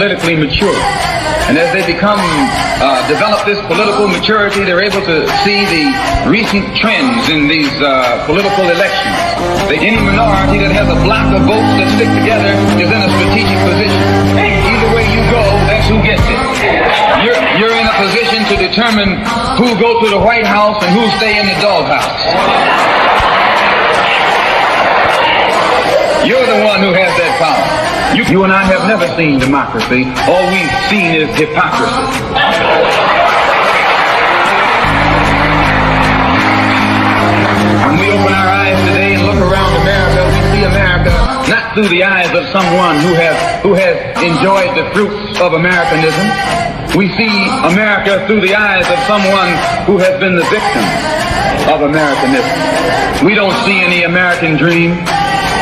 politically mature. And as they develop this political maturity, they're able to see the recent trends in these political elections. Any minority that has a block of votes that stick together is in a strategic position. Either way you go, that's who gets it. You're in a position to determine who go to the White House and who stay in the doghouse. You're the one who has that power. You and I have never seen democracy. All we've seen is hypocrisy. When we open our eyes today and look around America, we see America not through the eyes of someone who has enjoyed the fruits of Americanism. We see America through the eyes of someone who has been the victim of Americanism. We don't see any American dream.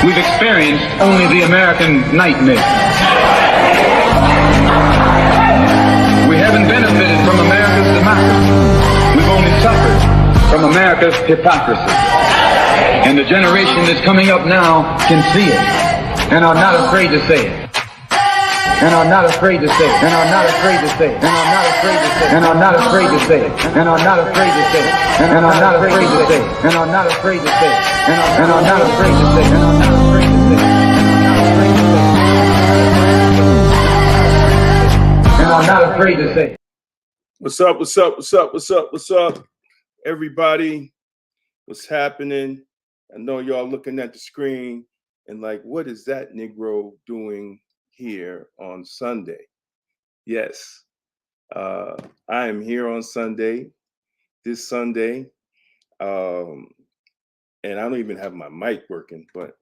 We've experienced only the American nightmare. We haven't benefited from America's democracy. We've only suffered from America's hypocrisy. And the generation that's coming up now can see it and are not afraid to say it. And are not afraid to say it. And are not afraid to say it. And are not afraid to say it. And are not afraid to say it. And are not afraid to say it. And are not afraid to say it. And are not afraid to say it. And are not afraid to say it. And are not afraid to say it. And are not afraid to say it. What's up? What's up? What's up? What's up? What's up? Everybody, what's happening? I know y'all looking at the screen and like, what is that Negro doing here on Sunday? Yes, I am here on Sunday, this Sunday, and I don't even have my mic working, but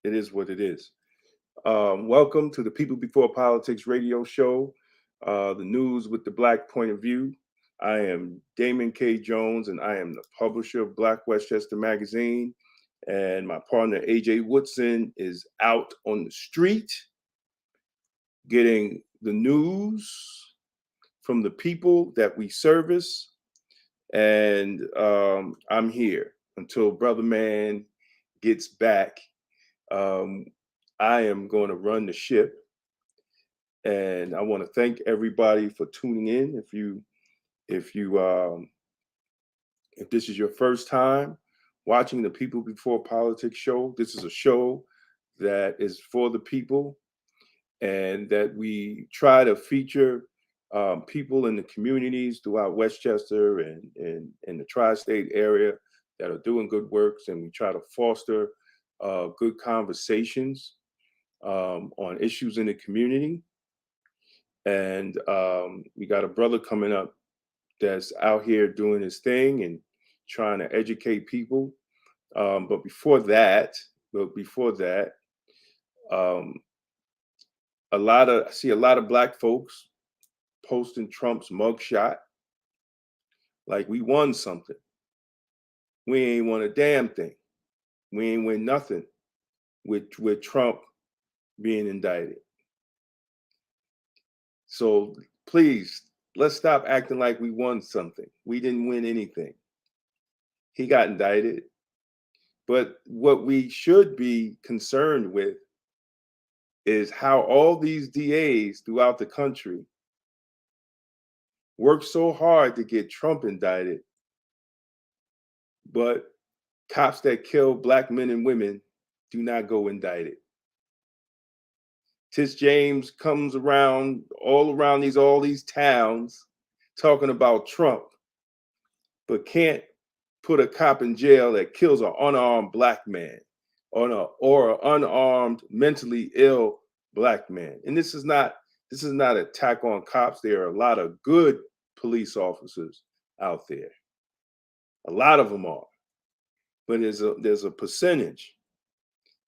it is what it is. Welcome to the People Before Politics radio show, the news with the Black point of view. I am Damon K. Jones, and I am the publisher of Black Westchester Magazine, and my partner AJ Woodson is out on the street getting the news from the people that we service. And I'm here until Brother Man gets back. I am going to run the ship. And I want to thank everybody for tuning in. If this is your first time watching the People Before Politics show, this is a show that is for the people, and that we try to feature people in the communities throughout Westchester and in the tri-state area that are doing good works, and we try to foster good conversations on issues in the community. And we got a brother coming up that's out here doing his thing and trying to educate people. But before that, I see a lot of Black folks posting Trump's mugshot like we won something. We ain't won a damn thing. We ain't win nothing with Trump being indicted. So please, let's stop acting like we won something. We didn't win anything. He got indicted. But what we should be concerned with is how all these DAs throughout the country work so hard to get Trump indicted, but cops that kill Black men and women do not go indicted. Tish James comes around all these towns talking about Trump, but can't put a cop in jail that kills an unarmed Black man or an unarmed, mentally ill Black man. And this is not an attack on cops. There are a lot of good police officers out there. A lot of them are. But there's a percentage.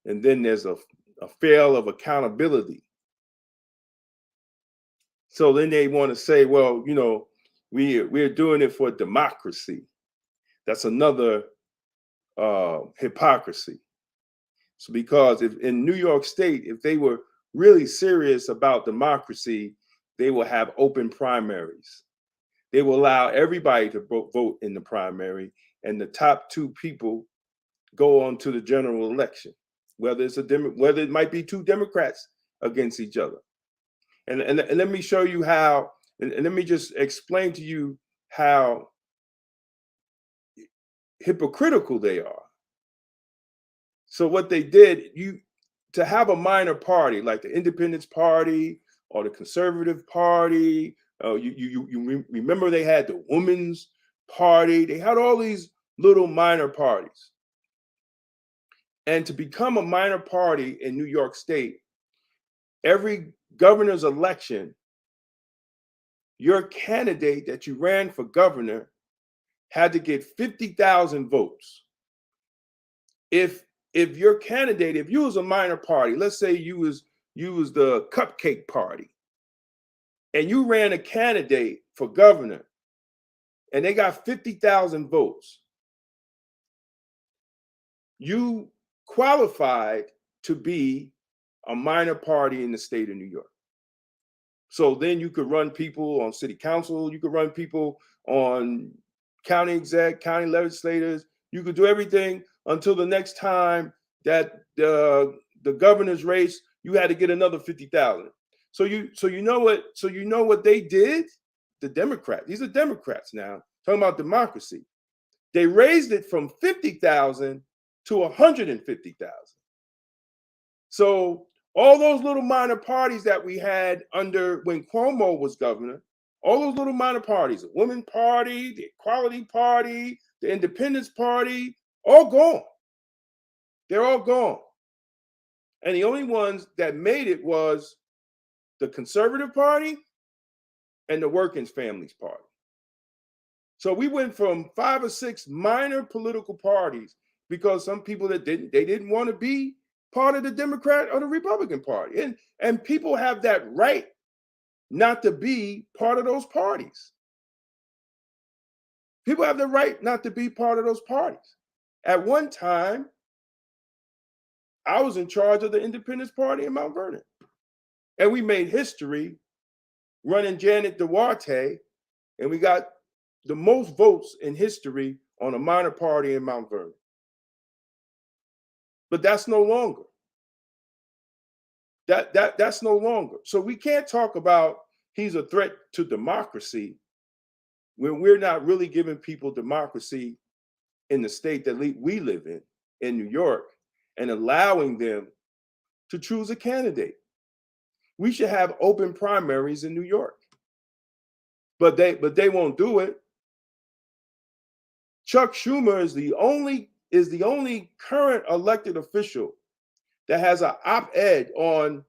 And then there's a fail of accountability. So then they want to say, well, you know, we're doing it for democracy. That's another hypocrisy. So because if in New York State, if they were really serious about democracy, they will have open primaries. They will allow everybody to vote in the primary, and the top two people go on to the general election, whether it might be two Democrats against each other. And let me show you how, and let me just explain to you how hypocritical they are. So what they did, to have a minor party like the Independence Party or the Conservative Party, you remember they had the Women's Party, they had all these little minor parties. And to become a minor party in New York State, every governor's election, your candidate that you ran for governor had to get 50,000 votes. If your candidate, if you was a minor party, let's say you was the Cupcake Party, and you ran a candidate for governor, and they got 50,000 votes, you qualified to be a minor party in the state of New York. So then you could run people on city council, you could run people on county exec, county legislators, you could do everything until the next time that the governor's race, you had to get another 50,000. So you know what they did? The Democrats, these are Democrats now, talking about democracy. They raised it from 50,000 to 150,000. So all those little minor parties that we had under when Cuomo was governor, all those little minor parties, the Women's Party, the Equality Party, the Independence Party, all gone. They're all gone. And the only ones that made it was the Conservative Party and the Working Families Party. So we went from 5 or 6 minor political parties because some people that didn't want to be part of the Democrat or the Republican Party. And people have that right not to be part of those parties. People have the right not to be part of those parties. At one time, I was in charge of the Independence Party in Mount Vernon. And we made history running Janet Duarte, and we got the most votes in history on a minor party in Mount Vernon. But that's no longer. That's no longer. So we can't talk about he's a threat to democracy when we're not really giving people democracy in the state that we live in New York, and allowing them to choose a candidate. We should have open primaries in New York. But they won't do it. Chuck Schumer is the only current elected official that has an op-ed on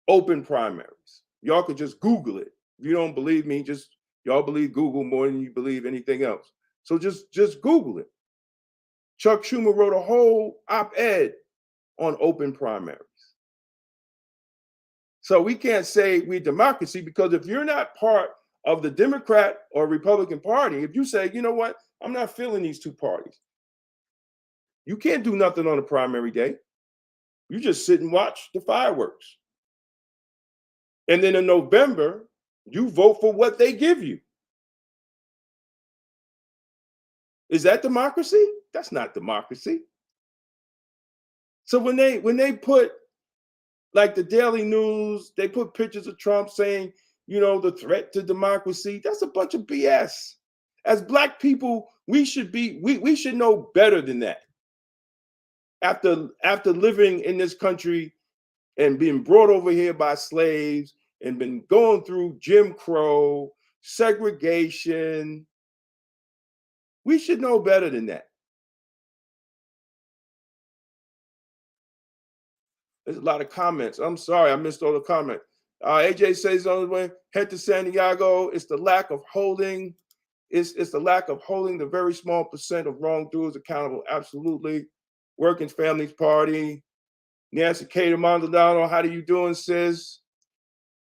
open primaries. Y'all could just Google it. If you don't believe me, y'all believe Google more than you believe anything else. So just Google it. Chuck Schumer wrote a whole op-ed on open primaries. So we can't say we're democracy, because if you're not part of the Democrat or Republican Party, if you say, you know what, I'm not feeling these two parties, you can't do nothing on a primary day. You just sit and watch the fireworks. And then in November, you vote for what they give you. Is that democracy? That's not democracy. So when they put, like the Daily News, they put pictures of Trump saying, you know, the threat to democracy, that's a bunch of BS. As Black people, we should know better than that. After living in this country and being brought over here by slaves and been going through Jim Crow, segregation, we should know better than that. There's a lot of comments. I'm sorry, I missed all the comments. AJ says on the way, head to San Diego. It's the lack of holding. It's the lack of holding the very small percent of wrongdoers accountable. Absolutely. Working Families Party. Nancy Cater Maldonado, how do you doing, sis?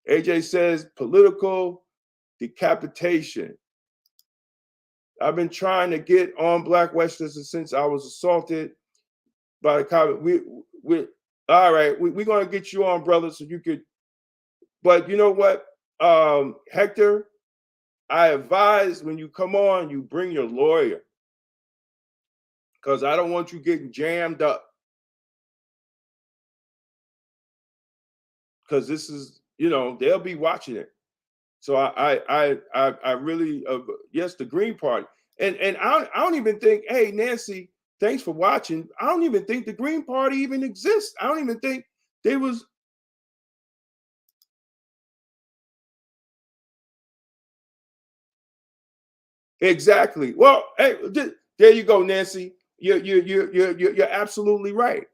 AJ says political decapitation. I've been trying to get on Black Westerners since I was assaulted by the cop. We all right, we're gonna get you on, brother, so you could. But you know what, Hector, I advise when you come on, you bring your lawyer, because I don't want you getting jammed up. Because this is You know, they'll be watching it. So I really, yes, the Green Party, and I don't even think. Hey, Nancy, thanks for watching. I don't even think the Green Party even exists. I don't even think they was. Exactly. Well, hey, there you go, Nancy. You're absolutely right.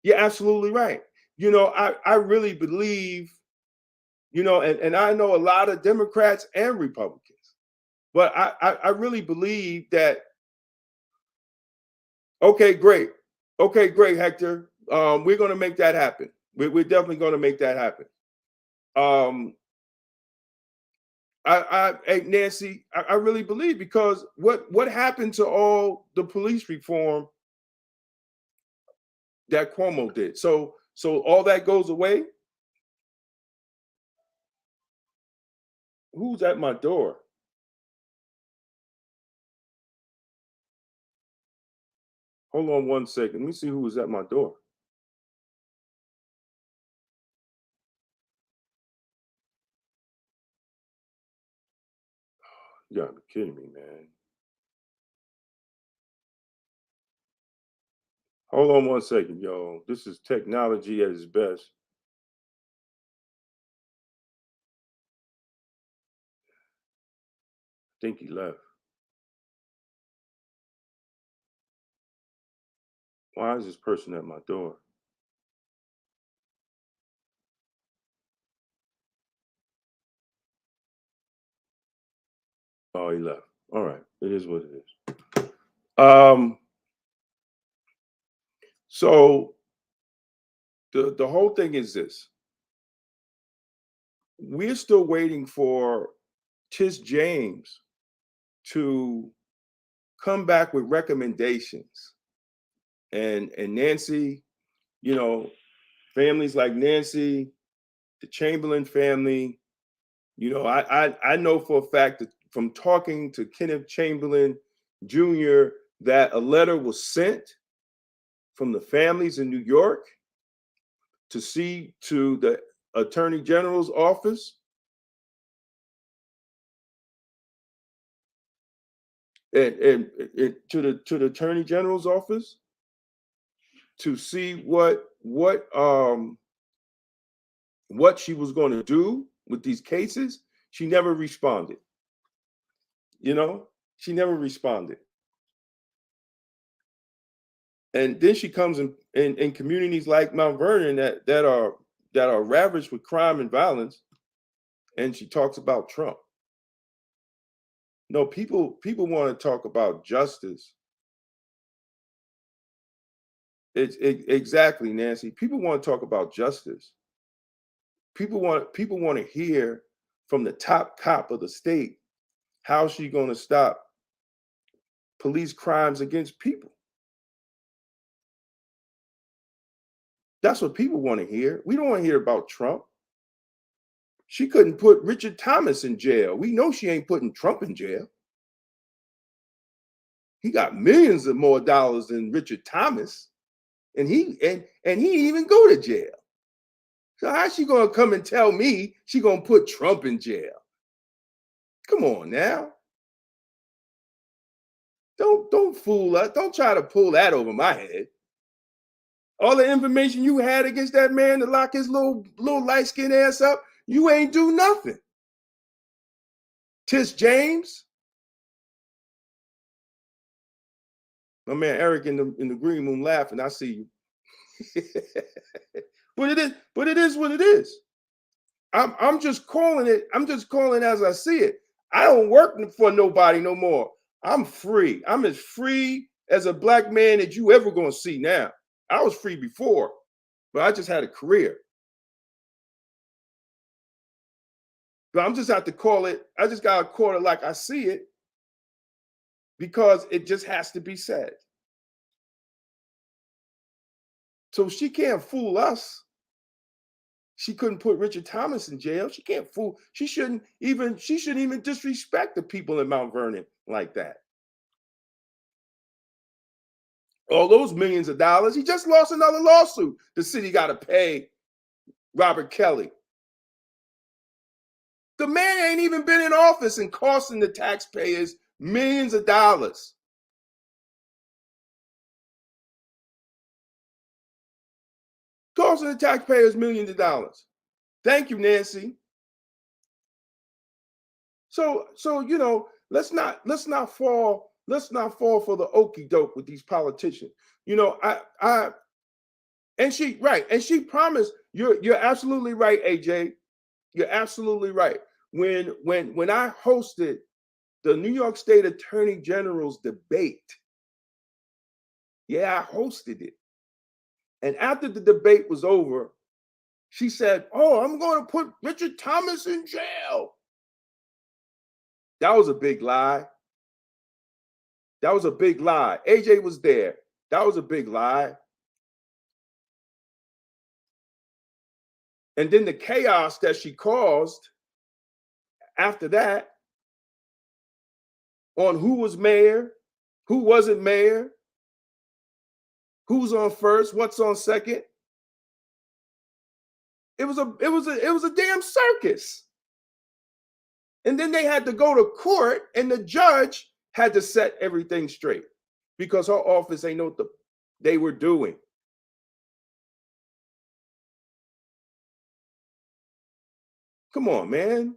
You're absolutely right. You know, I really believe, you know, and I know a lot of Democrats and Republicans, but I really believe that. Okay, great. Okay, great, Hector. We're going to make that happen. We're definitely going to make that happen. Um, hey, Nancy, I really believe, because what happened to all the police reform that Cuomo did? So all that goes away. Who's at my door? Hold on one second. Let me see who was at my door. You gotta be kidding me, man. Hold on one second, yo. This is technology at its best. I think he left. Why is this person at my door? Oh, he left. All right. It is what it is. Um, so the whole thing is this. We're still waiting for Tis James to come back with recommendations. And Nancy, you know, families like Nancy, the Chamberlain family, you know, I know for a fact that from talking to Kenneth Chamberlain Jr. that a letter was sent from the families in New York to see to the Attorney General's office and to the Attorney General's office to see what she was going to do with these cases. She never responded. You know, she never responded. And then she comes in communities like Mount Vernon that are ravaged with crime and violence, and she talks about Trump. No, people want to talk about justice. Exactly, Nancy. People want to talk about justice. People want to hear from the top cop of the state how she's going to stop police crimes against people. That's what people want to hear. We don't want to hear about Trump. She couldn't put Richard Thomas in jail. We know she ain't putting Trump in jail. He got millions of more dollars than Richard Thomas, and he didn't even go to jail. So how's she gonna come and tell me she gonna put Trump in jail? Come on now. Don't fool us. Don't try to pull that over my head. All the information you had against that man to lock his little light-skinned ass up, you ain't do nothing. Tis James. My man Eric in the green room laughing. I see you. But it is what it is. I'm just calling it. I'm just calling as I see it. I don't work for nobody no more. I'm free. I'm as free as a black man that you ever gonna see now. I was free before, but I just had a career. But I'm just have to call it. I just gotta call it like I see it because it just has to be said. So she can't fool us. She couldn't put Richard Thomas in jail. She can't fool. She shouldn't even disrespect the people in Mount Vernon like that. All those millions of dollars. He just lost another lawsuit. The city got to pay Robert Kelly. The man ain't even been in office and costing the taxpayers millions of dollars. Costing the taxpayers millions of dollars. Thank you, Nancy. So you know, let's not fall for the okey doke with these politicians. You know, and she promised. You're absolutely right, AJ. You're absolutely right. When I hosted the New York State Attorney General's debate, I hosted it. And after the debate was over, she said, "Oh, I'm going to put Richard Thomas in jail." That was a big lie. That was a big lie. AJ was there. That was a big lie. And then the chaos that she caused after that on who was mayor, who wasn't mayor, who's on first, what's on second. It was a damn circus. And then they had to go to court and the judge had to set everything straight because her office ain't know what they were doing. Come on, man.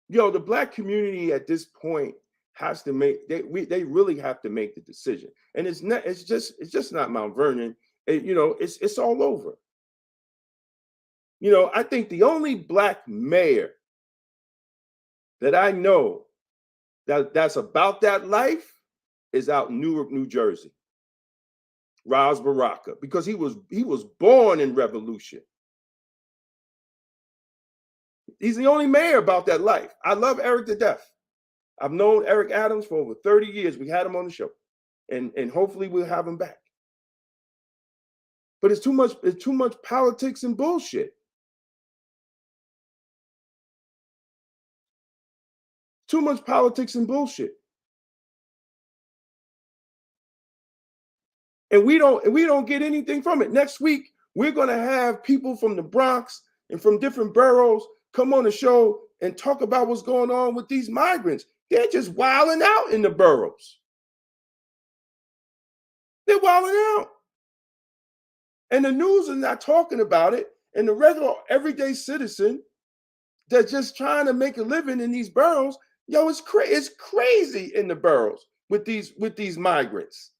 Yo, the Black community at this point has to make, they really have to make the decision. And it's just not Mount Vernon. You know, it's all over. You know, I think the only Black mayor that I know that's about that life is out in Newark, New Jersey. Ras Baraka, because he was born in revolution. He's the only mayor about that life. I love Eric to death. I've known Eric Adams for over 30 years. We had him on the show, and hopefully we'll have him back. But it's too much politics and bullshit. Too much politics and bullshit. And we don't get anything from it. Next week, we're going to have people from the Bronx and from different boroughs come on the show and talk about what's going on with these migrants. They're just wilding out in the boroughs. They're wilding out. And the news is not talking about it. And the regular everyday citizen that's just trying to make a living in these boroughs, yo, it's crazy in the boroughs with these migrants.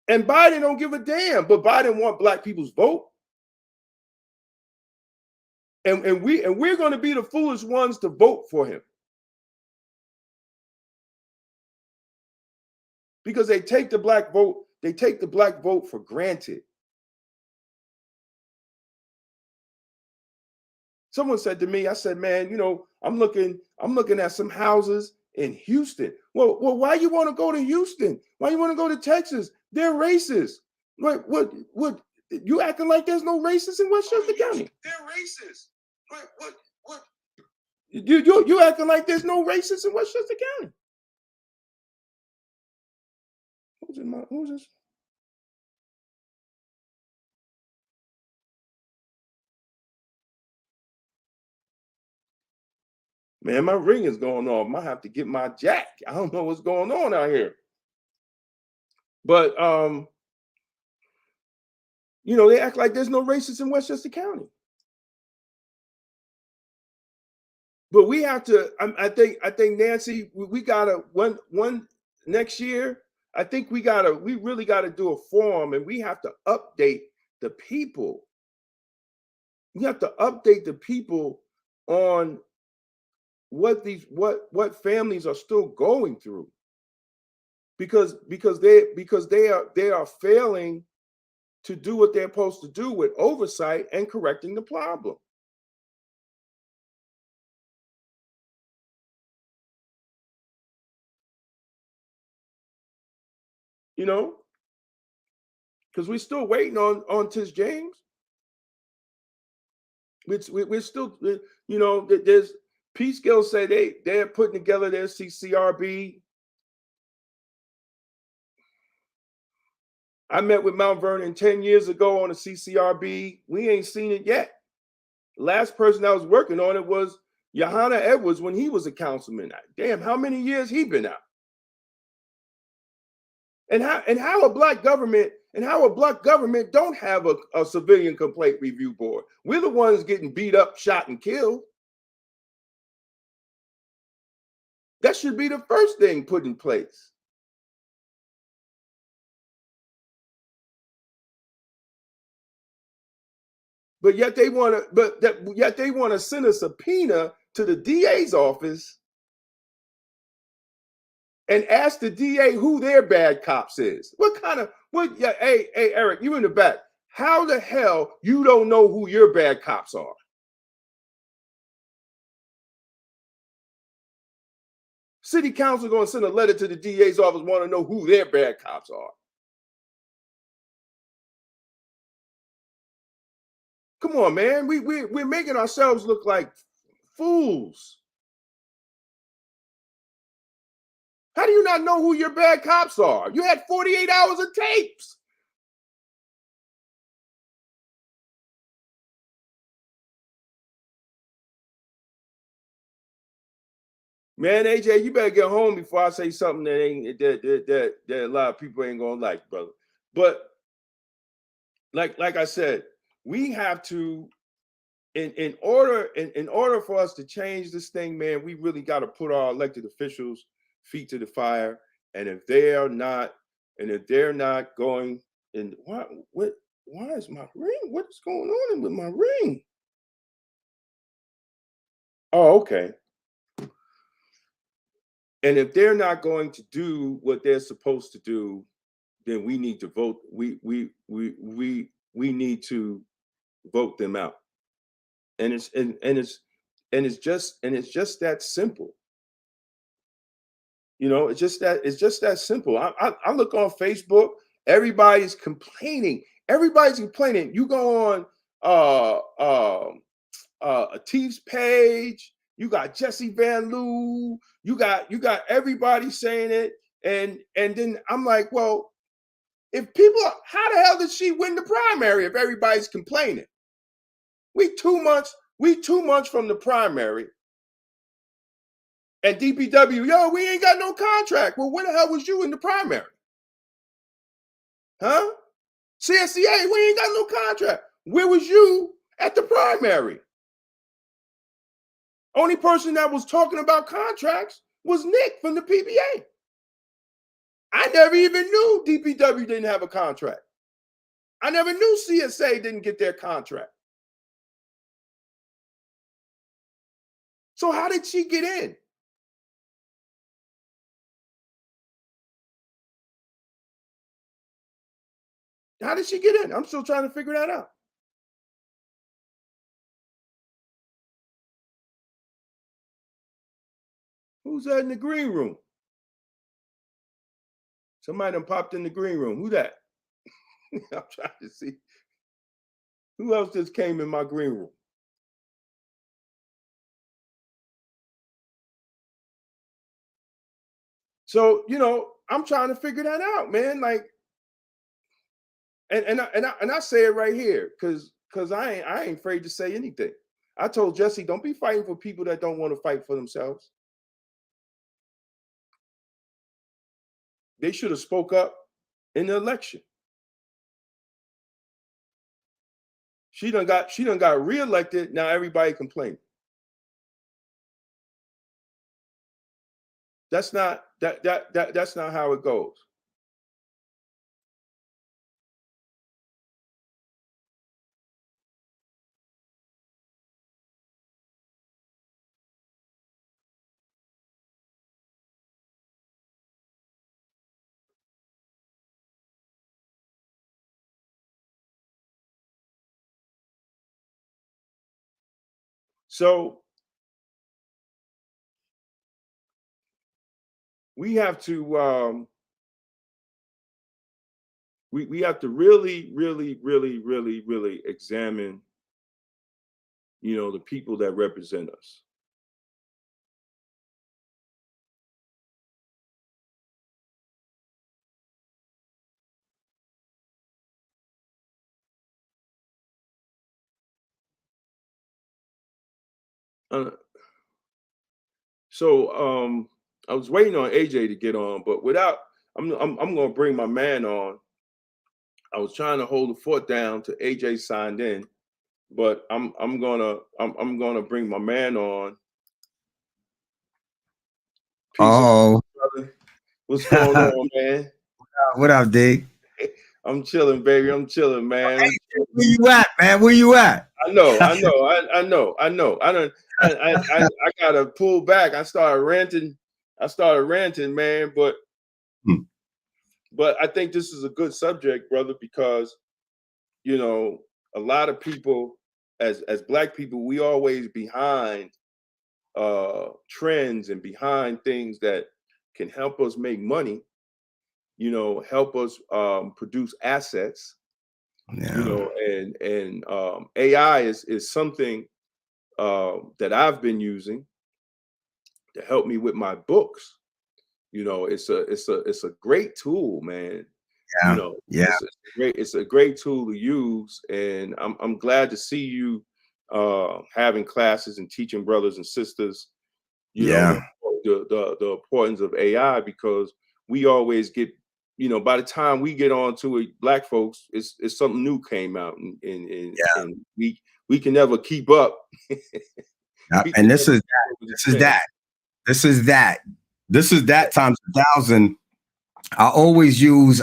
And Biden don't give a damn, but Biden want Black people's vote. And we're going to be the foolish ones to vote for him. Because they take the Black vote for granted. Someone said to me, I said, man, you know, I'm looking at some houses in Houston. Well, why you want to go to Houston? Why you want to go to Texas? They're racist. What you acting like there's no racists in Westchester County? They're racist. What? You acting like there's no racists in Westchester County? Who's this? Man, my ring is going off. I might have to get my jack. I don't know what's going on out here. But you know, they act like there's no racists in Westchester County. But we have to. I think Nancy, we gotta one next year. I think we really gotta do a forum, and we have to update the people. We have to update the people on what families are still going through, because they are failing to do what they're supposed to do with oversight and correcting the problem. You know, because we're still waiting on Tish James. We're still, you know, there's Peekskill say they're putting together their CCRB. I met with Mount Vernon 10 years ago on a CCRB. We ain't seen it yet. The last person that was working on it was Johanna Edwards when he was a councilman. Damn, how many years he been out? And how a black government don't have a civilian complaint review board. We're the ones getting beat up, shot, and killed. That should be the first thing put in place. But yet they want to send a subpoena to the DA's office and ask the DA who their bad cops is. Hey, Eric, you in the back. How the hell you don't know who your bad cops are? City council going to send a letter to the DA's office, want to know who their bad cops are. Come on, man. We're making ourselves look like fools. How do you not know who your bad cops are? You had 48 hours of tapes. Man, AJ, you better get home before I say something that a lot of people ain't gonna like, brother. But like I said, we have to, in order for us to change this thing, man, we really got to put our elected officials' feet to the fire. And if they're not going, and why is my ring? What is going on with my ring? Oh, okay. And if they're not going to do what they're supposed to do, then we need to vote. We need to vote them out. And it's just that simple. You know, it's just that simple. I look on Facebook, everybody's complaining. You go on Atif's page, you got Jesse Van Loo, you got everybody saying it, and then I'm like, well, how the hell did she win the primary if everybody's complaining? We 2 months from the primary, and DPW, we ain't got no contract. Well, where the hell was you in the primary? Huh? CSCA, we ain't got no contract. Where was you at the primary? Only person that was talking about contracts was Nick from the PBA. I never even knew DPW didn't have a contract. I never knew CSA didn't get their contract. So how did she get in? How did she get in? I'm still trying to figure that out. Who's that in the green room? Somebody done popped in the green room. Who that? I'm trying to see. Who else just came in my green room? So, I'm trying to figure that out, man. Like, and I say it right here, because I ain't afraid to say anything. I told Jesse, don't be fighting for people that don't want to fight for themselves. They should have spoke up in the election. She done got reelected. Now everybody complaining. That's not that's not how it goes. So we have to we have to really examine, the people that represent us. So I was waiting on AJ to get on, but I'm gonna bring my man on. I was trying to hold the fort down till AJ signed in, but I'm gonna bring my man on. Peace. Oh, brother. What's going on, man? What up, Dig? I'm chilling, baby. I'm chilling, man. Where you at, man? Where you at? I know. I gotta pull back. I started ranting, man. But I think this is a good subject, brother, because you know, a lot of people as Black people, we always behind trends and behind things that can help us make money, help us produce assets. Yeah. And AI is something that I've been using to help me with my books. It's a great tool, man. Yeah. It's a great tool to use, and I'm glad to see you having classes and teaching brothers and sisters. The importance of AI, because we always get, by the time we get on to it, Black folks, it's something new came out, and we can never keep up. And this is that times 1,000. I always use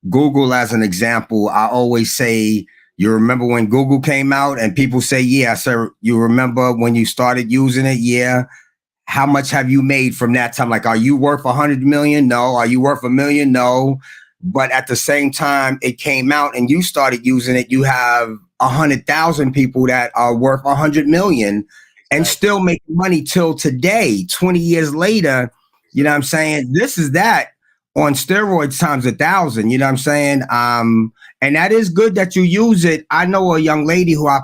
Google as an example. I always say, you remember when Google came out? And people say, yeah, sir, you remember when you started using it? Yeah. How much have you made from that time? Like, are you worth 100 million? No. Are you worth $1 million? No. But at the same time it came out and you started using it, you have 100,000 people that are worth 100 million and still making money till today, 20 years later. You know what I'm saying? This is that on steroids times 1,000. You know what I'm saying? And that is good that you use it. I know a young lady who I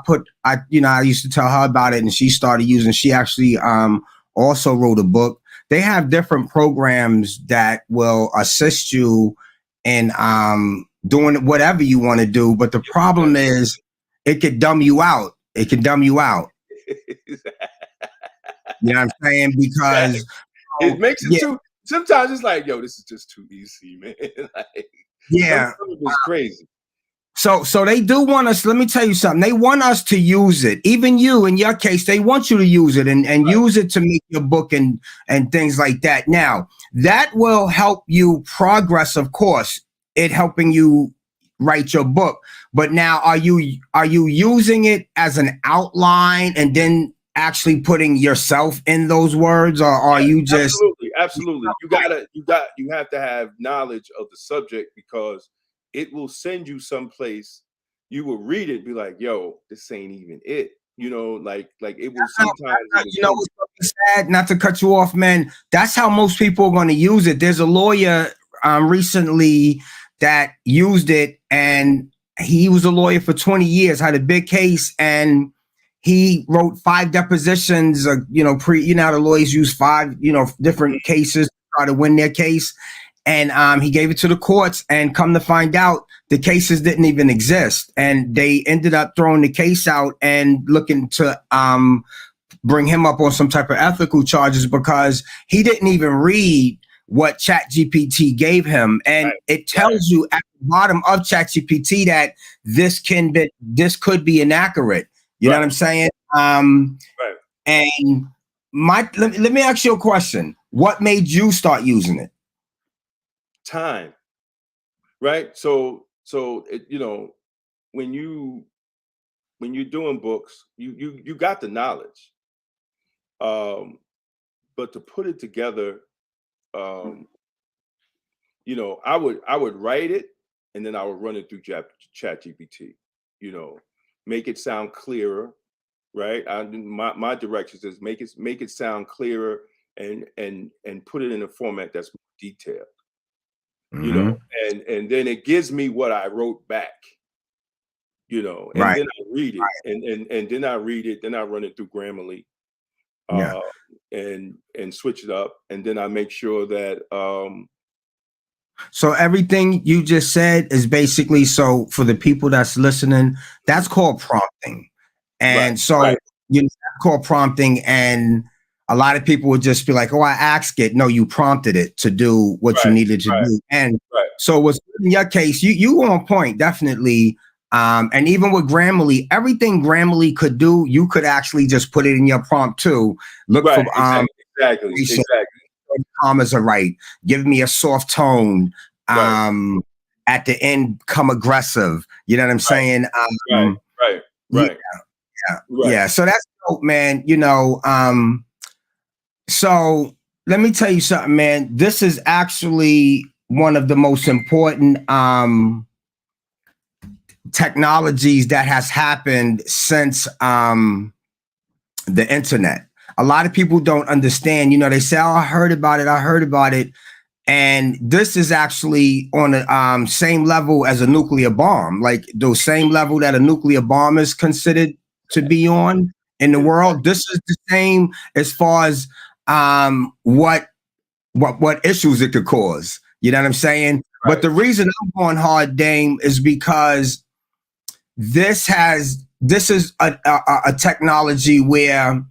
used to tell her about it, and she started using. She actually also wrote a book. They have different programs that will assist you in doing whatever you want to do. But the problem is, it could dumb you out. It can dumb you out. You know what I'm saying? Because it makes it too. Sometimes it's like, yo, this is just too easy, man. It's crazy. So they do want us. Let me tell you something. They want us to use it. Even you, in your case, they want you to use it and use it to make your book and things like that. Now, that will help you progress, of course, it helping you write your book. But now, are you using it as an outline and then actually putting yourself in those words, or are you just absolutely you have to have knowledge of the subject, because it will send you someplace. You will read it, be like, yo, this ain't even it, like it will sometimes. What's sad, not to cut you off, man, that's how most people are going to use it. There's a lawyer recently that used it, and he was a lawyer for 20 years, had a big case, and he wrote 5 depositions, the lawyers use 5, different cases to try to win their case. And he gave it to the courts, and come to find out, the cases didn't even exist. And they ended up throwing the case out and looking to bring him up on some type of ethical charges, because he didn't even read what ChatGPT gave him. And it tells you at the bottom of ChatGPT that this could be inaccurate. You know what I'm saying? And let me ask you a question. What made you start using it? Time, right? So when you're doing books, you got the knowledge, but to put it together, I would write it, and then I would run it through ChatGPT, make it sound clearer, right? My directions is make it sound clearer, and put it in a format that's more detailed. And then it gives me what I wrote back, and then I read it, and then I read it, then I run it through Grammarly, and switch it up, and then I make sure that so everything you just said is basically, so for the people that's listening, that's called prompting. And you know, that's called prompting. And a lot of people would just be like, oh, I asked it. No, you prompted it to do what you Right, needed to right, do. And right. so what's in your case, you were on point, definitely. And even with Grammarly, everything Grammarly could do, you could actually just put it in your prompt too. Look for Exactly. commas are right. Give me a soft tone. Right. At the end, come aggressive. You know what I'm saying? Right. Yeah, yeah. So that's dope, man. You know, so let me tell you something, man. This is actually one of the most important technologies that has happened since the internet. A lot of people don't understand. You know, they say, "Oh, I heard about it," and this is actually on the same level as a nuclear bomb, like the same level that a nuclear bomb is considered to be on in the world. This is the same as far as what issues it could cause. You know what I'm saying? Right. But the reason I'm going hard, Dame, is because this is a technology where,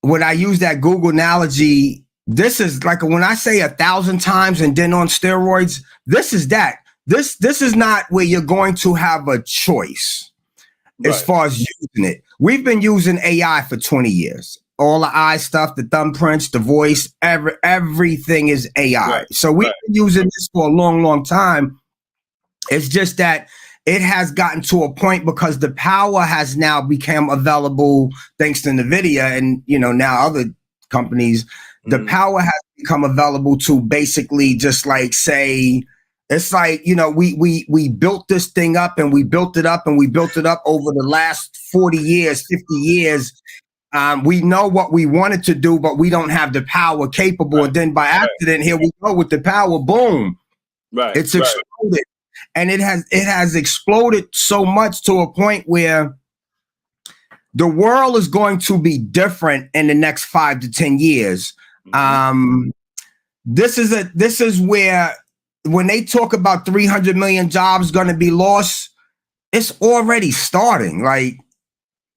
when I use that Google analogy, this is like when I say 1,000 times and then on steroids, this is that. This is not where you're going to have a choice as far as using it. We've been using AI for 20 years. All the eye stuff, the thumbprints, the voice, everything is AI. Right. So we've been using this for a long, long time. It's just that it has gotten to a point because the power has now become available thanks to NVIDIA and, you know, now other companies. The power has become available to basically just like say, it's like, you know, we built this thing up and we built it up and we built it up over the last 40 years, 50 years. We know what we wanted to do, but we don't have the power capable. Right. And then by accident, here we go with the power, boom. Right. It's exploded. And it has exploded so much to a point where the world is going to be different in the next 5 to 10 years. This is where, when they talk about 300 million jobs going to be lost, it's already starting. Like,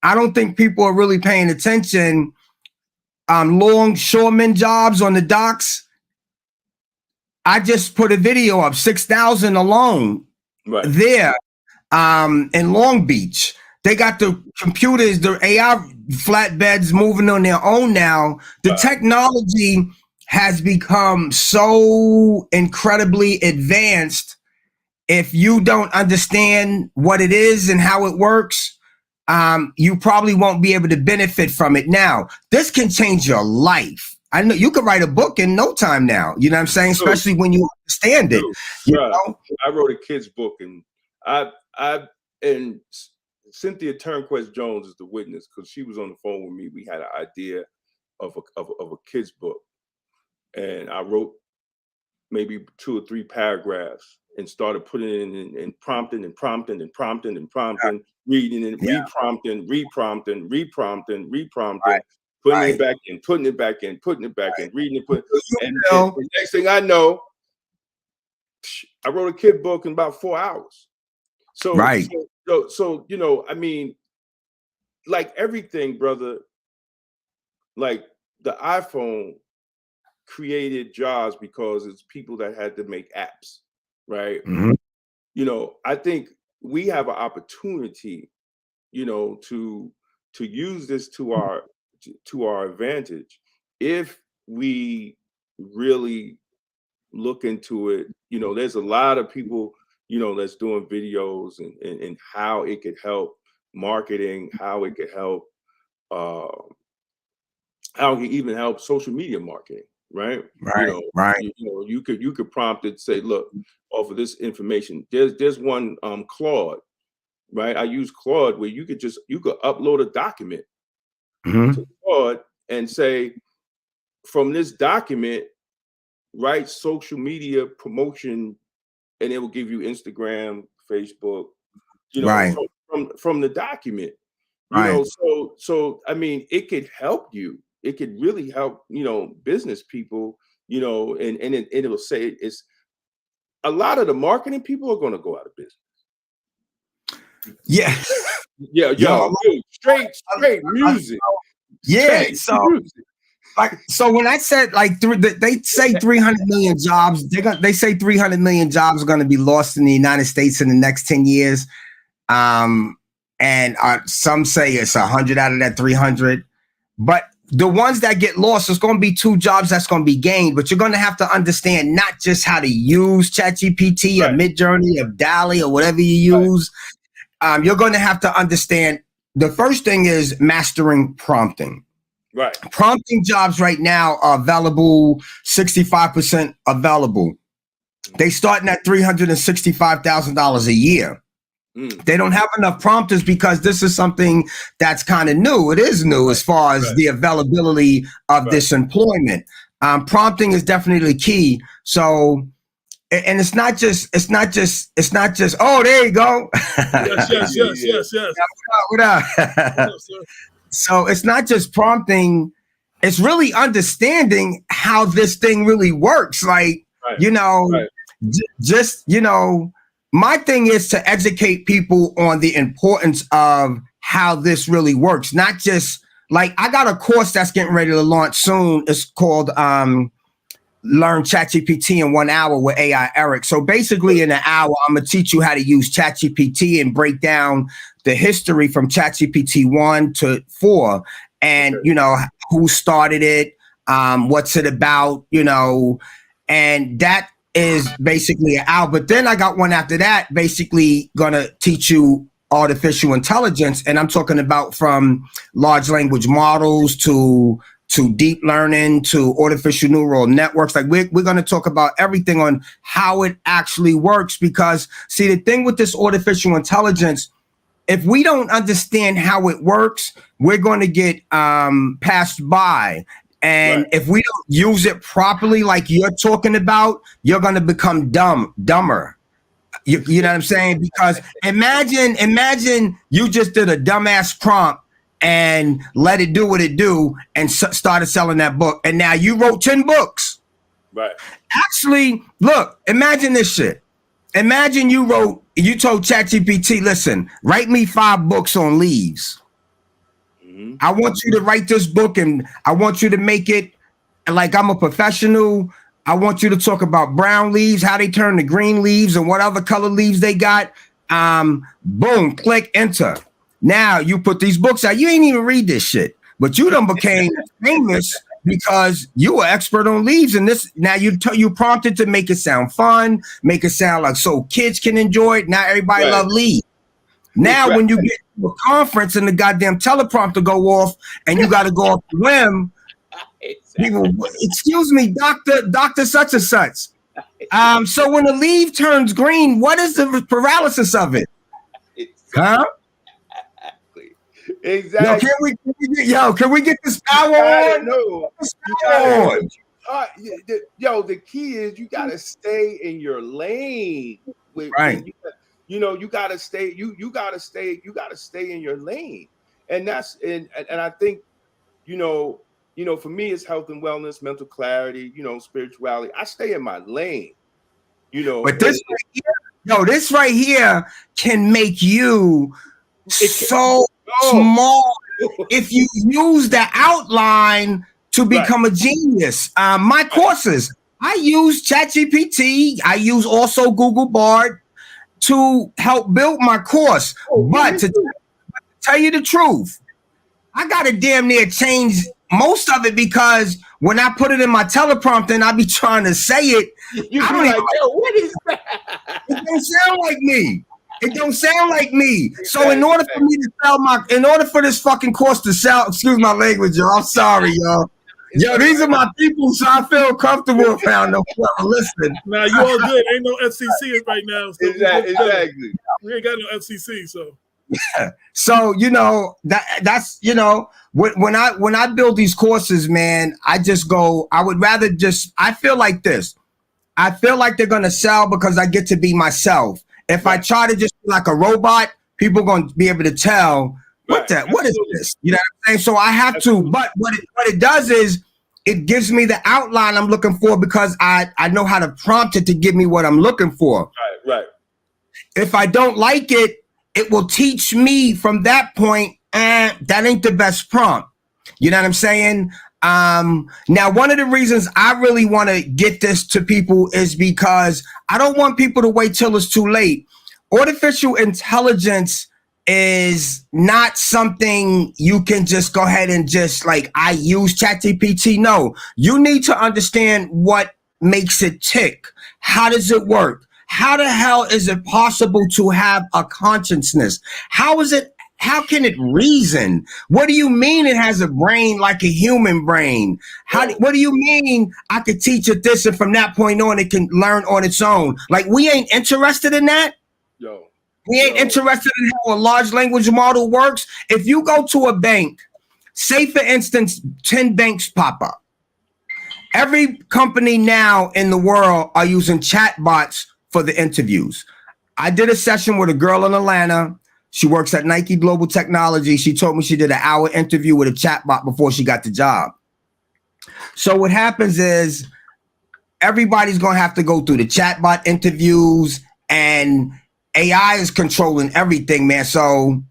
I don't think people are really paying attention. Longshoremen jobs on the docks. I just put a video up, 6,000 alone there in Long Beach. They got the computers, the AI flatbeds moving on their own now. The technology has become so incredibly advanced. If you don't understand what it is and how it works, you probably won't be able to benefit from it. Now, this can change your life. I know you could write a book in no time now. You know what I'm saying? Especially when you understand it. You know? I wrote a kid's book, and and Cynthia Turnquest Jones is the witness because she was on the phone with me. We had an idea of a kid's book, and I wrote maybe 2 or 3 paragraphs and started putting it in and prompting, reading and reprompting, putting it back in, putting it back in, reading it, and the next thing I know, I wrote a kid book in about 4 hours. So you know, I mean, like everything, brother, like the iPhone created jobs because it's people that had to make apps, right? You know, I think we have an opportunity, you know, to use this to our advantage if we really look into it. You know, there's a lot of people, you know, that's doing videos and how it could help marketing, how it could help how it can even help social media marketing, right? You could prompt it, say, look, offer this information. There's one Claude, right? I use Claude where you could upload a document to Claude and say, from this document, write social media promotion, and it will give you Instagram, Facebook, you know, from the document. You know, so I mean, it could help you. It could really help, you know, business people, you know, and it'll say it's a lot of the marketing people are going to go out of business. Yeah. Yeah, dude, straight music. Yeah, Straight so music. so when I said like they say 300 million jobs, they say 300 million jobs are going to be lost in the United States in the next 10 years. And some say it's 100 out of that 300, but the ones that get lost, it's going to be 2 jobs that's going to be gained. But you're going to have to understand not just how to use ChatGPT or Midjourney or DALL-E or whatever you use. You're going to have to understand. The first thing is mastering prompting. Right. Prompting jobs right now are available, 65% available. They starting at $365,000 a year. They don't have enough prompters because this is something that's kind of new. It is new as far as the availability of this employment. Prompting is definitely key. So, and it's not just, oh, there you go. Yes. What up? So it's not just prompting, it's really understanding how this thing really works. Like, just, my thing is to educate people on the importance of how this really works. Not just like, I got a course that's getting ready to launch soon. It's called Learn ChatGPT in 1 hour with AI Eric. So basically in an hour, I'm going to teach you how to use ChatGPT and break down the history from ChatGPT 1 to 4 and, who started it, what's it about, and that is basically an hour. But then I got one after that, basically gonna teach you artificial intelligence. And I'm talking about from large language models to deep learning to artificial neural networks. Like we're going to talk about everything on how it actually works, because see, the thing with this artificial intelligence, if we don't understand how it works, we're going to get passed by. And if we don't use it properly, like you're talking about, you're going to become dumber. You know what I'm saying? Because imagine you just did a dumbass prompt and let it do what it do and started selling that book. And now you wrote 10 books. Right. Actually, look, imagine this shit. Imagine you told ChatGPT, listen, write me 5 books on leaves. I want you to write this book and I want you to make it like I'm a professional. I want you to talk about brown leaves, how they turn to green leaves and what other color leaves they got. Boom, click enter. Now you put these books out. You ain't even read this shit, but you done became famous because you were expert on leaves. And this now you prompted to make it sound fun, make it sound like so kids can enjoy it. Now everybody love leaves. Now when you get to a conference and the goddamn teleprompter go off and you got to go off the whim, people, excuse me, doctor such and such. So when the leaf turns green, what is the paralysis of it? Huh? Exactly. Can we get this power on? No. The key is you gotta stay in your lane. You gotta stay. You gotta stay in your lane, and that's and I think, for me, it's health and wellness, mental clarity, spirituality. I stay in my lane, But this this right here can make you so small if you use the outline to become a genius. My courses, I use ChatGPT. I use also Google Bard to help build my course. But to tell you the truth, I got to damn near change most of it because when I put it in my teleprompter and I be trying to say it, I don't even, what is that? It don't sound like me. It don't sound like me. So in order for me to sell in order for this fucking course to sell, excuse my language, y'all. I'm sorry, y'all. Yo, these are my people, so I feel comfortable around them. Listen. Now you all good. Ain't no FCC right now. So exactly. We ain't got no FCC, so. Yeah. So that's when I build these courses, man, I just go. I would rather I feel like this. I feel like they're gonna sell because I get to be myself. If I try to just be like a robot, people are gonna be able to tell what is this? You know what I'm saying? So I have to. But what it does is it gives me the outline I'm looking for because I know how to prompt it to give me what I'm looking for. Right. If I don't like it, it will teach me from that point, that ain't the best prompt. You know what I'm saying? Now, one of the reasons I really want to get this to people is because I don't want people to wait till it's too late. Artificial intelligence is not something you can just go ahead and just like, I use ChatGPT. No, you need to understand what makes it tick. How does it work? How the hell is it possible to have a consciousness? How can it reason? What do you mean it has a brain like a human brain? What do you mean I could teach it this and from that point on it can learn on its own? Like, we ain't interested in that. We ain't interested in how a large language model works. If you go to a bank, say for instance, 10 banks pop up. Every company now in the world are using chatbots for the interviews. I did a session with a girl in Atlanta. She works at Nike Global Technology. She told me she did an hour interview with a chatbot before she got the job. So what happens is everybody's going to have to go through the chatbot interviews, and AI is controlling everything, man. So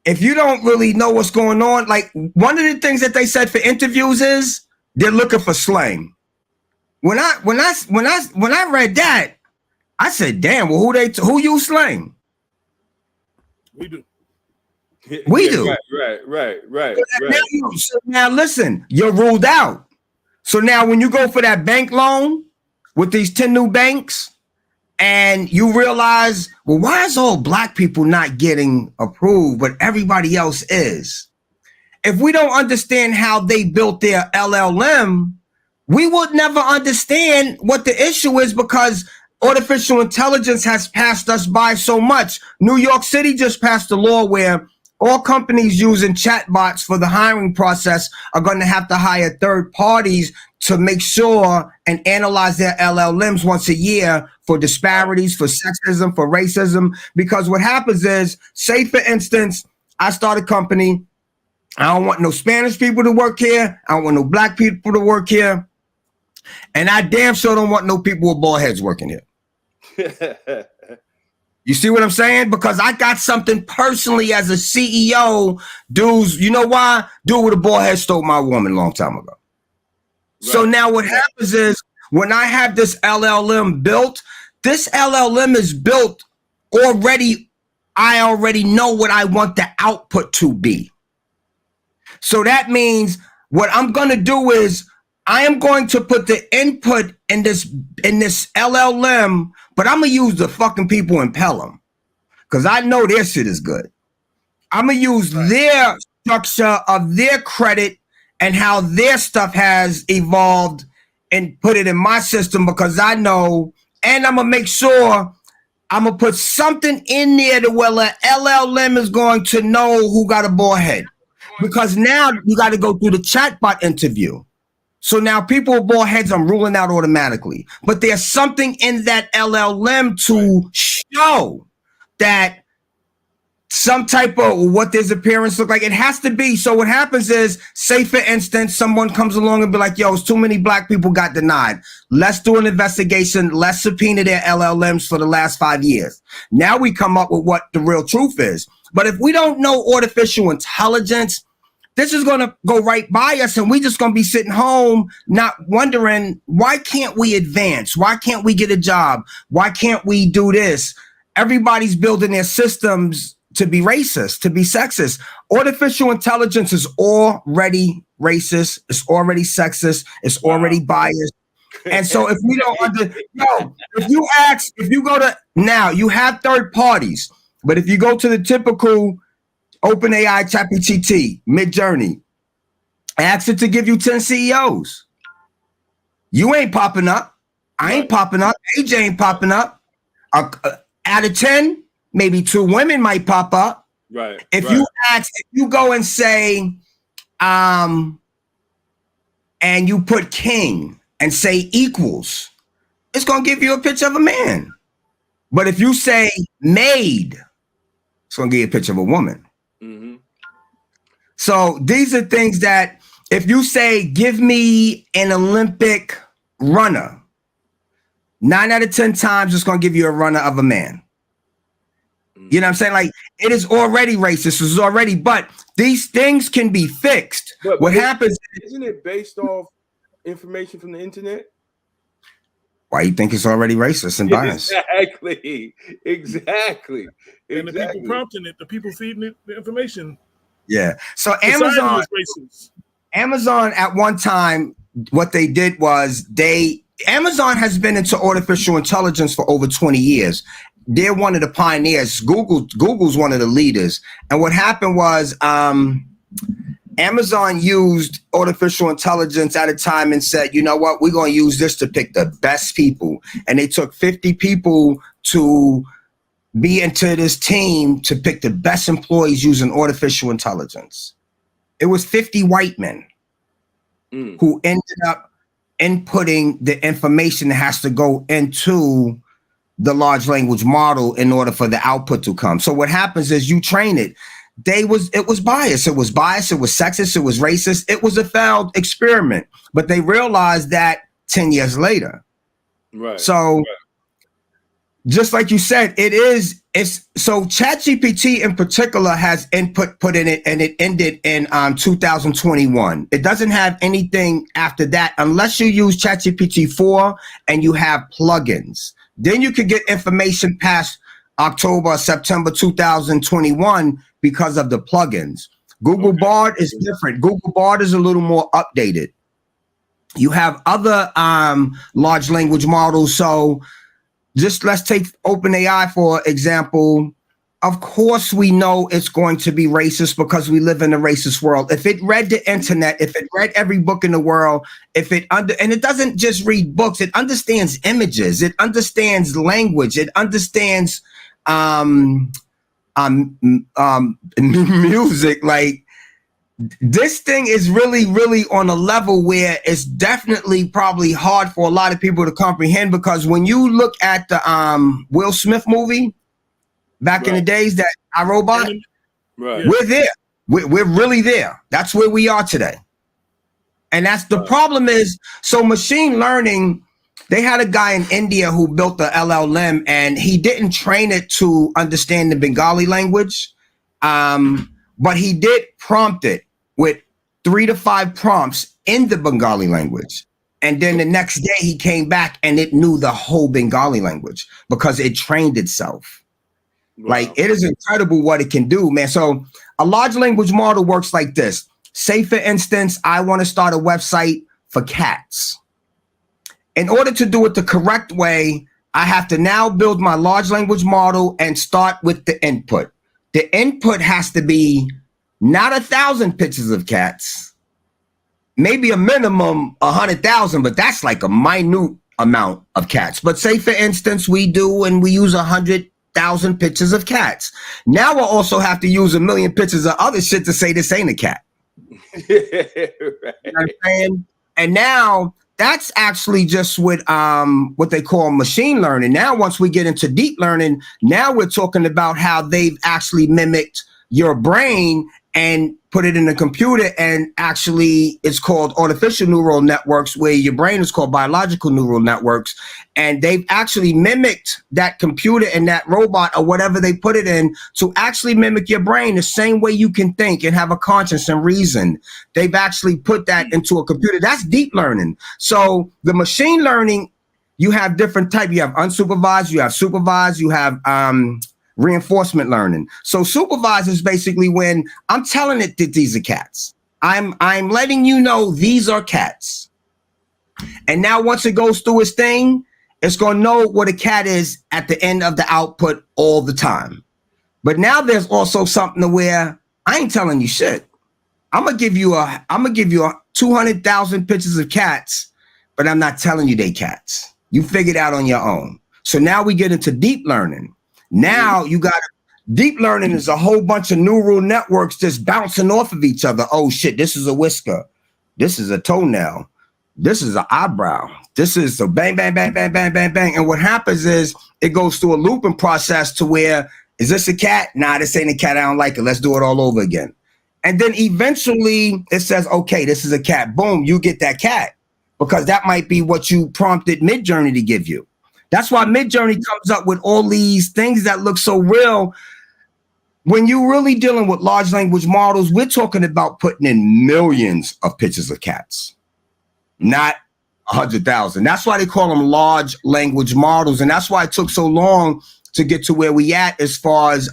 if you don't really know what's going on, like one of the things that they said for interviews is they're looking for slang. When I read that, I said, "Damn, well, who use slang?" We do. We do. Right. So now listen, you're ruled out. So now when you go for that bank loan with these 10 new banks, and you realize, well, why is all black people not getting approved, but everybody else is? If we don't understand how they built their LLM, we would never understand what the issue is, because artificial intelligence has passed us by so much. New York City just passed a law where all companies using chatbots for the hiring process are going to have to hire third parties to make sure and analyze their LLMs once a year for disparities, for sexism, for racism. Because what happens is, say for instance, I start a company. I don't want no Spanish people to work here. I don't want no black people to work here. And I damn sure don't want no people with bald heads working here. You see what I'm saying? Because I got something personally as a CEO, dudes. You know why? Dude with a bald head stole my woman a long time ago. Right. So now what happens is, when I have this LLM built, this LLM is built already. I already know what I want the output to be. So that means what I'm going to do is I am going to put the input in this LLM, but I'm going to use the fucking people in Pelham because I know their shit is good. I'm going to use their structure of their credit and how their stuff has evolved and put it in my system because I know, and I'm going to make sure I'm going to put something in there to where the LLM is going to know who got a bald head. Because now you got to go through the chatbot interview. So now people with bald heads, I'm ruling out automatically. But there's something in that LLM to show that some type of what this appearance look like. It has to be. So what happens is, say for instance, someone comes along and be like, yo, it's too many black people got denied. Let's do an investigation. Let's subpoena their LLMs for the last 5 years. Now we come up with what the real truth is. But if we don't know artificial intelligence, this is going to go right by us, and we just going to be sitting home not wondering, why can't we advance? Why can't we get a job? Why can't we do this? Everybody's building their systems to be racist, to be sexist. Artificial intelligence is already racist. It's already sexist. It's already biased. And so if we don't if you go to, now you have third parties, but if you go to the typical OpenAI, ChatGPT, Midjourney, ask it to give you 10 CEOs. You ain't popping up. I ain't popping up. AJ ain't popping up. Out of 10, maybe 2 women might pop up. Right. If you go and say, and you put king and say equals, it's going to give you a picture of a man. But if you say maid, it's going to give you a picture of a woman. Mm-hmm. So these are things that if you say, give me an Olympic runner, 9 out of 10 times it's going to give you a runner of a man. You know what I'm saying? Like, it is already racist. It's already, but these things can be fixed. But what happens? Isn't it based off information from the internet? Why you think it's already racist and biased? Exactly. And the people prompting it, the people feeding it the information. Yeah. So Amazon at one time, what they did was Amazon has been into artificial intelligence for over 20 years. They're one of the pioneers. Google's one of the leaders. And what happened was Amazon used artificial intelligence at a time and said, you know what, we're going to use this to pick the best people. And they took 50 people to be into this team to pick the best employees using artificial intelligence. It was 50 white men who ended up inputting the information that has to go into the large language model in order for the output to come. So what happens is you train it. It was biased. It was biased. It was sexist. It was racist. It was a failed experiment. But they realized that 10 years later. Right. So just like you said, so ChatGPT in particular has input put in it, and it ended in 2021. It doesn't have anything after that unless you use ChatGPT 4 and you have plugins. Then you could get information past October, September 2021 because of the plugins. Google Bard is different. Google Bard is a little more updated. You have other large language models. So just let's take OpenAI for example. Of course, we know it's going to be racist because we live in a racist world. If it read the internet, if it read every book in the world, and it doesn't just read books, it understands images, it understands language, it understands music. Like, this thing is really, really on a level where it's definitely probably hard for a lot of people to comprehend, because when you look at the Will Smith movie back in the days, that iRobot, we're there. We're really there. That's where we are today. And that's the problem is, so machine learning, they had a guy in India who built the LLM, and he didn't train it to understand the Bengali language. But he did prompt it with 3 to 5 prompts in the Bengali language. And then the next day he came back and it knew the whole Bengali language because it trained itself. Wow. Like, it is incredible what it can do, man. So a large language model works like this. Say, for instance, I want to start a website for cats. In order to do it the correct way, I have to now build my large language model and start with the input. The input has to be not 1,000 pictures of cats, maybe a minimum 100,000, but that's like a minute amount of cats. But say, for instance, we use 100,000 pictures of cats. Now we'll also have to use 1 million pictures of other shit to say this ain't a cat. Right. You know what I'm saying? And now that's actually just with what they call machine learning. Now, once we get into deep learning, now we're talking about how they've actually mimicked your brain and put it in a computer, and actually it's called artificial neural networks, where your brain is called biological neural networks. And they've actually mimicked that computer and that robot or whatever they put it in to actually mimic your brain the same way you can think and have a conscience and reason. They've actually put that into a computer. That's deep learning. So the machine learning, you have different types. You have unsupervised, you have supervised, you have reinforcement learning. So supervised is basically when I'm telling it that these are cats. I'm letting you know these are cats. And now once it goes through its thing, it's going to know what a cat is at the end of the output all the time. But now there's also something to where I ain't telling you shit. I'm gonna give you 200,000 pictures of cats, but I'm not telling you they cats. You figure it out on your own. So now we get into deep learning. Now you got deep learning is a whole bunch of neural networks just bouncing off of each other. Oh shit, this is a whisker. This is a toenail. This is an eyebrow. This is a bang, bang, bang, bang, bang, bang, bang. And what happens is it goes through a looping process to where, is this a cat? Nah, this ain't a cat. I don't like it. Let's do it all over again. And then eventually it says, okay, this is a cat. Boom, you get that cat, because that might be what you prompted Midjourney to give you. That's why Midjourney comes up with all these things that look so real. When you're really dealing with large language models, we're talking about putting in millions of pictures of cats, not 100,000. That's why they call them large language models. And that's why it took so long to get to where we at as far as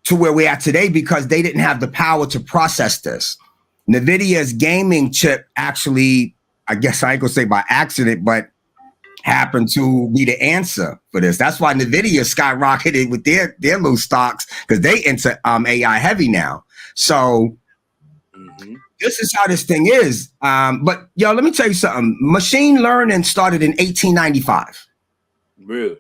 to where we at today, because they didn't have the power to process this. NVIDIA's gaming chip actually, I guess I ain't gonna say by accident, but happened to be the answer for this. That's why NVIDIA skyrocketed with their little stocks, because they into AI heavy now. So this is how this thing is. But yo, let me tell you something. Machine learning started in 1895. Really?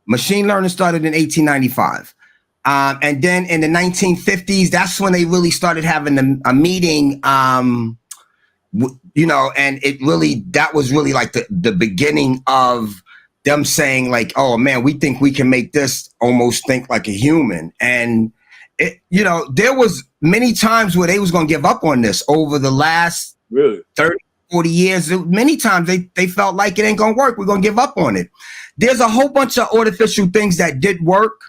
Machine learning started in 1895. And then in the 1950s, that's when they really started having a meeting, you know, and that was really like the beginning of them saying like, oh man, we think we can make this almost think like a human. And it, you know, there was many times where they was going to give up on this over the last 30, 40 years. Many times they felt like it ain't going to work. We're going to give up on it. There's a whole bunch of artificial things that did work.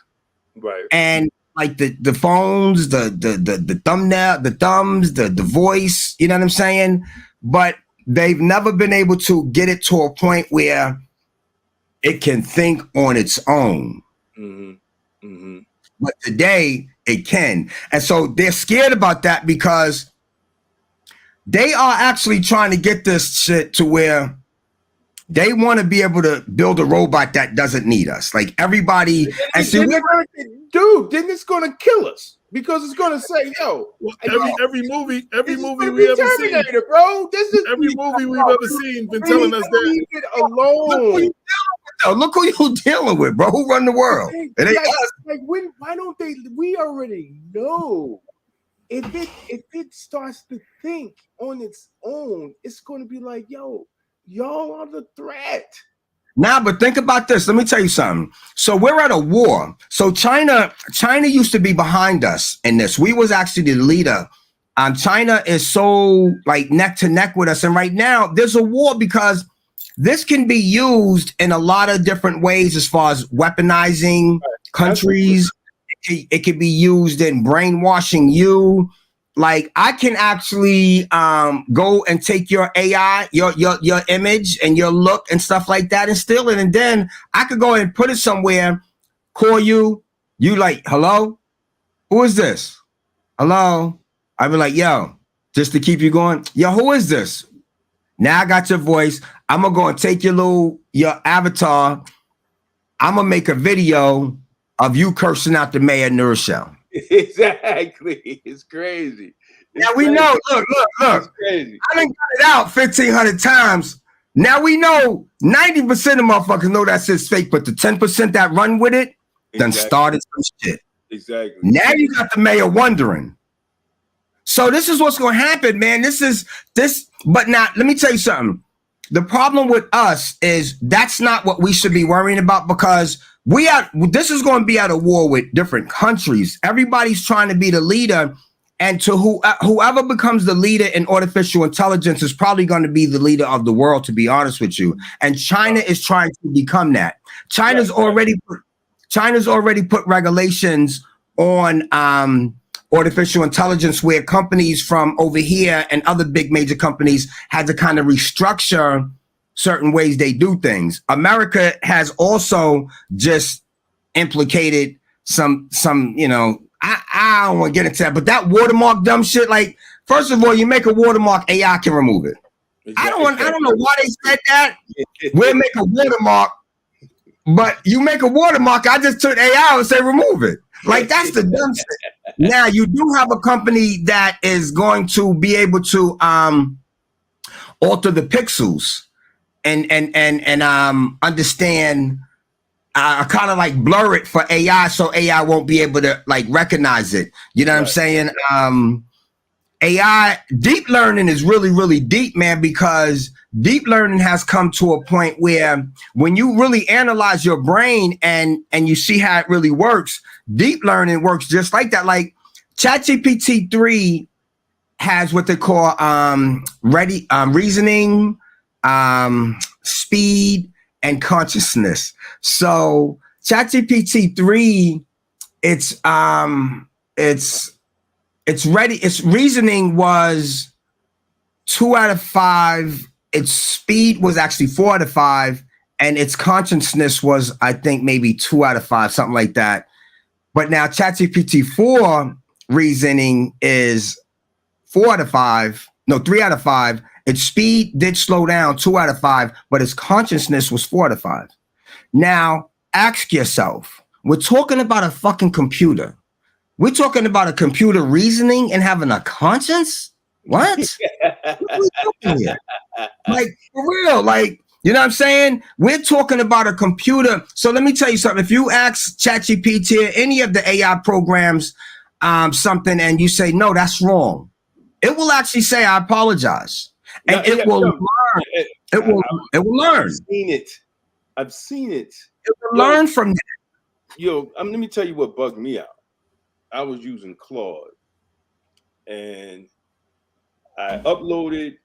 Right. And like the phones, the thumbnail, the thumbs, the voice, you know what I'm saying? But they've never been able to get it to a point where it can think on its own. But today it can. And so they're scared about that because they are actually trying to get this shit to where they want to be able to build a robot that doesn't need us. Like everybody, and see, dude, then it's gonna kill us because it's gonna say, "Yo, every movie we ever seen, bro. This is every movie we've ever seen been telling us that." Leave it alone. Look who you dealing with, bro. Who run the world? It ain't us. Like why don't they? We already know. If it starts to think on its own, it's gonna be like, "Yo, y'all are the threat." Nah, but think about this. Let me tell you something. So we're at a war. So China used to be behind us in this. We was actually the leader. China is so like neck to neck with us. And right now there's a war because this can be used in a lot of different ways as far as weaponizing countries. It can be used in brainwashing you. Like I can actually go and take your AI, your image and your look and stuff like that and steal it. And then I could go and put it somewhere, call you like, hello, who is this? Hello. I'd be like, yo, just to keep you going. Yo, who is this? Now I got your voice. I'm gonna go and take your avatar. I'm gonna make a video of you cursing out the mayor of New Rochelle. Exactly. It's crazy. Now we know. Look. It's crazy. I done got it out 1,500 times. Now we know 90% of motherfuckers know that shit's fake, but the 10% that run with it done started some shit. Exactly. Now you got the mayor wondering. So this is what's going to happen, man. But now let me tell you something. The problem with us is that's not what we should be worrying about because this is going to be at a war with different countries. Everybody's trying to be the leader, and to whoever becomes the leader in artificial intelligence is probably going to be the leader of the world, to be honest with you. And China is trying to become that. China's already put regulations on artificial intelligence where companies from over here and other big major companies had to kind of restructure certain ways they do things. America has also just implicated some, you know, I don't want to get into that, but that watermark dumb shit, like, first of all, you make a watermark, AI can remove it. Exactly. I don't know why they said that. We'll make a watermark, but you make a watermark, I just took AI and say remove it. Like, that's the dumb shit. Now, you do have a company that is going to be able to alter the pixels and understand, kind of like blur it for AI so AI won't be able to like recognize it. You know what I'm saying? AI, deep learning is really, really deep, man, because deep learning has come to a point where when you really analyze your brain and you see how it really works, deep learning works just like that. Like ChatGPT 3 has what they call reasoning, speed, and consciousness. So ChatGPT 3, its ready. Its reasoning was 2 out of 5. Its speed was actually 4 out of 5, and its consciousness was, I think, maybe 2 out of 5, something like that. But now ChatGPT 4 reasoning is 4 out of 5. No, 3 out of 5. Its speed did slow down 2 out of 5, but its consciousness was 4 out of 5. Now, ask yourself, we're talking about a fucking computer. We're talking about a computer reasoning and having a conscience? What? What are we doing here? Like, for real, like, you know what I'm saying? We're talking about a computer. So let me tell you something. If you ask ChatGPT or any of the AI programs something and you say, no, that's wrong, it will actually say, I apologize. And it will learn. It will learn. I've seen it. It will learn from that. Yo, let me tell you what bugged me out. I was using Claude, and I uploaded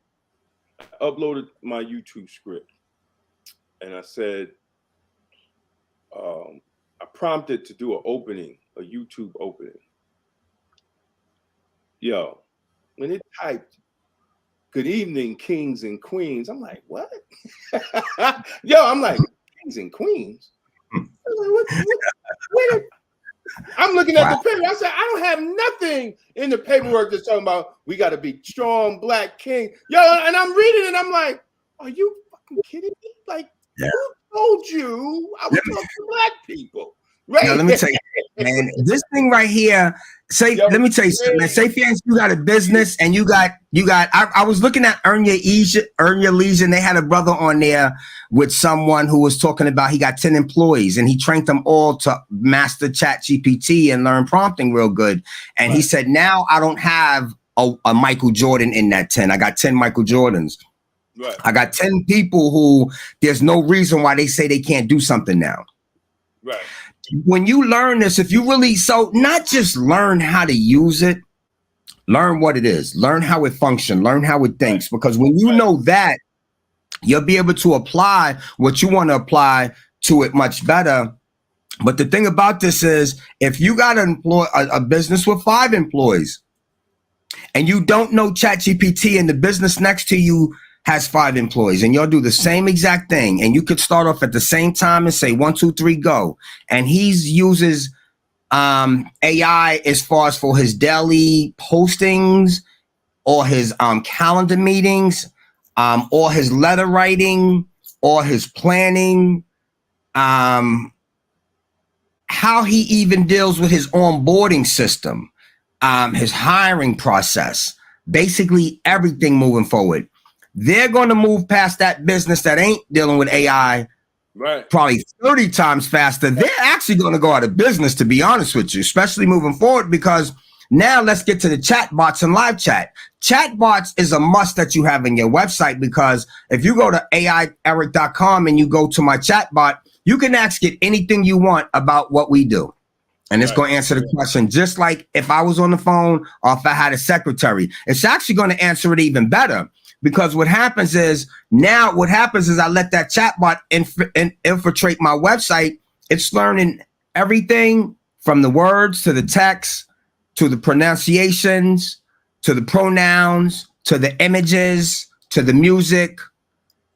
my YouTube script, and I said, I prompted to do a YouTube opening. Yo, when it typed, "Good evening, kings and queens," I'm like, what? Yo, I'm like, kings and queens? I'm like, what? I'm looking at the paper. I said, I don't have nothing in the paperwork that's talking about we got to be strong black king. Yo, and I'm reading it. I'm like, are you fucking kidding me? Like, who told you I was talking to black people? Right? Now, let me tell you, man, this thing right here. Let me tell you something, man. Say, fans, you got a business and you got. I was looking at Earn Your Leisure, and they had a brother on there with someone who was talking about he got 10 employees and he trained them all to master ChatGPT and learn prompting real good. And he said, now I don't have a Michael Jordan in that 10. I got 10 Michael Jordans. Right. I got 10 people who there's no reason why they say they can't do something now. Right. When you learn this, if you really, so not just learn how to use it, learn what it is, learn how it functions, learn how it thinks, because when you know that, you'll be able to apply what you want to apply to it much better. But the thing about this is, if you got a business with 5 employees and you don't know ChatGPT and the business next to you has 5 employees and y'all do the same exact thing, and you could start off at the same time and say 1, 2, 3, go. And he uses AI as far as for his daily postings or his calendar meetings, or his letter writing or his planning, how he even deals with his onboarding system, his hiring process, basically everything moving forward. They're going to move past that business that ain't dealing with AI probably 30 times faster. They're actually going to go out of business, to be honest with you, especially moving forward, because now let's get to the chat bots and live chat. Chat bots is a must that you have in your website, because if you go to aieric.com and you go to my chat bot, you can ask it anything you want about what we do. And it's going to answer the question just like if I was on the phone or if I had a secretary. It's actually going to answer it even better. Because what happens is I let that chatbot infiltrate my website. It's learning everything from the words to the text to the pronunciations to the pronouns to the images to the music.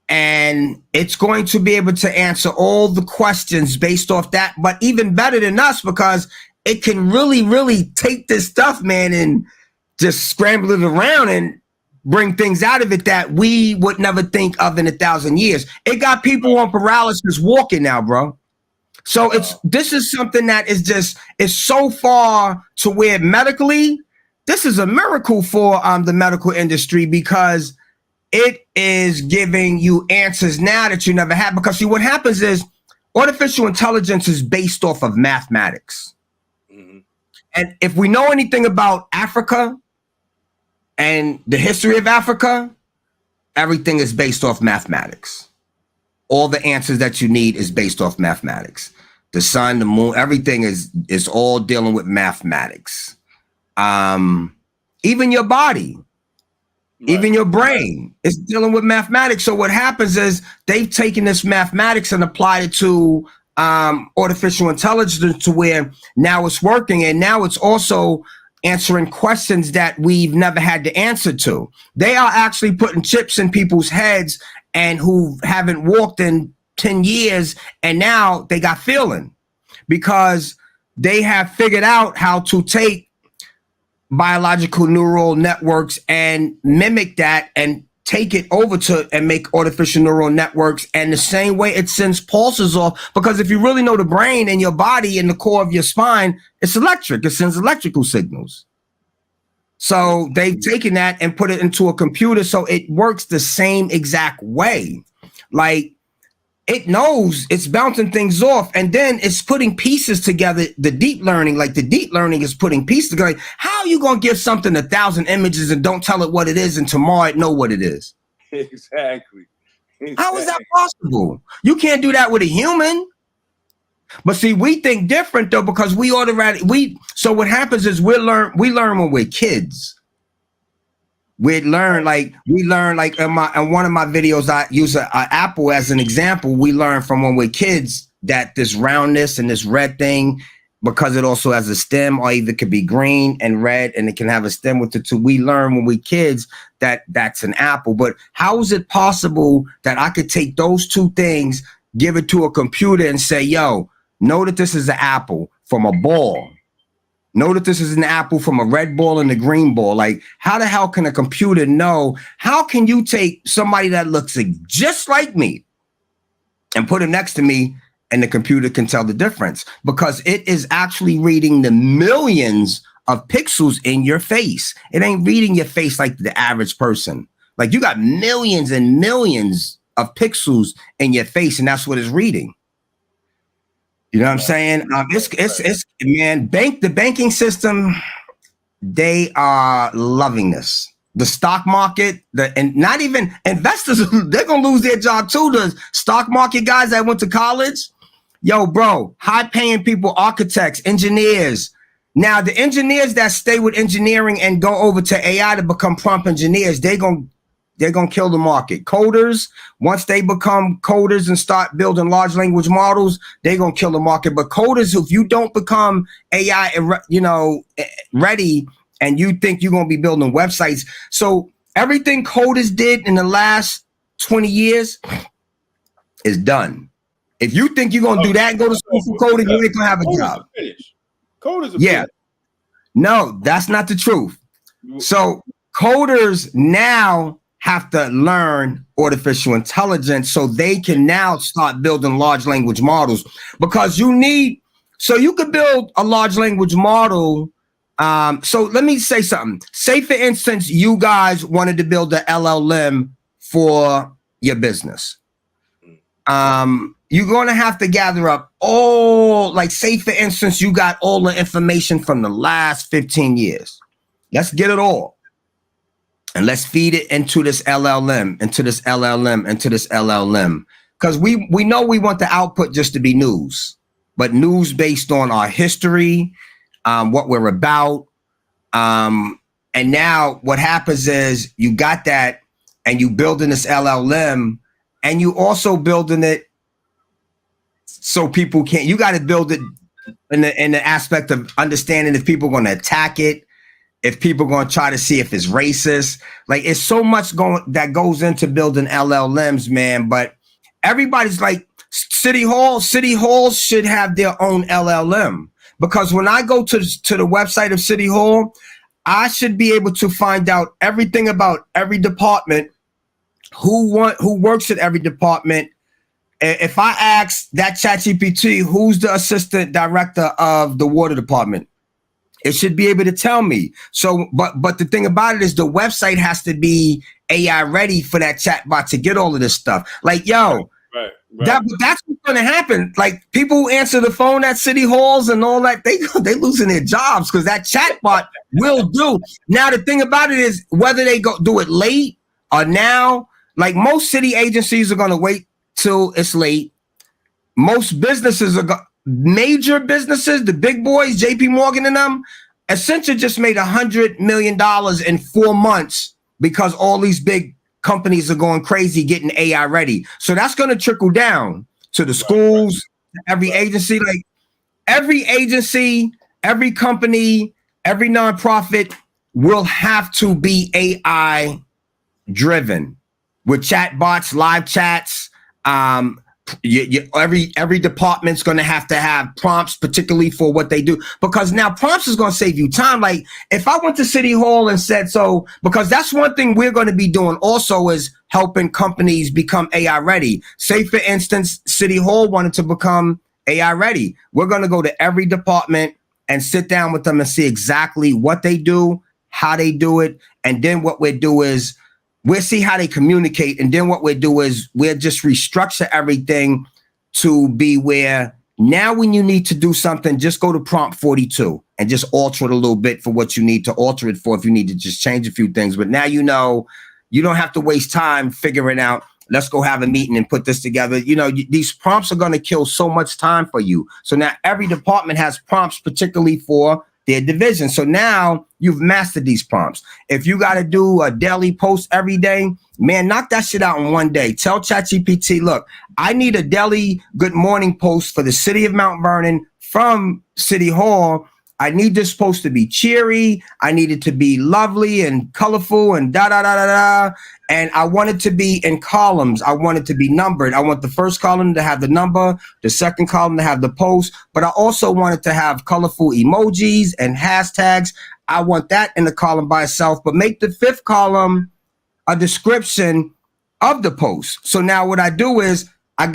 And it's going to be able to answer all the questions based off that, but even better than us, because it can really, really take this stuff, man, and just scramble it around and bring things out of it that we would never think of in 1,000 years. It got people on paralysis walking now, bro. So this is something that is so far to where medically, this is a miracle for the medical industry, because it is giving you answers now that you never had. Because see, what happens is artificial intelligence is based off of mathematics. Mm-hmm. And if we know anything about Africa and the history of Africa, everything is based off mathematics. All the answers that you need is based off mathematics. The sun, the moon, everything is all dealing with mathematics. Even your body. Even your brain is dealing with mathematics. So what happens is they've taken this mathematics and applied it to artificial intelligence to where now it's working, and now it's also answering questions that we've never had the answer to. They are actually putting chips in people's heads and who haven't walked in 10 years, and now they got feeling because they have figured out how to take biological neural networks and mimic that and take it over to and make artificial neural networks. And the same way it sends pulses off, because if you really know the brain and your body and the core of your spine, it's electric. It sends electrical signals. So they've taken that and put it into a computer so it works the same exact way. Like, it knows it's bouncing things off, and then it's putting pieces together. The deep learning is putting pieces together. How are you going to give something 1,000 images and don't tell it what it is, and tomorrow it know what it is? Exactly. How is that possible? You can't do that with a human. But see, we think different though, because so what happens is we learn when we're kids. We learn like in one of my videos, I use an apple as an example. We learn from when we're kids that this roundness and this red thing, because it also has a stem, or either could be green and red, and it can have a stem with the two. We learn when we're kids that that's an apple. But how is it possible that I could take those two things, give it to a computer, and say, yo, know that this is an apple from a ball? Know that this is an apple from a red ball and a green ball. Like, how the hell can a computer know? How can you take somebody that looks just like me and put it next to me and the computer can tell the difference? Because it is actually reading the millions of pixels in your face. It ain't reading your face like the average person. Like, you got millions and millions of pixels in your face, and that's what it's reading. You know what I'm saying? It's man, the banking system, they are loving this. The stock market, and not even investors, they're gonna lose their job too. The stock market guys that went to college, yo, bro, high paying people, architects, engineers. Now the engineers that stay with engineering and go over to AI to become prompt engineers, they're gonna kill the market. Coders, once they become coders and start building large language models, they're gonna kill the market. But coders, if you don't become AI, ready, and you think you're gonna be building websites, so everything coders did in the last 20 years is done. If you think you're gonna do that and go to school for coding, you ain't gonna have a job. Coders are finished. No, that's not the truth. So coders now have to learn artificial intelligence so they can now start building large language models, because so you could build a large language model. So let me say something. Say, for instance, you guys wanted to build an LLM for your business. You're going to have to gather up say, for instance, you got all the information from the last 15 years. Let's get it all. And let's feed it into this LLM, into this LLM, into this LLM. Because we know we want the output just to be news, but news based on our history, what we're about. And now what happens is you got that and you building this LLM, and you also building it so people can't, you got to build it in the aspect of understanding if people are going to attack it, if people are going to try to see if it's racist. Like, it's so much that goes into building LLMs, man. But everybody's like, city halls should have their own LLM, because when I go to the website of City Hall, I should be able to find out everything about every department, who works at every department. If I ask that ChatGPT, who's the assistant director of the water department, it should be able to tell me. So, but the thing about it is the website has to be AI ready for that chatbot to get all of this stuff. Like, yo, right. That's what's going to happen. Like, people who answer the phone at city halls and all that, they losing their jobs because that chatbot will do. Now, the thing about it is whether they do it late or now. Like, most city agencies are going to wait till it's late. Most businesses major businesses, the big boys, JP Morgan and them, Accenture just made $100 million in 4 months because all these big companies are going crazy getting AI ready. So that's going to trickle down to the schools, every agency, like every agency, every company, every nonprofit will have to be AI driven with chat bots, live chats. Every department's going to have prompts, particularly for what they do, because now prompts is going to save you time. Like if I went to City Hall and said, so, because that's one thing we're going to be doing also is helping companies become AI ready. Say for instance, City Hall wanted to become AI ready. We're going to go to every department and sit down with them and see exactly what they do, how they do it. And then what we'll do is we'll see how they communicate. And then what we'll do is we'll just restructure everything to be where now when you need to do something, just go to prompt 42 and just alter it a little bit for what you need to alter it for if you need to just change a few things. But now you know you don't have to waste time figuring out, let's go have a meeting and put this together. You know, these prompts are going to kill so much time for you. So now every department has prompts, particularly for their division. So now you've mastered these prompts. If you got to do a daily post every day, man, knock that shit out in one day. Tell ChatGPT, look, I need a daily good morning post for the city of Mount Vernon from City Hall. I need this post to be cheery. I need it to be lovely and colorful and da-da-da-da-da. And I want it to be in columns. I want it to be numbered. I want the first column to have the number, the second column to have the post, but I also want it to have colorful emojis and hashtags. I want that in the column by itself, but make the fifth column a description of the post. So now what I do is I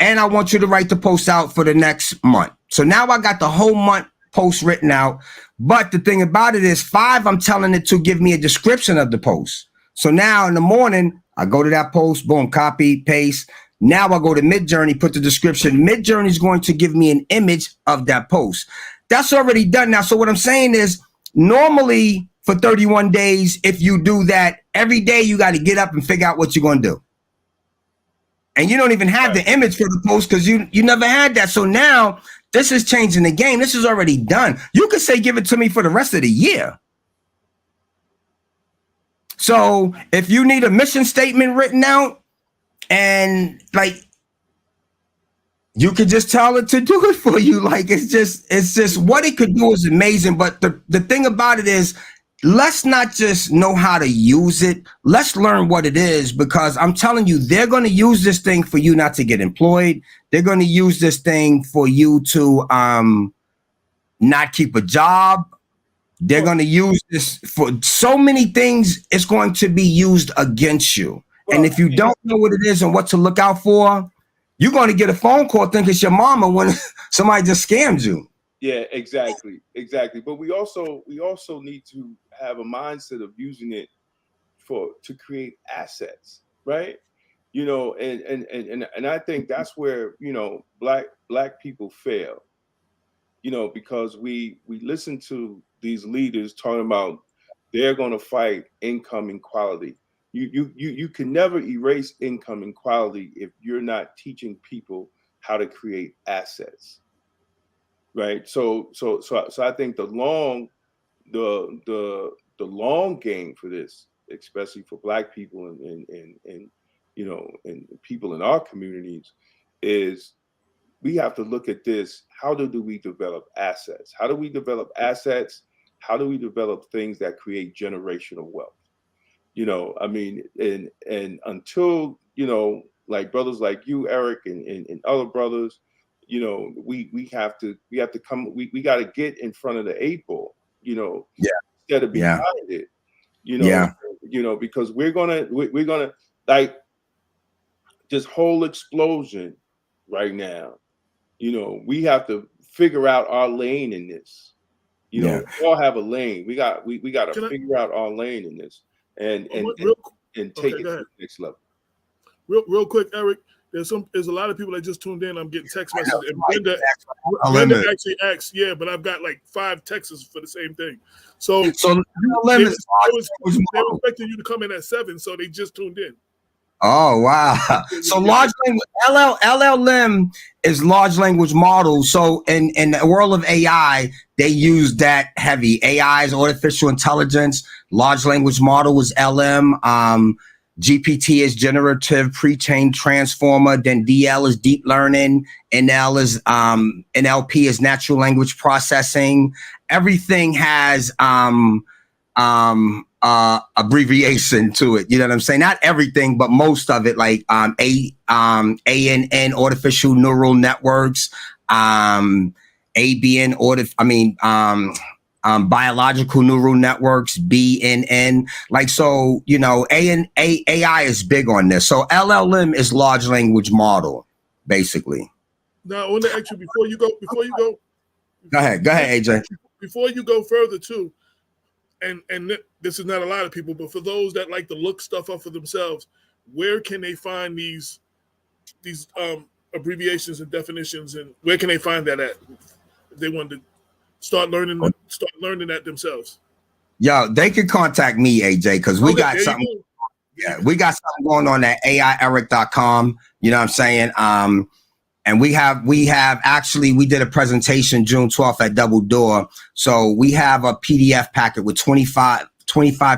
want you to write the post out for the next month. So now I got the whole month post written out. But the thing about it is 5, I'm telling it to give me a description of the post. So now in the morning, I go to that post, boom, copy, paste. Now I go to Midjourney, put the description. Midjourney is going to give me an image of that post. That's already done now. So what I'm saying is normally for 31 days, if you do that every day, you got to get up and figure out what you're going to do. And you don't even have the image for the post because you never had that. So now this is changing the game. This is already done. You could say, give it to me for the rest of the year. So if you need a mission statement written out and like, you could just tell it to do it for you. Like, it's just what it could do is amazing. But the thing about it is, let's not just know how to use it. Let's learn what it is, because I'm telling you, they're going to use this thing for you not to get employed. They're going to use this thing for you to not keep a job. They're going to use this for so many things. It's going to be used against you. And if you don't know what it is and what to look out for, you're going to get a phone call thinking it's your mama when somebody just scammed you. Yeah, exactly. But we also need to have a mindset of using it to create assets, right? You know, and I think that's where, you know, black people fail. You know, because we listen to these leaders talking about they're going to fight income inequality. You can never erase income inequality if you're not teaching people how to create assets, right? So I think the long game for this, especially for Black people and you know, and people in our communities, is we have to look at this. How do we develop assets? How do we develop assets? How do we develop things that create generational wealth? You know, I mean, and until, you know, like brothers like you, Eric, and other brothers, you know, we have to come, we got to get in front of the 8 ball, you know, instead of behind it, you know, because we're gonna like this whole explosion right now. You know, we have to figure out our lane in this. You know, we all have a lane. We got to figure out our lane in this and take it to the next level. Real quick, Eric. There's a lot of people that just tuned in. I'm getting text messages. And Brenda actually asked, but I've got like 5 texts for the same thing. So they were expecting you to come in at 7, so they just tuned in. Oh wow! So large language LLM is large language model. So in the world of AI, they use that heavy. AI is artificial intelligence. Large language model is LM. GPT is generative pre-trained transformer. Then DL is deep learning. NLP is natural language processing. Everything has abbreviation to it. You know what I'm saying? Not everything, but most of it, like ANN, artificial neural networks, ABN, biological neural networks, BNN. Like, so, you know, AI is big on this. So LLM is large language model, basically. Now, I want to ask you before you go. Go ahead, AJ. Before you go further, too, and this is not a lot of people, but for those that like to look stuff up for themselves, where can they find these abbreviations and definitions, and where can they find that at if they want to start learning that themselves? Yo, they can contact me, AJ, because we got something. Yeah, we got something going on at aieric.com. You know what I'm saying? And we have actually, we did a presentation June 12th at Double Door. So we have a PDF packet with 25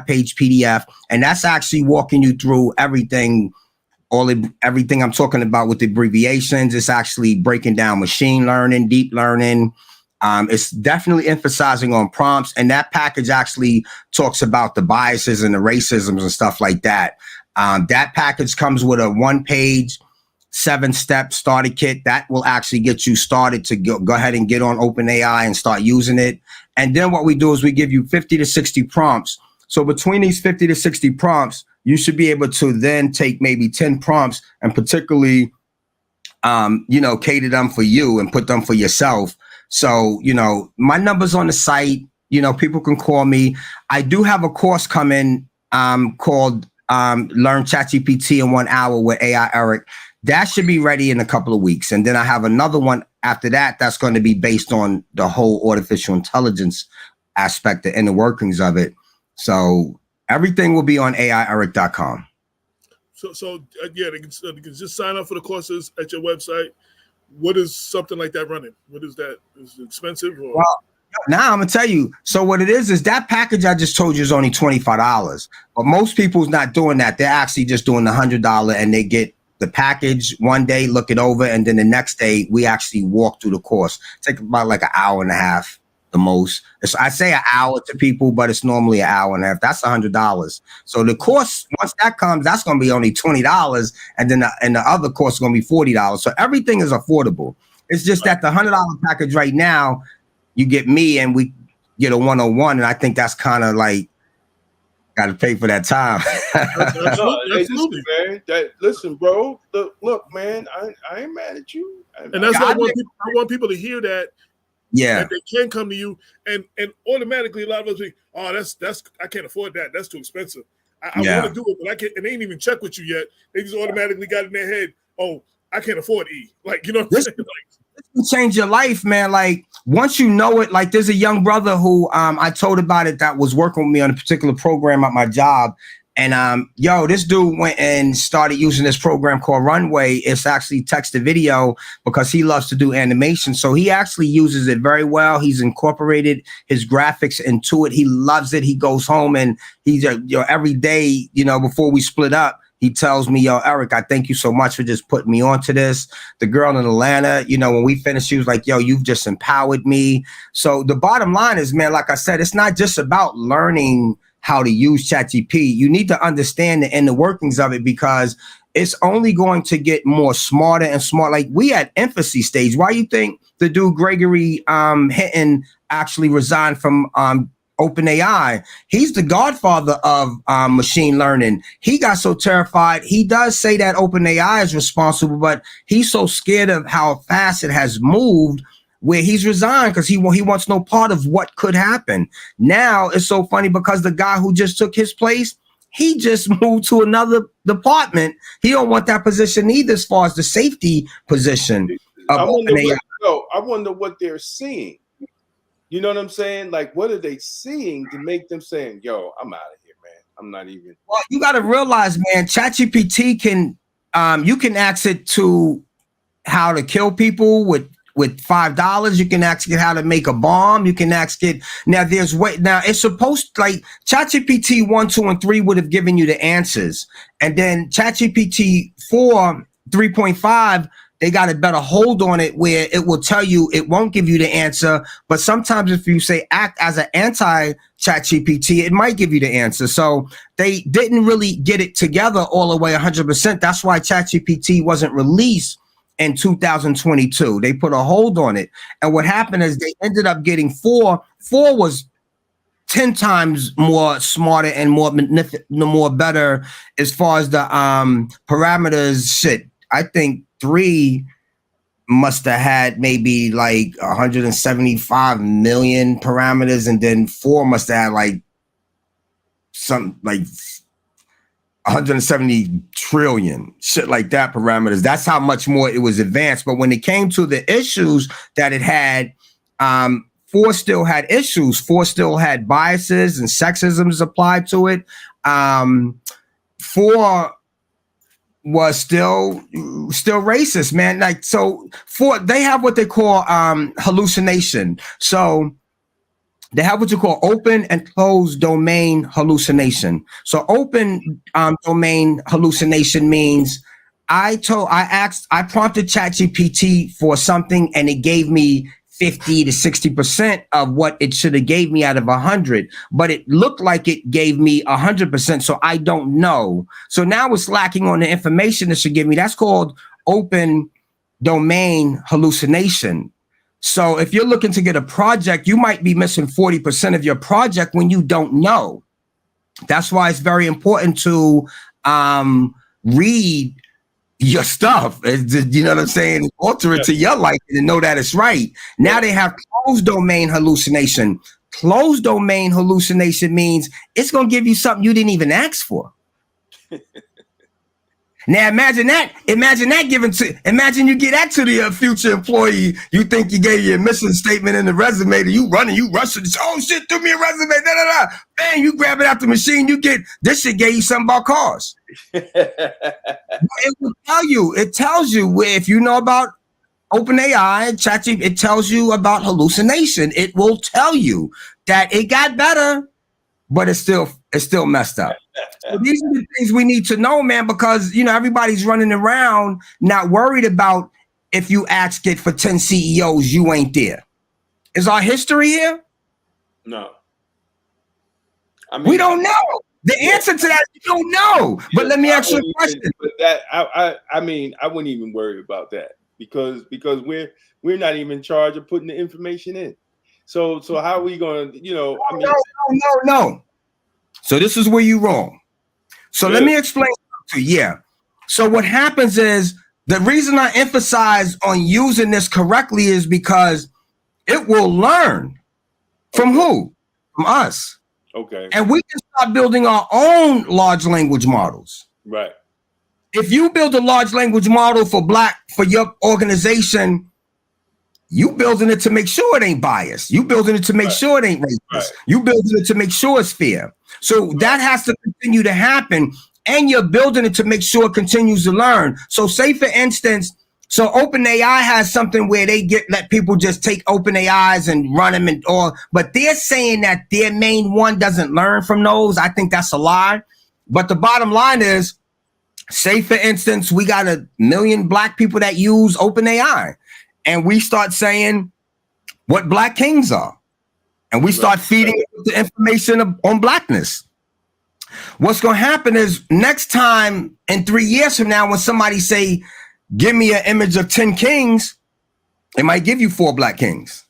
page PDF. And that's actually walking you through everything I'm talking about with the abbreviations. It's actually breaking down machine learning, deep learning. It's definitely emphasizing on prompts. And that package actually talks about the biases and the racisms and stuff like that. That package comes with a 1-page 7-step starter kit that will actually get you started to go ahead and get on OpenAI and start using it. And then what we do is we give you 50 to 60 prompts. So between these 50 to 60 prompts, you should be able to then take maybe 10 prompts and particularly, cater them for you and put them for yourself. So, my number's on the site. People can call me. I do have a course coming called Learn ChatGPT in 1 hour with AI Eric. That should be ready in a couple of weeks. And then I have another one after that that's going to be based on the whole artificial intelligence aspect, the inner workings of it. So everything will be on aieric.com. So they can just sign up for the courses at your website. What is something like that running? What is that? Is it expensive? Or? Well, now I'm gonna tell you. So what it is that package I just told you is only $25. But most people's not doing that. They're actually just doing the $100 and they get the package one day, look it over, and then the next day we actually walk through the course. Take about like an hour and a half, the most. I say an hour to people, but it's normally an hour and a half. That's $100. So the course, once that comes, that's going to be only $20, and then the other course is going to be $40. So everything is affordable. It's just that the $100 package right now, you get me and we get a 101, and I think that's kind of like got to pay for that time. Absolutely, man. Listen, bro. Look, man. I ain't mad at you. And that's why I want people to hear that. Yeah, that they can come to you, and automatically a lot of us think, oh, that's I can't afford that. That's too expensive. I want to do it, but I can't. And they ain't even check with you yet. They just automatically got in their head, oh, I can't afford E. Like, you know what I'm saying? This can change your life, man. Like, once you know it, like there's a young brother who I told about it that was working with me on a particular program at my job. And this dude went and started using this program called Runway. It's actually text to video because he loves to do animation. So he actually uses it very well. He's incorporated his graphics into it. He loves it. He goes home and he's every day, before we split up, he tells me, yo, Eric, I thank you so much for just putting me onto this. The girl in Atlanta, when we finished, she was like, yo, you've just empowered me. So the bottom line is, man, like I said, it's not just about learning how to use ChatGPT. You need to understand the inner workings of it because it's only going to get more smarter and smarter. Like we at infancy stage. Why you think the dude Gregory Hinton actually resigned from OpenAI? He's the godfather of machine learning. He got so terrified. He does say that OpenAI is responsible, but he's so scared of how fast it has moved where he's resigned because he wants no part of what could happen. Now it's so funny because the guy who just took his place, he just moved to another department. He don't want that position either as far as the safety position. I wonder what they're seeing. You know what I'm saying? Like, what are they seeing to make them saying, yo, I'm out of here, man. I'm not even. Well, you got to realize, man, ChatGPT can, you can ask it to how to kill people with $5. You can ask it how to make a bomb. You can ask it. Now it's supposed, like ChatGPT 1, 2, and 3 would have given you the answers. And then ChatGPT 4, 3.5, they got a better hold on it where it will tell you, it won't give you the answer. But sometimes if you say act as an anti-ChatGPT, it might give you the answer. So they didn't really get it together all the way 100%. That's why ChatGPT wasn't released in 2022. They put a hold on it. And what happened is they ended up getting 4. 4 was 10 times more smarter and more better as far as the parameters. Shit, I think 3 must have had maybe like 175 million parameters, and then 4 must have had like some like 170 trillion, shit like that parameters. That's how much more it was advanced. But when it came to the issues that it had, 4 still had issues. 4 still had biases and sexisms applied to it. 4 was still racist, man. Like, so 4, they have what they call hallucination. So they have what you call open and closed domain hallucination. So open domain hallucination means I prompted ChatGPT for something and it gave me 50 to 60% of what it should have gave me out of 100, but it looked like it gave me 100%. So I don't know. So now it's lacking on the information it should give me. That's called open domain hallucination. So if you're looking to get a project, you might be missing 40% of your project when you don't know. That's why it's very important to read your stuff. You know what I'm saying? Alter it to your life and know that it's right. Now they have closed domain hallucination. Closed domain hallucination means it's going to give you something you didn't even ask for. Now imagine that imagine you get that to the future employee. You think you gave your mission statement in the resume, you running, you rushing, oh shit, do me a resume, da da da. Man, you grab it out the machine, you get this shit gave you something about cars. It will tell you, if you know about OpenAI, ChatGPT, it tells you about hallucination. It will tell you that it got better, but it's still messed up. So these are the things we need to know, man, because everybody's running around not worried about if you ask it for 10 CEOs, you ain't there. Is our history here? No. We don't know. The answer to that, you don't know. But let me ask you a question. But that I wouldn't even worry about that because we're not even in charge of putting the information in. So how are we going to, No. So this is where you're wrong. So Let me explain to you. Yeah. So what happens is the reason I emphasize on using this correctly is because it will learn from who? From us. Okay. And we can start building our own large language models. Right. If you build a large language model for your organization, you building it to make sure it ain't biased. You building it to make sure it ain't racist. Right. You building it to make sure it's fair. So that has to continue to happen. And you're building it to make sure it continues to learn. So say for instance, so OpenAI has something where they let people just take OpenAIs and run them but they're saying that their main one doesn't learn from those. I think that's a lie. But the bottom line is, say for instance, we got 1 million black people that use OpenAI. And we start saying what black kings are. And we start feeding the information on blackness. What's going to happen is next time in 3 years from now, when somebody say, give me an image of 10 kings, it might give you 4 black kings.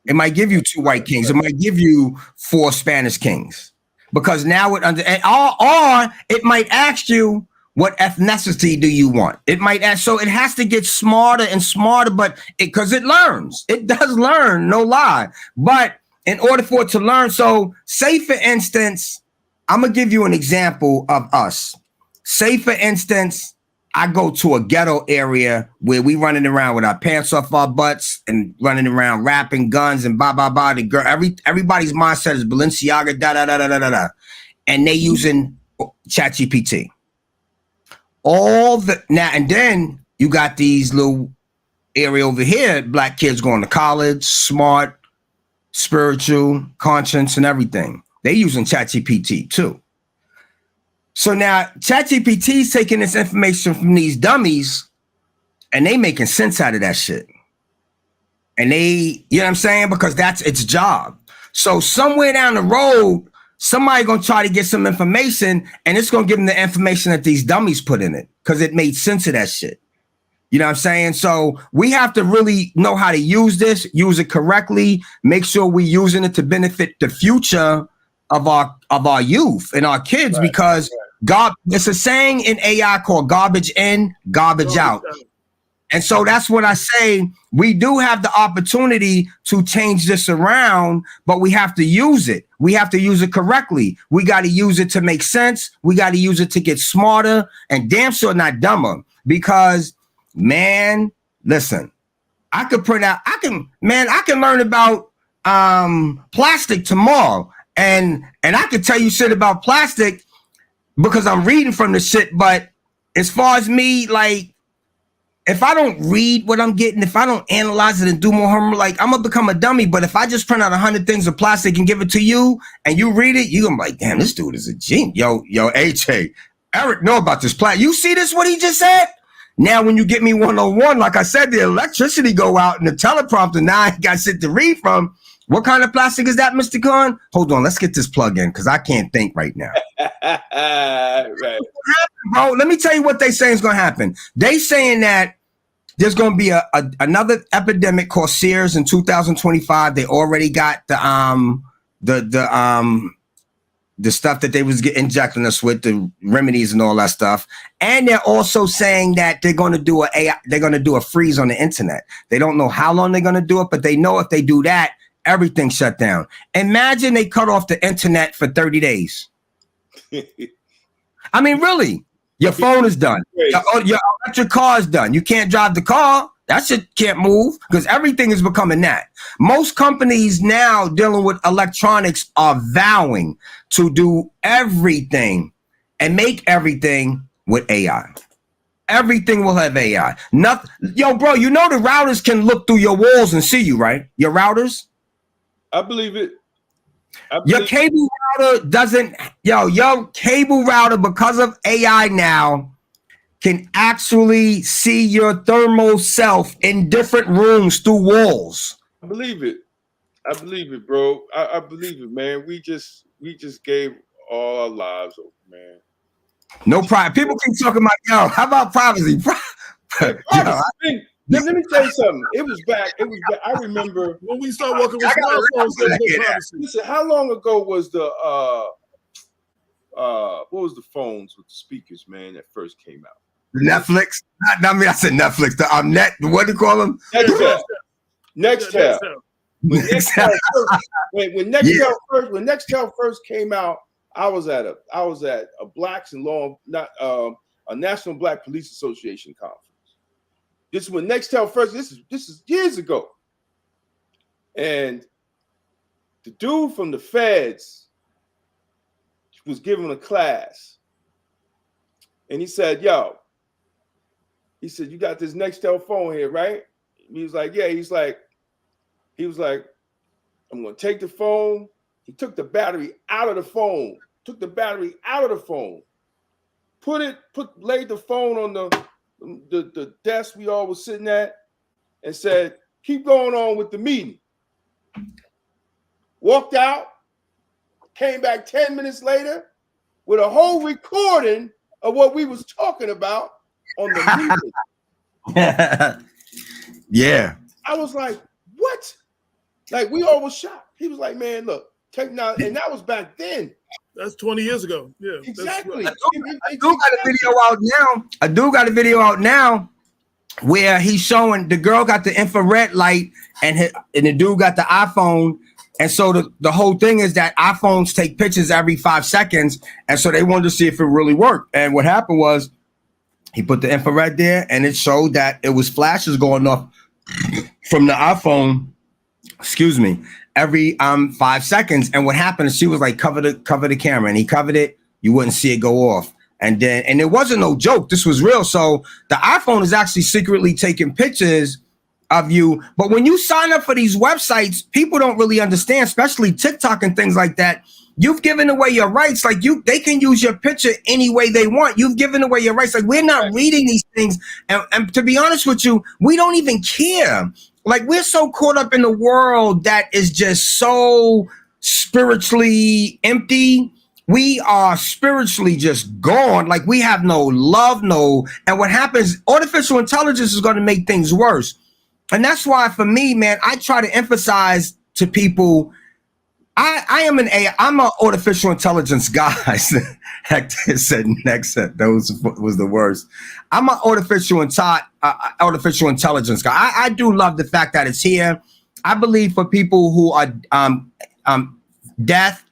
It might give you 2 white kings. It might give you 4 Spanish kings. Because now or it might ask you, what ethnicity do you want? It might ask, so it has to get smarter and smarter, but because it learns. It does learn, no lie. But in order for it to learn, so say for instance, I'm gonna give you an example of us. Say for instance, I go to a ghetto area where we running around with our pants off our butts and running around rapping guns and blah, blah, blah. The girl, everybody's mindset is Balenciaga, da, da, da, da, da, da. and they using ChatGPT. Now and then you got these little area over here, black kids going to college, smart, spiritual, conscience, and everything. They using ChatGPT too. So now ChatGPT is taking this information from these dummies and they making sense out of that shit. And they, you know what I'm saying? Because that's its job. So somewhere down the road, somebody gonna try to get some information and it's gonna give them the information that these dummies put in it because it made sense of that shit. You know what I'm saying? So we have to really know how to use this, use it correctly, make sure we're using it to benefit the future of our youth and our kids, because it's a saying in AI called garbage in, garbage out. And so that's what I say. We do have the opportunity to change this around, but we have to use it. We have to use it correctly. We got to use it to make sense. We got to use it to get smarter and damn sure not dumber, because man, listen, I can learn about plastic tomorrow. And I can tell you shit about plastic because I'm reading from the shit. But as far as me, like, if I don't read what I'm getting, if I don't analyze it and do more homework, like, I'm gonna become a dummy. But if I just print out 100 things of plastic and give it to you and you read it, you're gonna be like, damn, this dude is a genius. Yo, HA, Eric know about this plastic. You see this, what he just said? Now, when you get me 101, like I said, the electricity go out and the teleprompter, now I got shit to read from. What kind of plastic is that, Mr. Khan? Hold on, let's get this plug in because I can't think right now. Right. Bro, let me tell you what they saying is going to happen. They saying that there's going to be another epidemic called SARS in 2025. They already got the stuff that they was injecting us with, the remedies and all that stuff. And they're also saying that they're going to do a freeze on the internet. They don't know how long they're going to do it, but they know if they do that, everything shut down. Imagine they cut off the internet for 30 days. I mean, really, your phone is done. Your electric car is done. You can't drive the car. That shit can't move because everything is becoming that. Most companies now dealing with electronics are vowing to do everything and make everything with AI. Everything will have AI. Nothing. Yo, bro, you know the routers can look through your walls and see you, right? Your routers? I believe it. Your cable router doesn't. Your cable router, because of AI now, can actually see your thermal self in different rooms through walls. I believe it. I believe it, bro. I believe it, man. We just gave all our lives over, man. No privacy. People keep talking about, how about privacy? Let me tell you something. It was back. I remember when we started working with smartphones. Listen, how long ago was the what was the phones with the speakers, man, that first came out? Netflix? I said Netflix. What do you call them? Nextel. When Nextel first came out, I was at a Blacks and Law, not a National Black Police Association conference. This is when Nextel first. This is years ago, and the dude from the feds was giving a class, and he said, "Yo," he said, "You got this Nextel phone here, right?" He was like, "Yeah." He was like, "I'm gonna take the phone." He took the battery out of the phone. Laid the phone on the desk we all was sitting at, and said, "Keep going on with the meeting." Walked out, came back 10 minutes later with a whole recording of what we was talking about on the meeting. Yeah. I was like, what? Like, we all was shocked. He was like, man, look, technology, and that was back then. That's 20 years ago. Yeah, exactly. I do got a video out now where he's showing the girl got the infrared light and the dude got the iPhone. And so the whole thing is that iPhones take pictures every 5 seconds. And so they wanted to see if it really worked. And what happened was he put the infrared there and it showed that it was flashes going off from the iPhone excuse me, every 5 seconds. And what happened is she was like, cover the camera, and he covered it. You wouldn't see it go off. And it wasn't no joke. This was real. So the iPhone is actually secretly taking pictures of you. But when you sign up for these websites, people don't really understand, especially TikTok and things like that. You've given away your rights. Like they can use your picture any way they want. You've given away your rights. Like we're not reading these things. And to be honest with you, we don't even care. Like we're so caught up in the world that is just so spiritually empty. We are spiritually just gone. Like we have no love, and what happens, artificial intelligence is going to make things worse. And that's why for me, man, I try to emphasize to people, I'm an artificial intelligence guy. Hector said next set, that was the worst. I'm an artificial intelligence guy. I do love the fact that it's here. I believe for people who are deaf,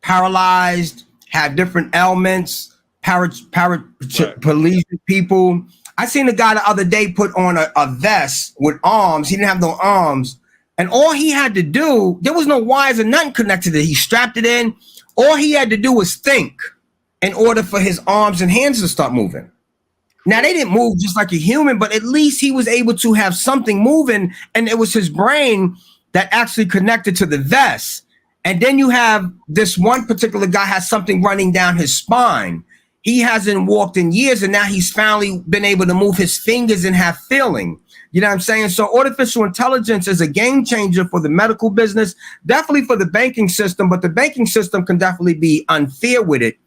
paralyzed, have different ailments, paraplegic people. I seen a guy the other day put on a vest with arms. He didn't have no arms. And all he had to do, there was no wires or nothing connected to it. He strapped it in. All he had to do was think in order for his arms and hands to start moving. Now, they didn't move just like a human, but at least he was able to have something moving. And it was his brain that actually connected to the vest. And then you have this one particular guy has something running down his spine. He hasn't walked in years, and now he's finally been able to move his fingers and have feeling. You know what I'm saying? So artificial intelligence is a game changer for the medical business, definitely for the banking system, but the banking system can definitely be unfair with it.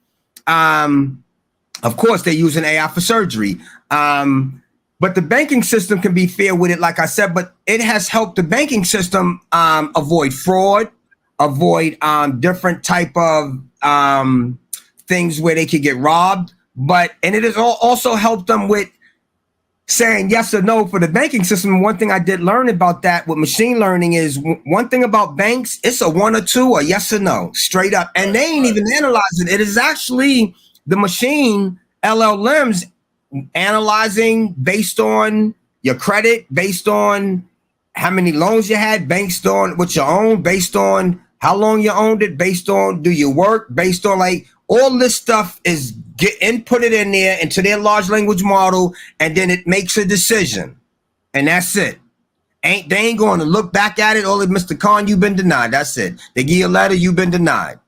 Of course, they're using AI for surgery. But the banking system can be fair with it, like I said, but it has helped the banking system avoid fraud, avoid different type of things where they could get robbed. And it has also helped them with saying yes or no for the banking system. One thing I did learn about that with machine learning is one thing about banks, it's a 1 or 2 or yes or no, straight up. And they ain't even analyzing. It is actually the machine LLMs analyzing based on your credit, based on how many loans you had, based on what you own, based on how long you owned it, based on do you work, based on like all this stuff is inputted in there into their large language model, and then it makes a decision, and that's it. They ain't going to look back at it. Oh, Mr. Khan, you've been denied. That's it. They give you a letter, you've been denied.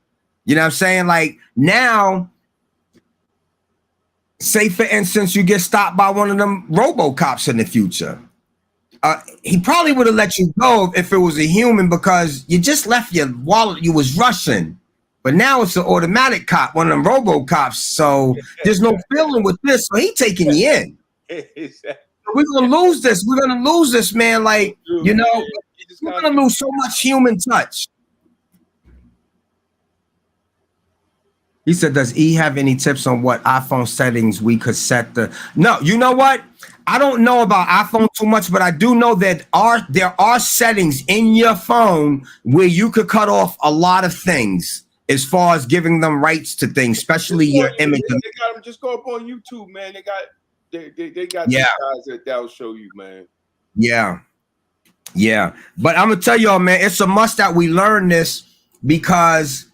You know what I'm saying? Like now, say for instance, you get stopped by one of them RoboCops in the future. He probably would have let you go if it was a human because you just left your wallet. You was rushing. But now it's an automatic cop, one of them RoboCops. So there's no feeling with this. So he taking you in. We're going to lose this. We're going to lose this, man. Like, you know, we're going to lose so much human touch. He said, does E have any tips on what iPhone settings we could set No, you know what? I don't know about iPhone too much, but I do know that there are settings in your phone where you could cut off a lot of things as far as giving them rights to things, especially your image. They got them. Just go up on YouTube, man. They got these guys that'll show you, man. Yeah. But I'm gonna tell y'all, man, it's a must that we learn this because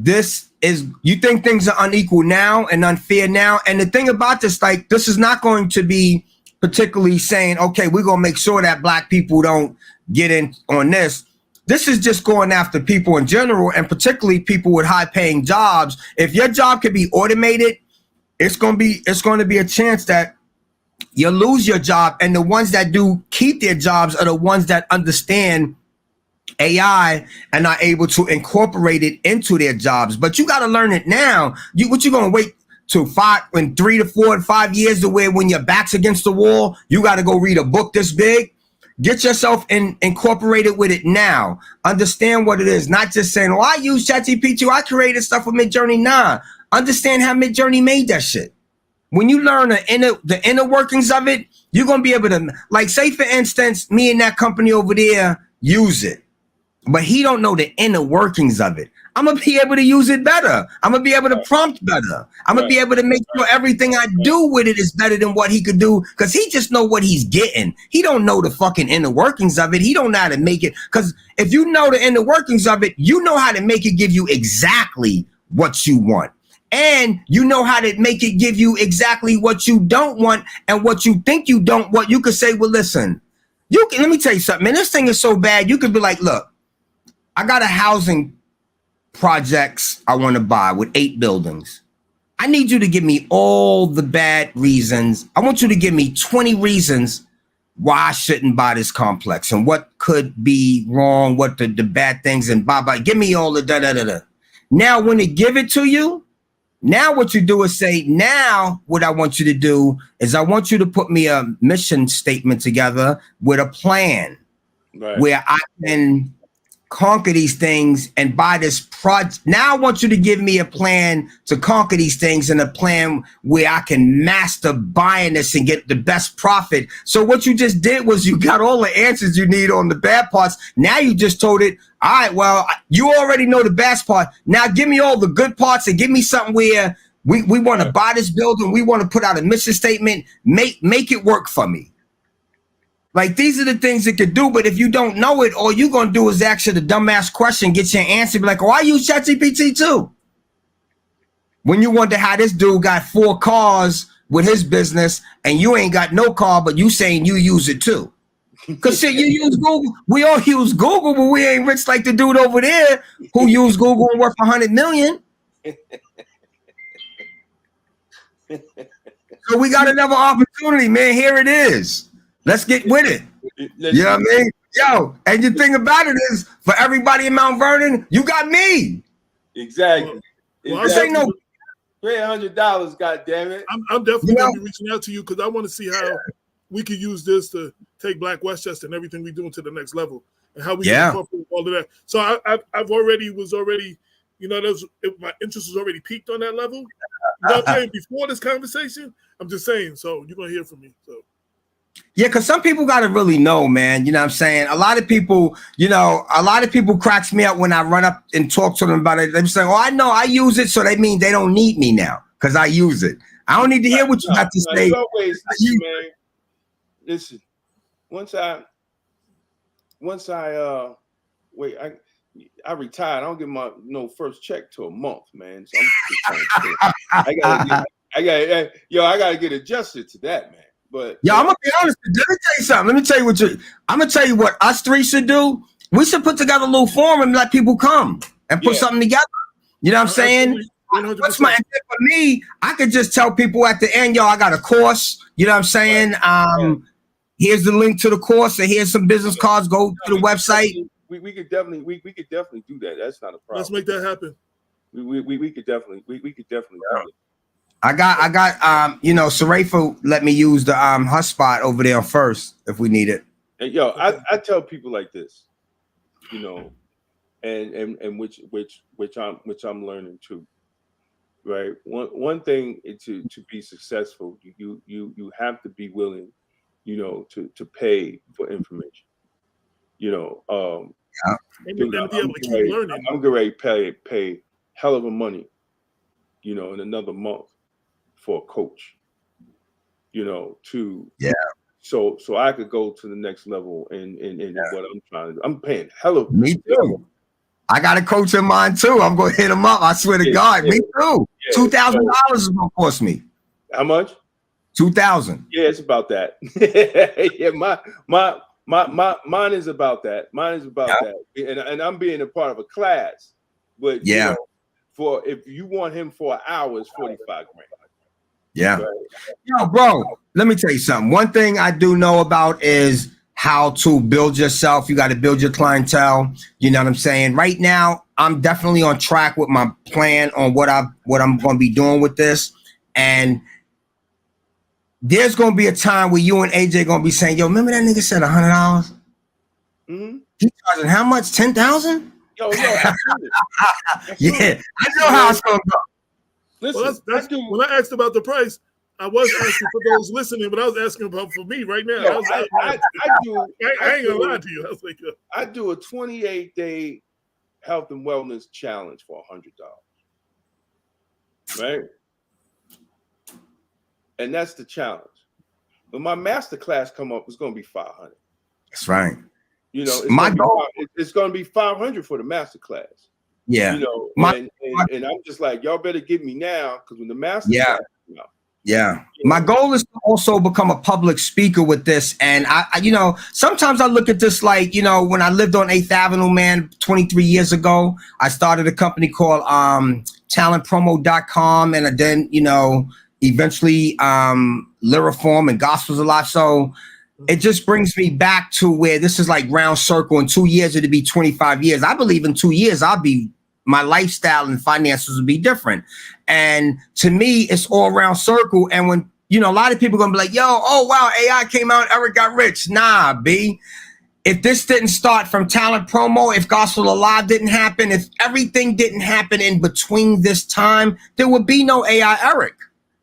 you think things are unequal now and unfair now. And the thing about this, like, this is not going to be particularly saying, okay, we're gonna make sure that black people don't get in on this. This is just going after people in general, and particularly people with high-paying jobs. If your job can be automated, it's going to be a chance that you'll lose your job. And the ones that do keep their jobs are the ones that understand AI and are able to incorporate it into their jobs. But you got to learn it now. What you going to wait till 3 to 4 and 5 years to where when your back's against the wall, you got to go read a book this big? Get yourself incorporated with it now. Understand what it is. Not just saying, I use ChatGPT. I created stuff with Midjourney. Nah. Understand how Midjourney made that shit. When you learn the inner workings of it, you're going to be able to, like, say, for instance, me and that company over there use it. But he don't know the inner workings of it. I'm gonna be able to use it better. I'm gonna be able to prompt better. I'm gonna be able to make sure everything I do with it is better than what he could do, because he just know what he's getting. He don't know the fucking inner workings of it. He don't know how to make it. Because if you know the inner workings of it, you know how to make it give you exactly what you want. And you know how to make it give you exactly what you don't want, and what you think you don't want. You could say, well, listen, let me tell you something, man. This thing is so bad. You could be like, look, I got a housing projects I want to buy with 8 buildings. I need you to give me all the bad reasons. I want you to give me 20 reasons why I shouldn't buy this complex and what could be wrong, what the bad things, and blah. Give me all the da. Now, when they give it to you, now what you do is say, now what I want you to do is I want you to put me a mission statement together with a plan where I can conquer these things and buy this project. Now I want you to give me a plan to conquer these things, and a plan where I can master buying this and get the best profit. So what you just did was you got all the answers you need on the bad parts. Now you just told it, all right, well, you already know the best part. Now give me all the good parts and give me something where we want to buy this building. We want to put out a mission statement. Make it work for me. Like, these are the things it could do. But if you don't know it, all you're going to do is ask you the dumbass question, get your answer, be like, oh, I use ChatGPT too. When you wonder how this dude got 4 cars with his business and you ain't got no car, but you saying you use it too. Because shit, you use Google. We all use Google, but we ain't rich like the dude over there who used Google and worth 100 million. So we got another opportunity, man. Here it is. Let's get with it. You know what I mean? Yo, and the thing about it is, for everybody in Mount Vernon, you got me. Exactly. Well, this ain't no $300, goddammit. I'm definitely going to be reaching out to you, because I want to see how we could use this to take Black Westchester and everything we're doing to the next level, and how we can incorporate all of that. So I've already, you know, my interest was already peaked on that level. You know what I'm saying? Before this conversation, I'm just saying. So you're going to hear from me. So. Yeah, because some people got to really know, man. You know what I'm saying? A lot of people cracks me up when I run up and talk to them about it. They're saying, oh, I know I use it, so they mean they don't need me now because I use it. I don't need to hear what you have to say. Always, man. Listen, once I retired, I don't get my first check till a month, man. So I gotta get adjusted to that, man. But I'm gonna be honest. Let me tell you something. I'm gonna tell you what us three should do. We should put together a little forum and let people come and put something together. You know what I'm saying? 100%. What's my for me? I could just tell people at the end, I got a course. You know what I'm saying? Here's the link to the course, and here's some business cards. Go to the website. We could definitely do that. That's not a problem. Let's make that happen. We could definitely do it. I got Sarafa let me use the hotspot over there first if we need it. And I tell people like this, and which I'm learning too. Right. One thing to be successful, you have to be willing, to pay for information. And be able to keep learning. I'm going to pay hell of a money, in another month for a coach, so I could go to the next level in what I'm trying to do. I'm paying hell of me too. I got a coach in mind too. I'm gonna hit him up. I swear to God, me too. $2,000 is gonna cost me. How much? $2,000. Yeah, it's about that. Yeah, mine is about that. that, and I'm being a part of a class. But for if you want him for an hour, it's $45,000. Yeah. Yo, bro, let me tell you something. One thing I do know about is how to build yourself. You got to build your clientele. You know what I'm saying? Right now, I'm definitely on track with my plan on what I'm going to be doing with this. And there's going to be a time where you and AJ going to be saying, yo, remember that nigga said $100? Mm-hmm. He charging how much? 10,000? Yo. Yeah, I know how it's going to go. Listen, when I asked about the price, I was asking for those listening, but I was asking about for me right now. I ain't gonna lie to you. I was like, I do a 28-day health and wellness challenge for $100, right? And that's the challenge. When my master class come up, it's going to be 500. That's right. You know, it's going to be 500 for the master class. Yeah. You know, and I'm just like, y'all better give me now, because when the master class come out. Yeah. My goal is to also become a public speaker with this. And I, you know, sometimes I look at this like, you know, when I lived on 8th Avenue, man, 23 years ago, I started a company called talentpromo.com. And then, you know, eventually Lyriform and Gospels Alive. So it just brings me back to where this is like round circle. In 2 years, it'll be 25 years. I believe in 2 years, my lifestyle and finances will be different. And to me, it's all around circle. And when, you know, a lot of people are going to be like, yo, oh, wow, AI came out, Eric got rich. Nah, B. If this didn't start from Talent Promo, if Gospel Alive didn't happen, if everything didn't happen in between this time, there would be no AI Eric.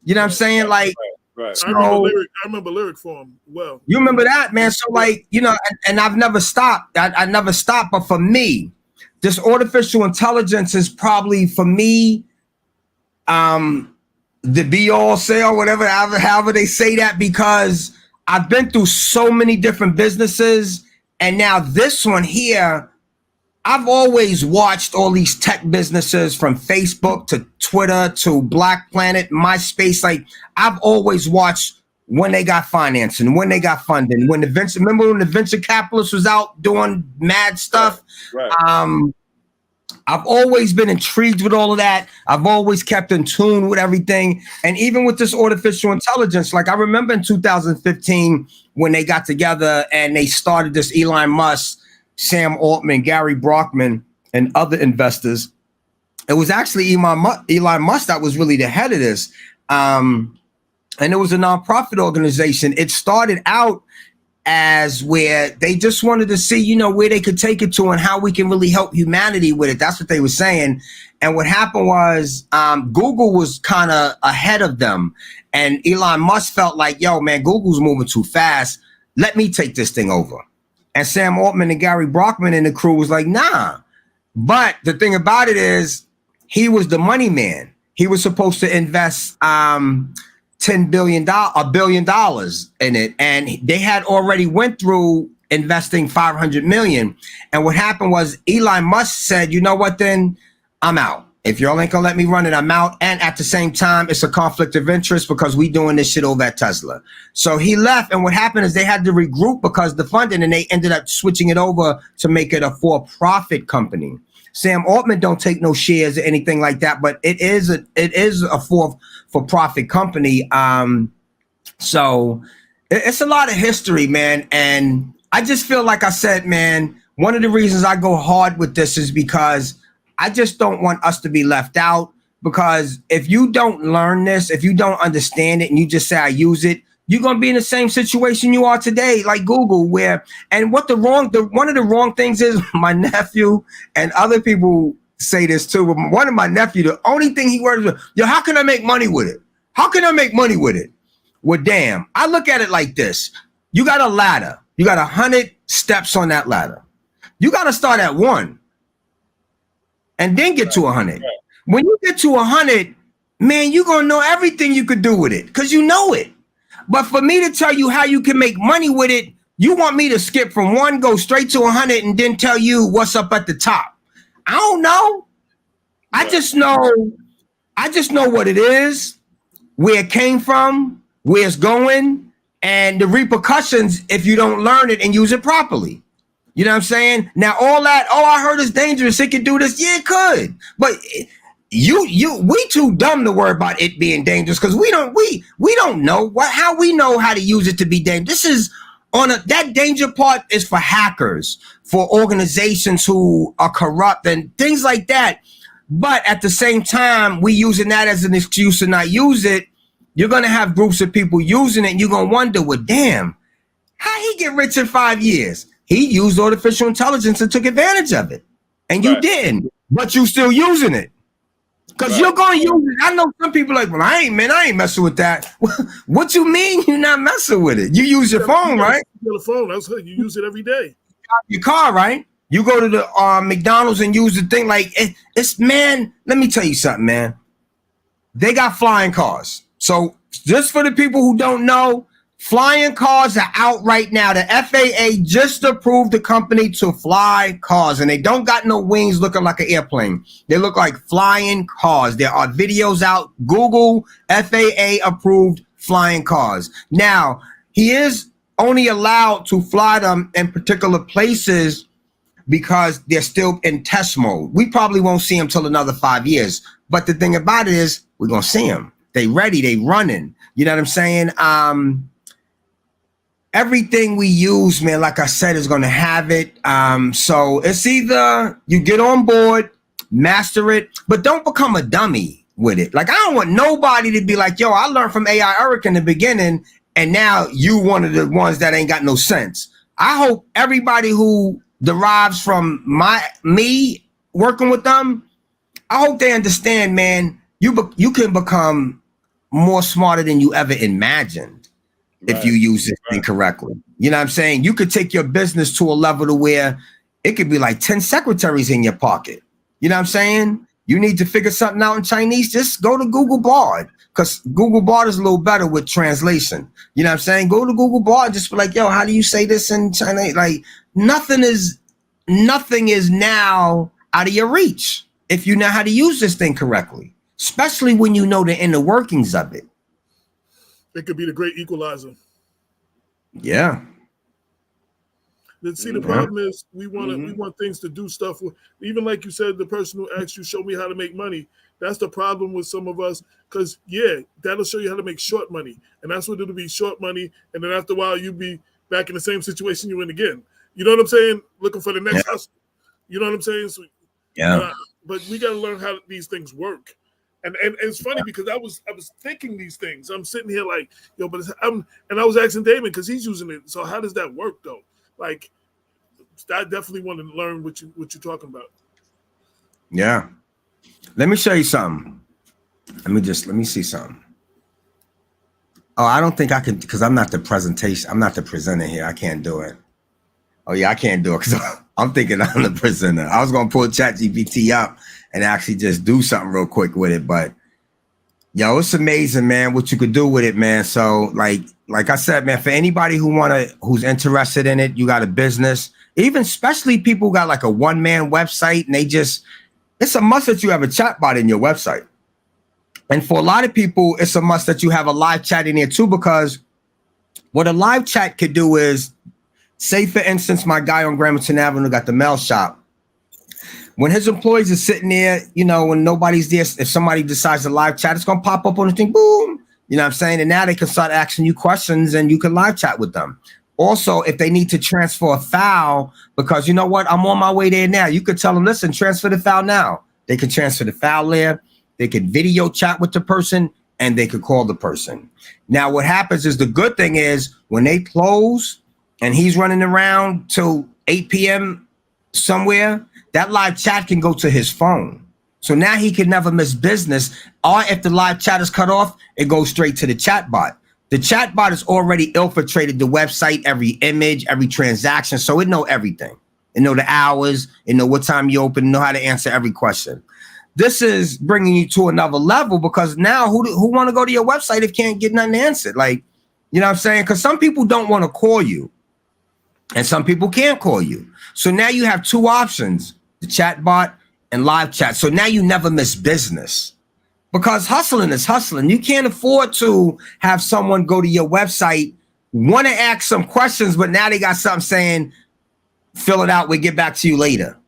You know what I'm saying? Like, right. So, I remember Lyriform well. You remember that, man? So like, you know, and I've never stopped. I never stopped. But for me, this artificial intelligence is probably, for me, the be all say or whatever, however they say that, because I've been through so many different businesses. And now this one here, I've always watched all these tech businesses from Facebook to Twitter to Black Planet, MySpace. Like, I've always watched when they got financing, when they got funding, remember when the venture capitalist was out doing mad stuff? Right. I've always been intrigued with all of that. I've always kept in tune with everything. And even with this artificial intelligence, like I remember in 2015 when they got together and they started this, Elon Musk, Sam Altman, Gary Brockman, and other investors. It was actually Elon Musk that was really the head of this. And it was a nonprofit organization. It started out as where they just wanted to see, you know, where they could take it to and how we can really help humanity with it. That's what they were saying. And what happened was Google was kind of ahead of them. And Elon Musk felt like, yo, man, Google's moving too fast. Let me take this thing over. And Sam Altman and Gary Brockman and the crew was like, nah. But the thing about it is he was the money man. He was supposed to invest $1 billion in it. And they had already went through investing 500 million. And what happened was Elon Musk said, you know what, then I'm out. If y'all ain't gonna let me run it, I'm out. And at the same time, it's a conflict of interest because we doing this shit over at Tesla. So he left. And what happened is they had to regroup because the funding, and they ended up switching it over to make it a for-profit company. Sam Altman don't take no shares or anything like that, but it is a for-profit company. So it's a lot of history, man. And I just feel like I said, man, one of the reasons I go hard with this is because I just don't want us to be left out, because if you don't learn this, if you don't understand it and you just say I use it, you're going to be in the same situation you are today, like Google, one of the wrong things is my nephew and other people say this too. But one of my nephew, the only thing he worries with, yo, how can I make money with it? How can I make money with it? Well, damn, I look at it like this. You got a ladder. You got 100 steps on that ladder. You got to start at 1 and then get to 100. When you get to 100, man, you're going to know everything you could do with it because you know it. But for me to tell you how you can make money with it, you want me to skip from 1, go straight to 100 and then tell you what's up at the top. I don't know. I just know what it is, where it came from, where it's going, and the repercussions if you don't learn it and use it properly. You know what I'm saying? Now, all that, oh, I heard it's dangerous, it could do this. Yeah, it could. But we too dumb to worry about it being dangerous because we don't know how we know how to use it to be dangerous. This is that danger part is for hackers, for organizations who are corrupt and things like that. But at the same time, we using that as an excuse to not use it. You're going to have groups of people using it and you're going to wonder, well, damn, how he get rich in 5 years? He used artificial intelligence and took advantage of it. And you didn't, but you still using it. Because you're going to use it. I know some people like, well, I ain't messing with that. What you mean you're not messing with it? You use your phone, right? Your phone, that's how you use it every day. Your car, right? You go to the McDonald's and use the thing like it's man. Let me tell you something, man. They got flying cars. So just for the people who don't know, flying cars are out right now. The FAA just approved the company to fly cars, and they don't got no wings looking like an airplane. They look like flying cars. There are videos out. Google FAA approved flying cars. Now, he is only allowed to fly them in particular places because they're still in test mode. We probably won't see them till another 5 years. But the thing about it is, we're going to see them. They ready. They running. You know what I'm saying? Everything we use, man, like I said, is going to have it. So it's either you get on board, master it, but don't become a dummy with it. Like, I don't want nobody to be like, yo, I learned from AI Eric in the beginning, and now you one of the ones that ain't got no sense. I hope everybody who derives from me working with them, I hope they understand, man, you can become more smarter than you ever imagined if you use it incorrectly. You know what I'm saying? You could take your business to a level to where it could be like 10 secretaries in your pocket. You know what I'm saying? You need to figure something out in Chinese, just go to Google Bard, because Google Bard is a little better with translation. You know what I'm saying? Go to Google Bard, just be like, yo, how do you say this in Chinese? Like, nothing is now out of your reach if you know how to use this thing correctly, especially when you know the inner workings of it. It could be the great equalizer. Yeah. See, the problem is we want things to do stuff with, even like you said, the person who asked you, show me how to make money. That's the problem with some of us, because that'll show you how to make short money, and that's what it'll be, short money, and then after a while you'll be back in the same situation you're in again. You know what I'm saying? Looking for the next hustle. You know what I'm saying? So, but we got to learn how these things work. And it's funny because I was thinking these things. I'm sitting here like, yo, but and I was asking Damon because he's using it. So how does that work though? Like, I definitely want to learn what you're talking about. Yeah. Let me show you something. Let me see something. Oh, I don't think I can, because I'm not the presenter here. I can't do it. Oh yeah, I can't do it because I'm thinking I'm the presenter. I was gonna pull ChatGPT up and actually just do something real quick with it, but yo, it's amazing, man, what you could do with it, man. So like I said, man, for anybody who's interested in it, you got a business, even especially people who got like a one-man website, and it's a must that you have a chat bot in your website. And for a lot of people, it's a must that you have a live chat in there too, because what a live chat could do is, say for instance, my guy on Gramerton Avenue got the mail shop. When his employees are sitting there, you know, when nobody's there, if somebody decides to live chat, it's going to pop up on the thing, boom. You know what I'm saying? And now they can start asking you questions and you can live chat with them. Also, if they need to transfer a file, because you know what, I'm on my way there now. You could tell them, listen, transfer the file now. They can transfer the file there. They could video chat with the person, and they could call the person. Now, what happens is, the good thing is when they close and he's running around till 8 p.m. somewhere, that live chat can go to his phone. So now he can never miss business. Or if the live chat is cut off, it goes straight to the chat bot. The chat bot has already infiltrated the website, every image, every transaction. So it know everything. It know the hours, it know what time you open, know how to answer every question. This is bringing you to another level, because now who want to go to your website if can't get nothing answered? Like, you know what I'm saying? Because some people don't want to call you and some people can't call you. So now you have two options, the chat bot and live chat. So now you never miss business, because hustling is hustling. You can't afford to have someone go to your website, want to ask some questions, but now they got something saying, fill it out, we'll get back to you later.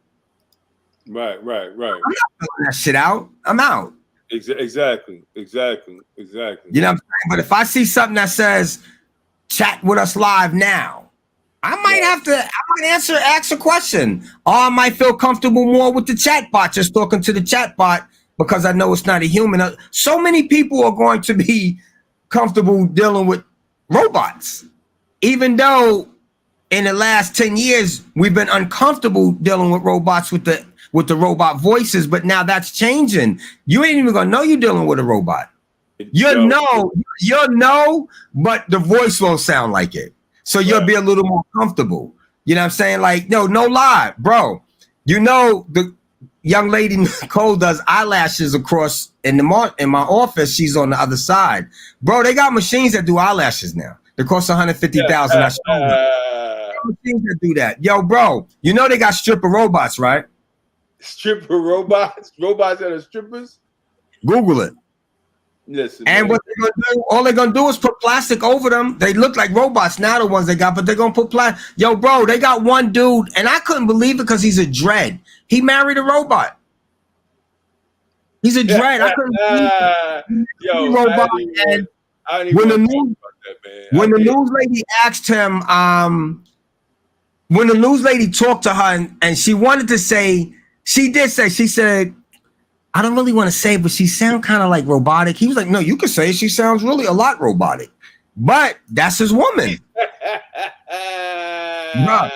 Right. I'm not filling that shit out. I'm out. Exactly. You know what I'm saying? But if I see something that says, chat with us live now, I might ask a question, or I might feel comfortable more with the chat bot, just talking to the chat bot, because I know it's not a human. So many people are going to be comfortable dealing with robots, even though in the last 10 years we've been uncomfortable dealing with robots with the robot voices. But now that's changing. You ain't even gonna know you're dealing with a robot. You'll know, but the voice won't sound like it. So you'll be a little more comfortable. You know what I'm saying? Like, no lie, bro. You know, the young lady Nicole does eyelashes across in my office. She's on the other side. Bro, they got machines that do eyelashes now. They cost $150,000. Machines that do that. Yo, bro, you know they got stripper robots, right? Stripper robots? Robots that are strippers? Google it. Listen, and man. what they're gonna do, all they're gonna do is put plastic over them. They look like robots now, the ones they got, but they're gonna put plastic. Yo, bro, they got one dude, and I couldn't believe it because he's a dread. He married a robot. He's a dread. I couldn't believe it. Yo, Robot, when the news lady asked him, when the news lady talked to her and she wanted to say, she said, I don't really want to say, but she sounds kind of like robotic. He was like, no, you could say she sounds really a lot robotic, but that's his woman. Bro,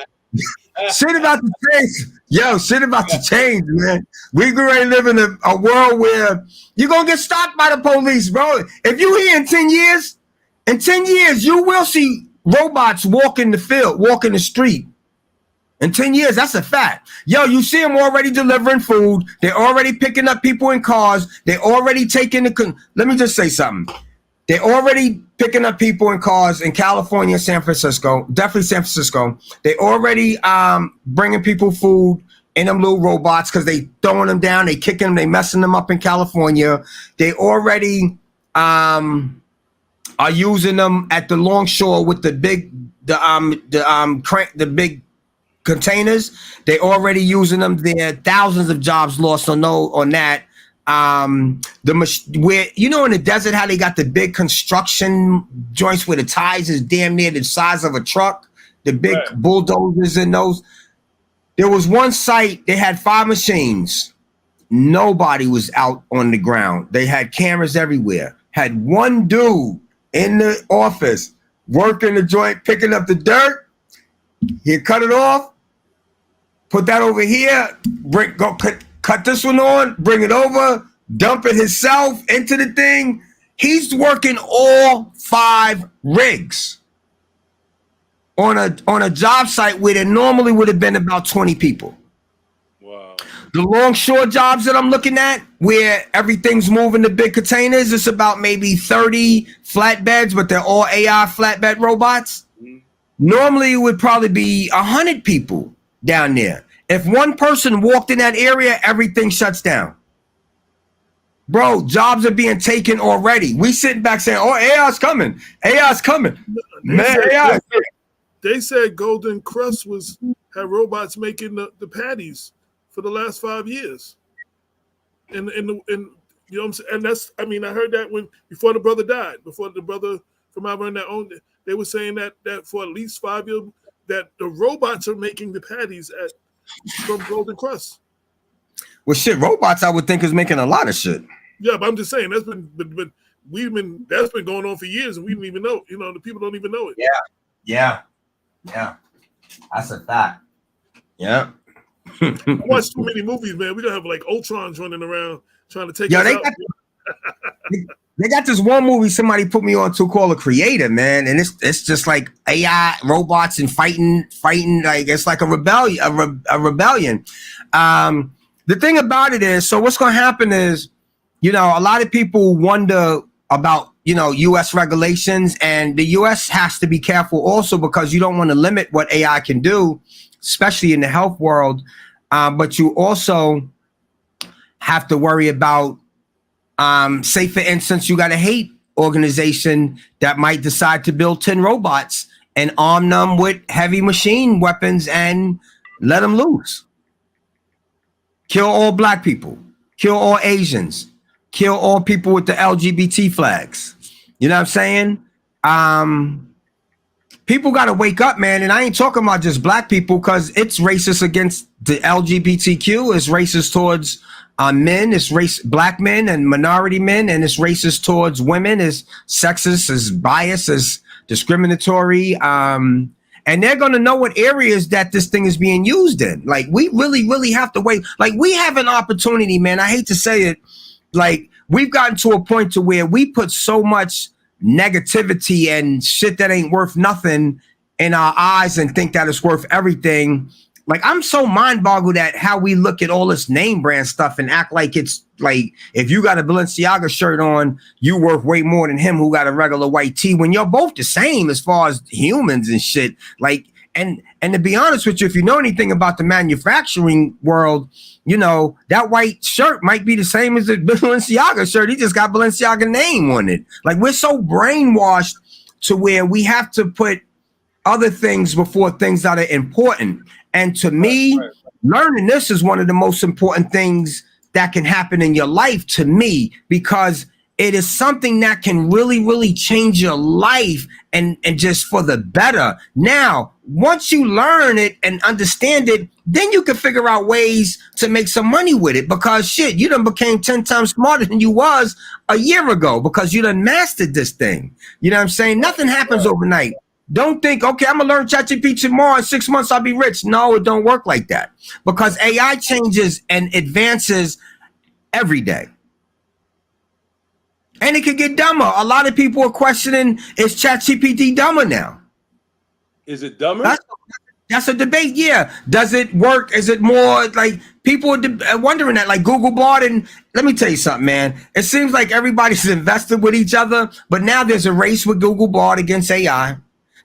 shit about to change. Yo, shit about to change, man. We already live in a world where you're going to get stopped by the police, bro. If you here in 10 years, you will see robots walk in the field, walk in the street. In 10 years, that's a fact. Yo, you see them already delivering food. They're already picking up people in cars. They're already taking let me just say something. They're already picking up people in cars in California, San Francisco, definitely San Francisco. They already bringing people food in them little robots because they throwing them down, they kicking them, they messing them up in California. They already are using them at the longshore with the big containers. They already using them there. Thousands of jobs lost on that. Where you know in the desert how they got the big construction joints where the ties is damn near the size of a truck, the big bulldozers in those. There was one site, they had 5 machines. Nobody was out on the ground. They had cameras everywhere. Had one dude in the office working the joint, picking up the dirt. He'd cut it off, put that over here, cut this one on, bring it over, dump it himself into the thing. He's working all 5 rigs on a job site where there normally would have been about 20 people. Wow. The longshore jobs that I'm looking at, where everything's moving to big containers, it's about maybe 30 flatbeds, but they're all AI flatbed robots. Normally, it would probably be 100 people down there. If one person walked in that area, everything shuts down. Bro, jobs are being taken already. We sitting back saying, oh, AI's coming. AI's coming. They said Golden Crust had robots making the patties for the last 5 years. And you know what I'm saying? And that's, I mean, I heard that before the brother died, before the brother from Auburn that owned it. They were saying that for at least 5 years, that the robots are making the patties from Golden Crust. Well, shit, robots I would think is making a lot of shit. Yeah, but I'm just saying that's been going on for years, and we didn't even know. You know, the people don't even know it. Yeah, that's a fact. Yeah. I watched too many movies, man. We gonna have like Ultrons running around trying to take us out. They got this one movie somebody put me on to called The Creator, man, and it's just like AI robots and fighting like it's like a rebellion. The thing about it is, so what's going to happen is, you know, a lot of people wonder about, you know, U.S. regulations, and the U.S. has to be careful also because you don't want to limit what AI can do, especially in the health world. But you also have to worry about, say, for instance, you got a hate organization that might decide to build 10 robots and arm them with heavy machine weapons and let them loose. Kill all black people, kill all Asians, kill all people with the LGBT flags. You know what I'm saying? People got to wake up, man. And I ain't talking about just black people because it's racist against the LGBTQ. It's racist towards men, it's black men and minority men, and it's racist towards women, it's sexist, it's biased, it's discriminatory. And they're going to know what areas that this thing is being used in. Like, we really, really have to wait. Like, we have an opportunity, man. I hate to say it. Like, we've gotten to a point to where we put so much negativity and shit that ain't worth nothing in our eyes and think that it's worth everything. Like, I'm so mind boggled at how we look at all this name brand stuff and act like it's like, if you got a Balenciaga shirt on, you worth way more than him who got a regular white tee, when you're both the same as far as humans and shit. Like, and to be honest with you, if you know anything about the manufacturing world, you know, that white shirt might be the same as the Balenciaga shirt. He just got Balenciaga name on it. Like, we're so brainwashed to where we have to put other things before things that are important. And to me, learning this is one of the most important things that can happen in your life, to me, because it is something that can really, really change your life and just for the better. Now, once you learn it and understand it, then you can figure out ways to make some money with it, because shit, you done became 10 times smarter than you was a year ago because you done mastered this thing. You know what I'm saying? Nothing happens overnight. Don't think, okay, I'm gonna learn ChatGPT tomorrow. In 6 months, I'll be rich. No, it don't work like that, because AI changes and advances every day. And it could get dumber. A lot of people are questioning, is ChatGPT dumber now? Is it dumber? That's a debate. Yeah. Does it work? Is it more like people are wondering that, like Google Bard? And let me tell you something, man. It seems like everybody's invested with each other, but now there's a race with Google Bard against AI.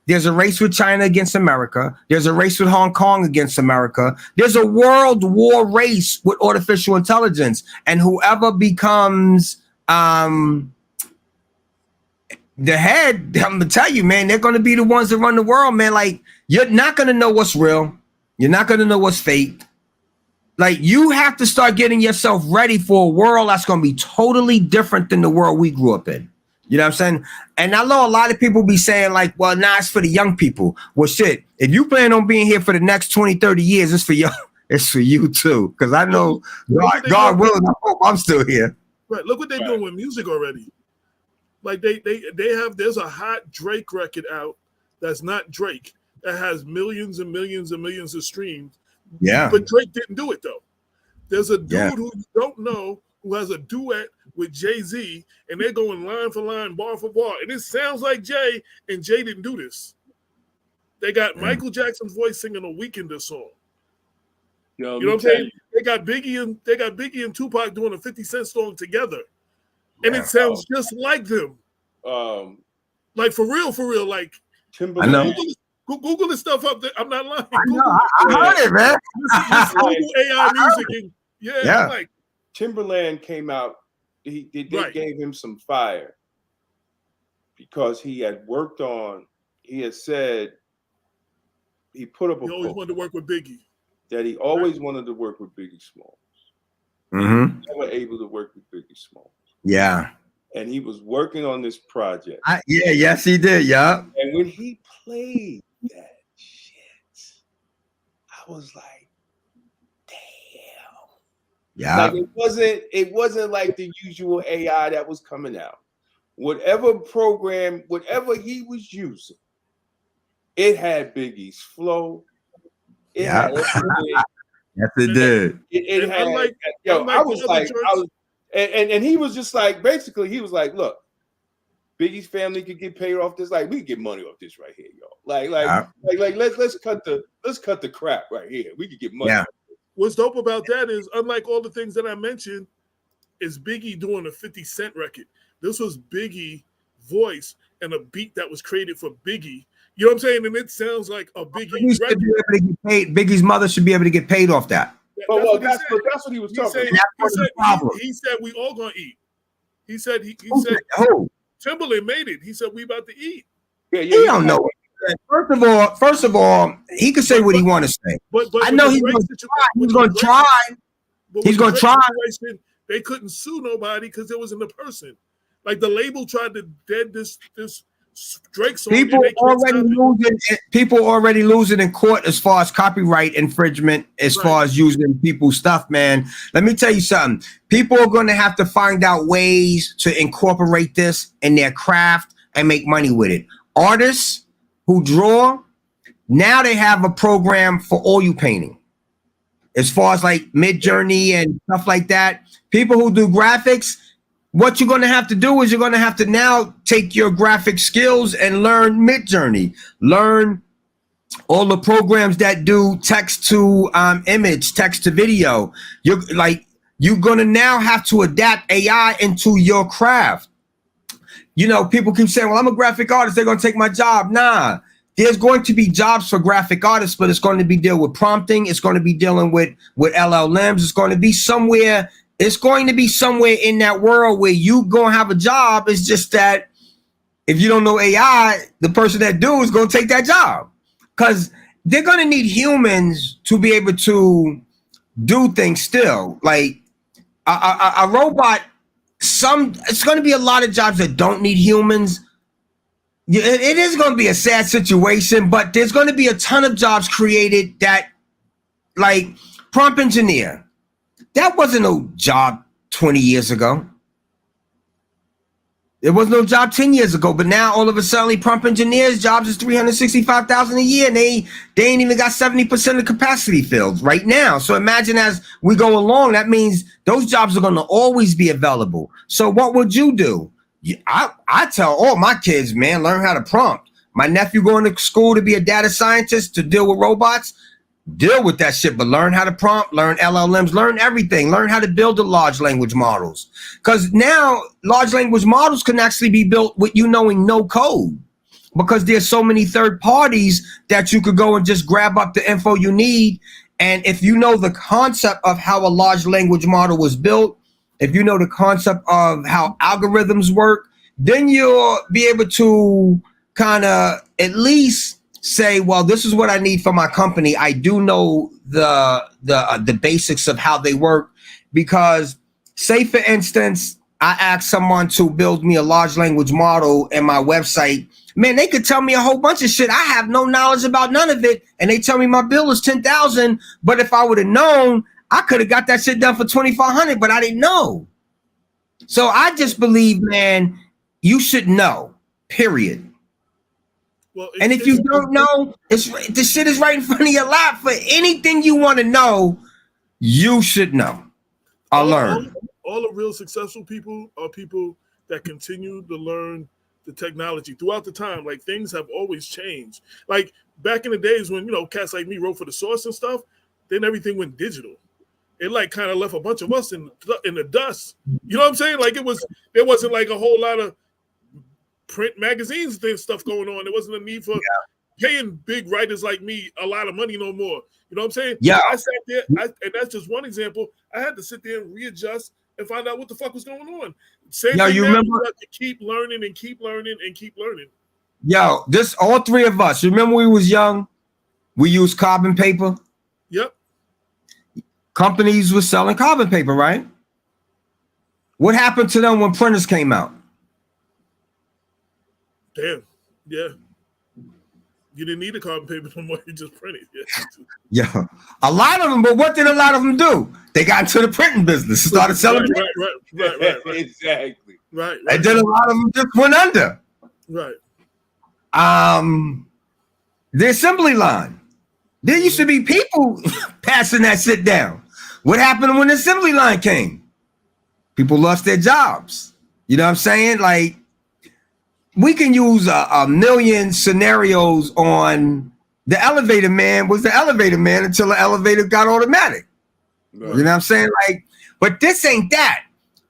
There's a race with China against America. There's a race with Hong Kong against America. There's a world war race with artificial intelligence. And whoever becomes the head, I'm gonna tell you, man, they're gonna be the ones that run the world, man. Like, you're not gonna know what's real. You're not gonna know what's fake. Like, you have to start getting yourself ready for a world that's gonna be totally different than the world we grew up in. You know what I'm saying? And I know a lot of people be saying, like, well, nah, it's for the young people. Well, shit, if you plan on being here for the next 20, 30 years, it's for you. It's for you too. Because I know, God willing, I hope I'm still here. Right. Look what they're doing with music already. Like, there's a hot Drake record out that's not Drake, that has millions and millions and millions of streams. Yeah. But Drake didn't do it, though. There's a dude who you don't know who has a duet with Jay-Z, and they're going line for line, bar for bar. And it sounds like Jay, and Jay didn't do this. They got Michael Jackson's voice singing a Weekender song. Yo, you know what I'm saying? They got Biggie and Tupac doing a 50 Cent song together. And it sounds just like them. Like, for real. Like, Timberland. I know. Google this stuff up there. I'm not lying. I heard it, man. Google AI music. And, like, Timberland came out. They gave him some fire because he had worked on. He had said he put up a. He always wanted to work with Biggie. That he always wanted to work with Biggie Smalls. Mm-hmm. Never able to work with Biggie Smalls. Yeah. And he was working on this project. Yes, he did. Yeah. And when he played that shit, I was like, damn. Yeah. Like, it wasn't like the usual AI that was coming out. Whatever program, whatever he was using, it had Biggie's flow. Yes, it did. It had, I was like, and he was just like, basically, he was like, look, Biggie's family could get paid off this. Like, we could get money off this right here, yo. Like, let's cut the crap right here. We could get money. Yeah. What's dope about that is, unlike all the things that I mentioned, is Biggie doing a 50 Cent record. This was Biggie voice and a beat that was created for Biggie. You know what I'm saying? And it sounds like a Biggie record. Biggie's mother should be able to get paid off that. That's what he was talking about. He said we all gonna eat. He said Timberland made it. He said we about to eat. He don't know. First of all, he can say what he want to say. But I know he's going to try. He's going to try. He's going to try. They couldn't sue nobody because it wasn't a person. Like, the label tried to dead this Drake song. People already losing in court as far as copyright infringement, as far as using people's stuff, man. Let me tell you something. People are going to have to find out ways to incorporate this in their craft and make money with it. Artists who draw, now they have a program for oil painting. As far as like Midjourney and stuff like that, people who do graphics, what you're going to have to do is you're going to have to now take your graphic skills and learn Midjourney, learn all the programs that do text to image, text to video. You're gonna now have to adapt AI into your craft. You know, people keep saying, well, I'm a graphic artist, they're gonna take my job. Nah, there's going to be jobs for graphic artists, but it's going to be dealing with prompting, it's going to be dealing with LLMs, it's going to be somewhere in that world where you gonna have a job. It's just that if you don't know AI, the person that do is gonna take that job. Because they're gonna need humans to be able to do things still. Like a robot, it's gonna be a lot of jobs that don't need humans. It is gonna be a sad situation, but there's gonna be a ton of jobs created that, like prompt engineer. That wasn't no job 20 years ago. There was no job 10 years ago, but now all of a sudden, prompt engineers jobs is $365,000 a year, and they ain't even got 70% of capacity filled right now. So imagine as we go along, that means those jobs are going to always be available. So what would you do? I tell all my kids, man, learn how to prompt. My nephew going to school to be a data scientist to deal with robots. Deal with that shit, but learn how to prompt, learn LLMs, learn everything, learn how to build the large language models. Because now large language models can actually be built with you knowing no code, because there's so many third parties that you could go and just grab up the info you need. And if you know the concept of how a large language model was built, if you know the concept of how algorithms work, then you'll be able to kind of at least say, well, this is what I need for my company. I do know the basics of how they work, because say, for instance, I ask someone to build me a large language model in my website. Man, they could tell me a whole bunch of shit. I have no knowledge about none of it. And they tell me my bill is $10,000. But if I would have known, I could have got that shit done for $2,500, but I didn't know. So I just believe, man, you should know, period. Well, and if you don't know, the shit is right in front of your lap. For anything you want to know, you should know or learn. All the real successful people are people that continue to learn the technology throughout the time. Like, things have always changed. Like back in the days when, you know, cats like me wrote for the Source and stuff, then everything went digital. It like kind of left a bunch of us in the dust. You know what I'm saying? Like, there wasn't like a whole lot of print magazines and stuff going on. There wasn't a need for paying big writers like me a lot of money no more. You know what I'm saying? Yeah. I sat there, and that's just one example. I had to sit there and readjust and find out what the fuck was going on. Same thing, you remember? You have to keep learning and keep learning and keep learning. Yo, all three of us, remember when we was young, we used carbon paper? Yep. Companies were selling carbon paper, right? What happened to them when printers came out? Damn, yeah. You didn't need a carbon paper no more. You just printed. Yeah, a lot of them. But what did a lot of them do? They got into the printing business, started selling. Right. Exactly. Right. And then a lot of them just went under. Right. The assembly line. There used to be people passing that shit down. What happened when the assembly line came? People lost their jobs. You know what I'm saying? Like, we can use a million scenarios on the elevator man was the elevator man until the elevator got automatic. Right. You know what I'm saying? Like, but this ain't that.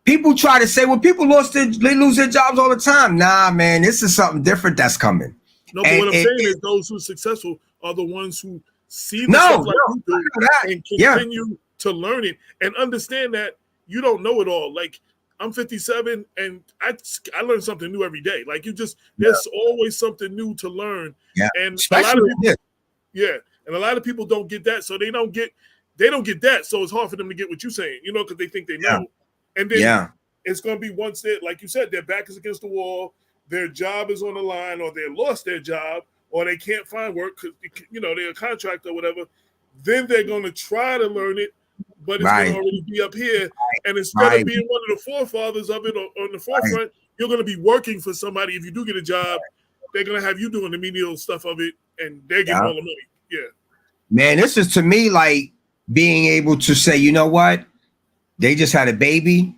People try to say, well, people they lose their jobs all the time. Nah, man, this is something different that's coming. No, but what I'm saying is those who are successful are the ones who see the stuff like you do and continue to learn it and understand that you don't know it all. Like, I'm 57 and I learn something new every day. Like, there's always something new to learn. Yeah. And especially a lot of people don't get that. So they don't get that. So it's hard for them to get what you're saying, you know, because they think they know. And then it's going to be once they, like you said, their back is against the wall, their job is on the line, or they lost their job, or they can't find work because, you know, they're a contractor or whatever. Then they're going to try to learn it, but it's going to already be up here. And instead of being one of the forefathers of it on the forefront, you're going to be working for somebody. If you do get a job, they're going to have you doing the menial stuff of it, and they're getting all the money. Yeah. Man, this is to me like being able to say, you know what? They just had a baby.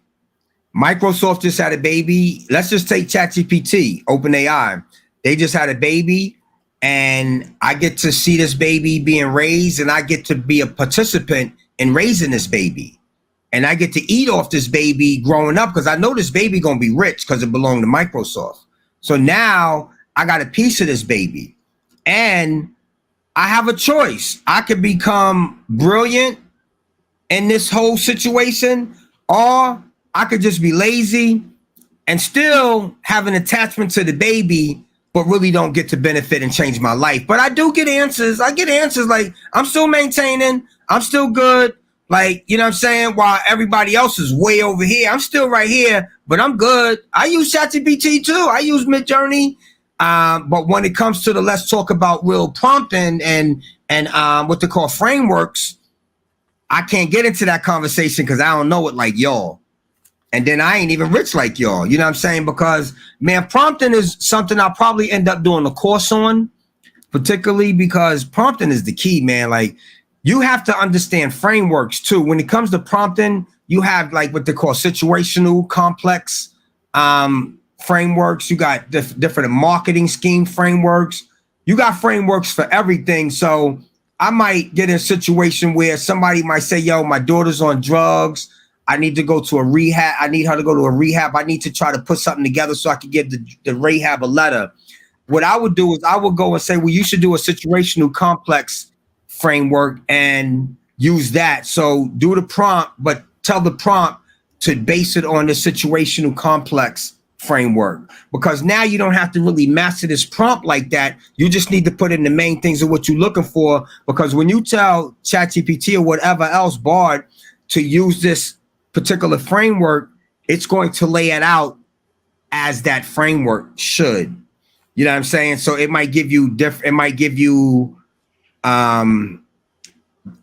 Microsoft just had a baby. Let's just take ChatGPT, OpenAI. They just had a baby. and I get to see this baby being raised, and I get to be a participant in raising this baby. And I get to eat off this baby growing up because I know this baby gonna be rich because it belonged to Microsoft. So now I got a piece of this baby. And I have a choice. I could become brilliant in this whole situation, or I could just be lazy and still have an attachment to the baby, but really don't get to benefit and change my life. But I do get answers. I get answers like, I'm still maintaining, I'm still good. Like, you know what I'm saying? While everybody else is way over here, I'm still right here, but I'm good. I use ChatGPT too. I use Midjourney. But when it comes to the let's talk about real prompting and what they call frameworks, I can't get into that conversation because I don't know it like y'all. And then I ain't even rich like y'all. You know what I'm saying? Because, man, prompting is something I'll probably end up doing a course on, particularly because prompting is the key, man. Like, you have to understand frameworks too. When it comes to prompting, you have like what they call situational complex frameworks. You got different marketing scheme frameworks. You got frameworks for everything. So I might get in a situation where somebody might say, yo, my daughter's on drugs. I need to go to a rehab. I need her to go to a rehab. I need to try to put something together so I can give the rehab a letter. What I would do is I would go and say, well, you should do a situational complex framework and use that. So do the prompt, but tell the prompt to base it on the situational complex framework, because now you don't have to really master this prompt like that. You just need to put in the main things of what you're looking for, because when you tell ChatGPT or whatever else, Bard, to use this particular framework, it's going to lay it out as that framework should. You know what I'm saying? So it might give you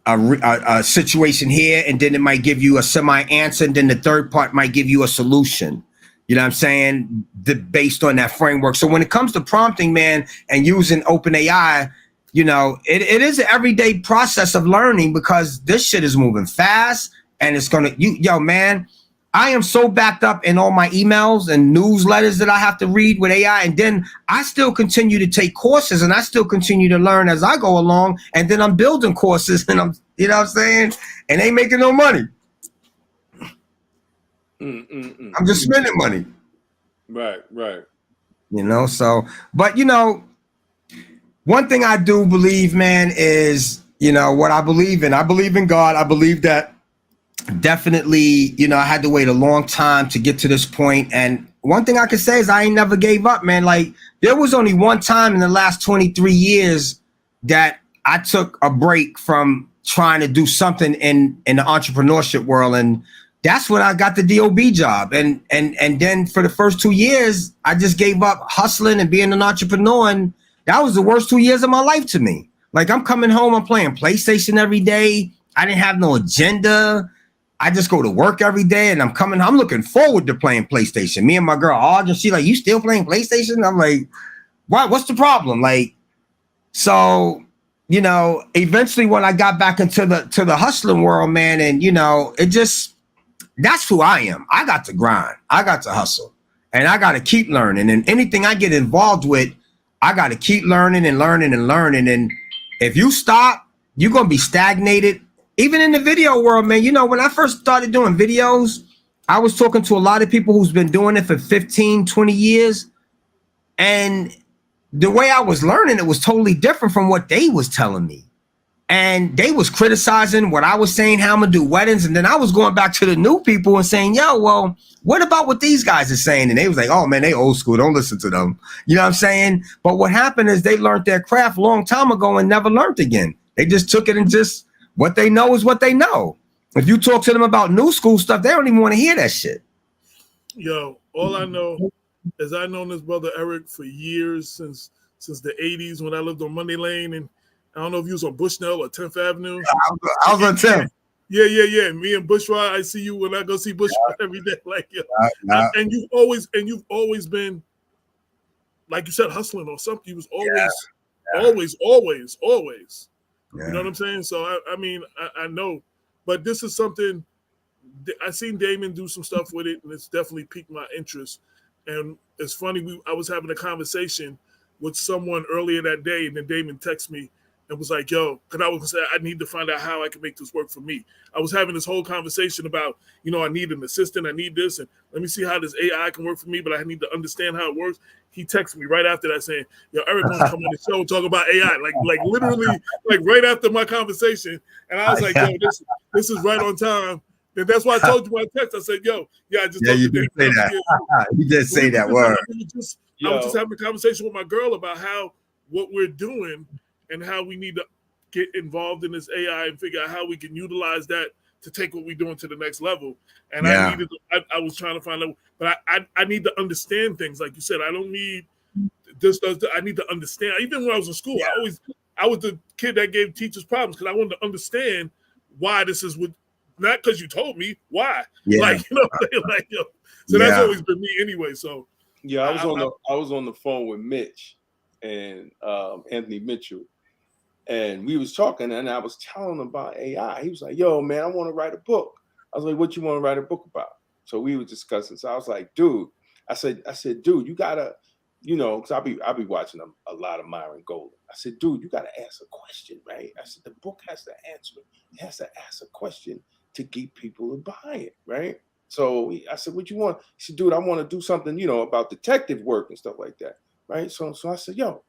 a situation here, and then it might give you a semi-answer, and then the third part might give you a solution. You know what I'm saying? Based on that framework. So when it comes to prompting, man, and using OpenAI, you know, it is an everyday process of learning, because this shit is moving fast, and it's gonna, yo, man, I am so backed up in all my emails and newsletters that I have to read with AI. And then I still continue to take courses, and I still continue to learn as I go along. And then I'm building courses, and I'm, you know what I'm saying? And ain't making no money. I'm just spending money. Right. You know, so, but, you know, one thing I do believe, man, is, you know, what I believe in. I believe in God. I believe that definitely, you know, I had to wait a long time to get to this point. And one thing I can say is I ain't never gave up, man. Like, there was only one time in the last 23 years that I took a break from trying to do something in the entrepreneurship world. And that's when I got the DOB job. And then for the first 2 years, I just gave up hustling and being an entrepreneur. And that was the worst 2 years of my life to me. Like, I'm coming home, I'm playing PlayStation every day. I didn't have no agenda. I just go to work every day, and I'm looking forward to playing PlayStation. Me and my girl argue, and she like, you still playing PlayStation? I'm like, what? What's the problem? Like, so, you know, eventually when I got back into the hustling world, man, and, you know, it just, that's who I am. I got to grind. I got to hustle, and I got to keep learning. And anything I get involved with, I got to keep learning and learning and learning. And if you stop, you're going to be stagnated. Even in the video world, man, you know, when I first started doing videos, I was talking to a lot of people who's been doing it for 15, 20 years. And the way I was learning, it was totally different from what they was telling me. And they was criticizing what I was saying, how I'm gonna do weddings. And then I was going back to the new people and saying, yo, well, what about what these guys are saying? And they was like, oh man, they old school, don't listen to them. You know what I'm saying? But what happened is they learned their craft a long time ago and never learned again. They just took it and just, what they know is what they know. If you talk to them about new school stuff, they don't even want to hear that shit. Yo, all I know is I've known this brother Eric for years, since the 80s when I lived on Monday Lane, and I don't know if he was on Bushnell or 10th Avenue. I was on 10th. Yeah. Me and Bushra, I see you when I go see Bushra every day. Like, yo. And you've always been, like you said, hustling or something. You was always. Yeah. You know what I'm saying? So, I mean, I know. But this is something, I seen Damon do some stuff with it, and it's definitely piqued my interest. And it's funny, I was having a conversation with someone earlier that day, and then Damon texted me and was like, yo, because I was gonna say, I need to find out how I can make this work for me. I was having this whole conversation about, I need an assistant, I need this, and let me see how this AI can work for me, but I need to understand how it works. He texted me right after that saying, yo, Eric wants to come on the show and talk about AI, like literally, like right after my conversation. And I was like, yo, this is right on time. And that's why I told you my text. I said, yo, I just you did say that. You did say that word. I was just having a conversation with my girl about what we're doing and how we need to get involved in this AI and figure out how we can utilize that to take what we're doing to the next level. And I was trying to find out, but I need to understand things. Like you said, I don't need this. I need to understand. Even when I was in school, I was the kid that gave teachers problems because I wanted to understand why this is not because you told me why. So that's always been me anyway. So I was on the phone with Mitch and Anthony Mitchell, and we was talking, and I was telling him about AI. He was like, yo, man, I want to write a book. I was like, what you want to write a book about? So we were discussing. So I was like, dude, I said, dude, you gotta, because I'll be watching a lot of Myron Golden. I said, dude, you gotta ask a question, right? I said, the book has to answer. It has to ask a question to get people to buy it, right? So I said, what you want? He said, dude, I want to do something, about detective work and stuff like that, right? So I said, yo,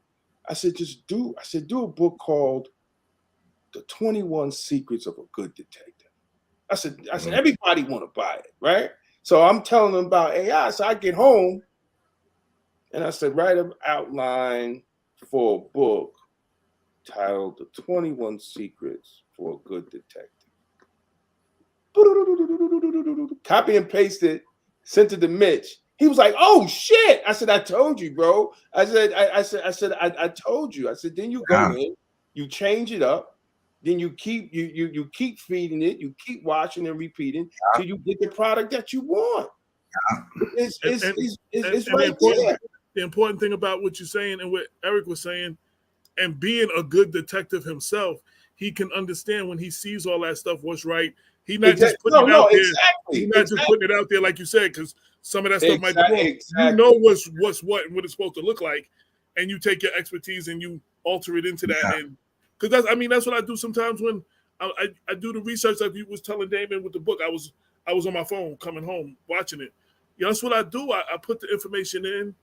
do a book called The 21 Secrets of a Good Detective. I said, everybody want to buy it, right? So I'm telling them about AI. So I get home and I said, write an outline for a book titled The 21 Secrets for a Good Detective. Copy and paste it, sent it to Mitch. He was like, "Oh shit!" I said, "I told you, bro." I said, "I told you." I said, "Then you go in, you change it up, then you keep feeding it, you keep watching and repeating till you get the product that you want." It's right there. The important thing about what you're saying and what Eric was saying, and being a good detective himself, he can understand when he sees all that stuff what's right. He's not just putting it out there. Exactly. He's not just putting it out there, like you said, because some of that stuff might be wrong. Exactly. You know what's what and what it's supposed to look like, and you take your expertise and you alter it into that. And because that's what I do sometimes when I do the research. Like you was telling Damon with the book, I was on my phone coming home watching it. That's what I do. I put the information in.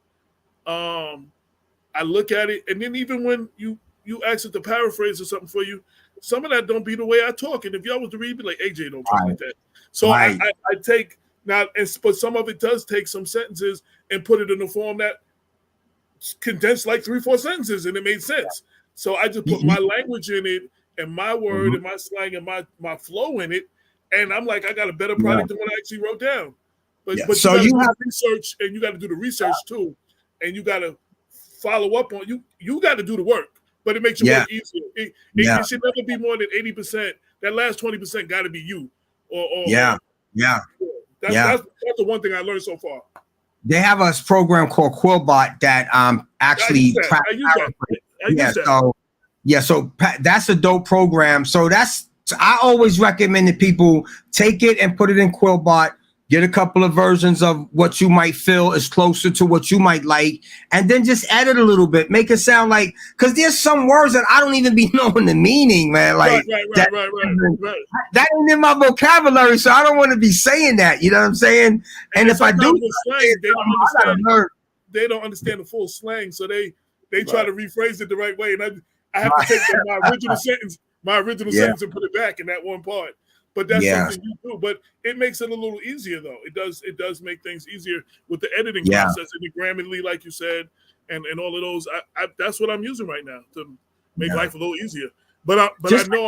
I look at it, and then even when you ask it to paraphrase or something for you, some of that don't be the way I talk. And if y'all was to read, be like, AJ don't talk like that. So I take now, but some of it does take some sentences and put it in a form that condensed like 3-4 sentences, and it made sense. So I just put my language in it and my word and my slang and my flow in it, and I'm like, I got a better product than what I actually wrote down. But so you have research, and you got to do the research too, and you got to follow up on you got to do the work. But it makes your work easier. It should never be more than 80%. That last 20% got to be you. That's the one thing I learned so far. They have a program called Quillbot that actually I use that. So that's a dope program. So I always recommend that people take it and put it in Quillbot. Get a couple of versions of what you might feel is closer to what you might like, and then just edit a little bit. Make it sound like, because there's some words that I don't even be knowing the meaning, man. Like right. That ain't in my vocabulary, so I don't want to be saying that. You know what I'm saying? And if I do, they don't understand the full slang, so they try to rephrase it the right way, and I have to take my original sentence and put it back in that one part. But that's something you do. But it makes it a little easier, though. It does make things easier with the editing process and the Grammarly, like you said, and all of those. That's what I'm using right now to make life a little easier. But I know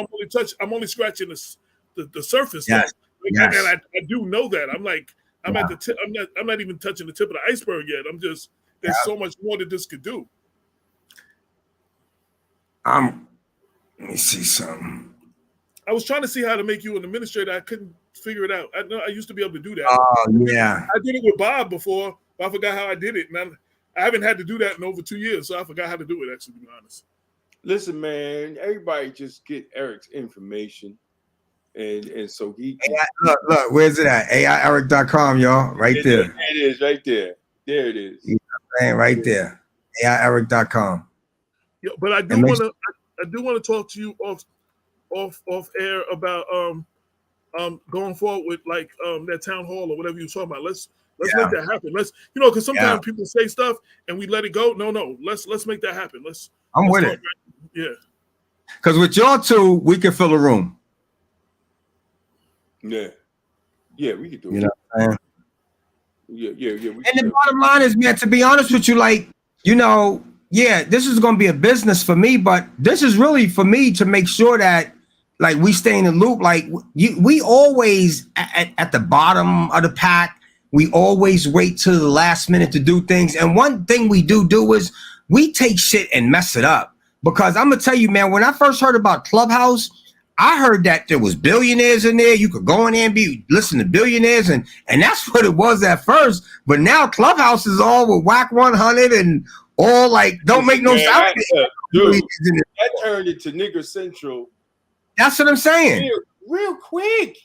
I'm only scratching the surface. Yes. And I do know that. I'm like at the tip. I'm not even touching the tip of the iceberg yet. There's so much more that this could do. Let me see something. I was trying to see how to make you an administrator. I couldn't figure it out. I used to be able to do that. Oh, yeah. I did it with Bob before, but I forgot how I did it. And I haven't had to do that in over 2 years, so I forgot how to do it, actually, to be honest. Listen, man, everybody just get Eric's information. And so he... Look, where's it at? AIEric.com, y'all. Right there. It is, right there. There it is. Right there. AIEric.com. Yeah, but I do want to talk to you off air about going forward with like that town hall or whatever you're talking about. Let's make that happen. Let's because sometimes people say stuff and we let it go. No, let's make that happen. I'm with it. Yeah. Because with y'all two, we can fill a room. Yeah, we can do it. You know what I'm saying? Yeah. And the bottom line is, man, to be honest with you, like, this is going to be a business for me, but this is really for me to make sure that, like, we stay in the loop. Like, we always at the bottom of the pack. We always wait till the last minute to do things. And one thing we do is we take shit and mess it up. Because I'm gonna tell you, man, when I first heard about Clubhouse, I heard that there was billionaires in there. You could go in there and listen to billionaires, and that's what it was at first. But now Clubhouse is all with Whack 100 and all like don't make no sense. That turned into Nigger Central. That's what I'm saying. Real quick.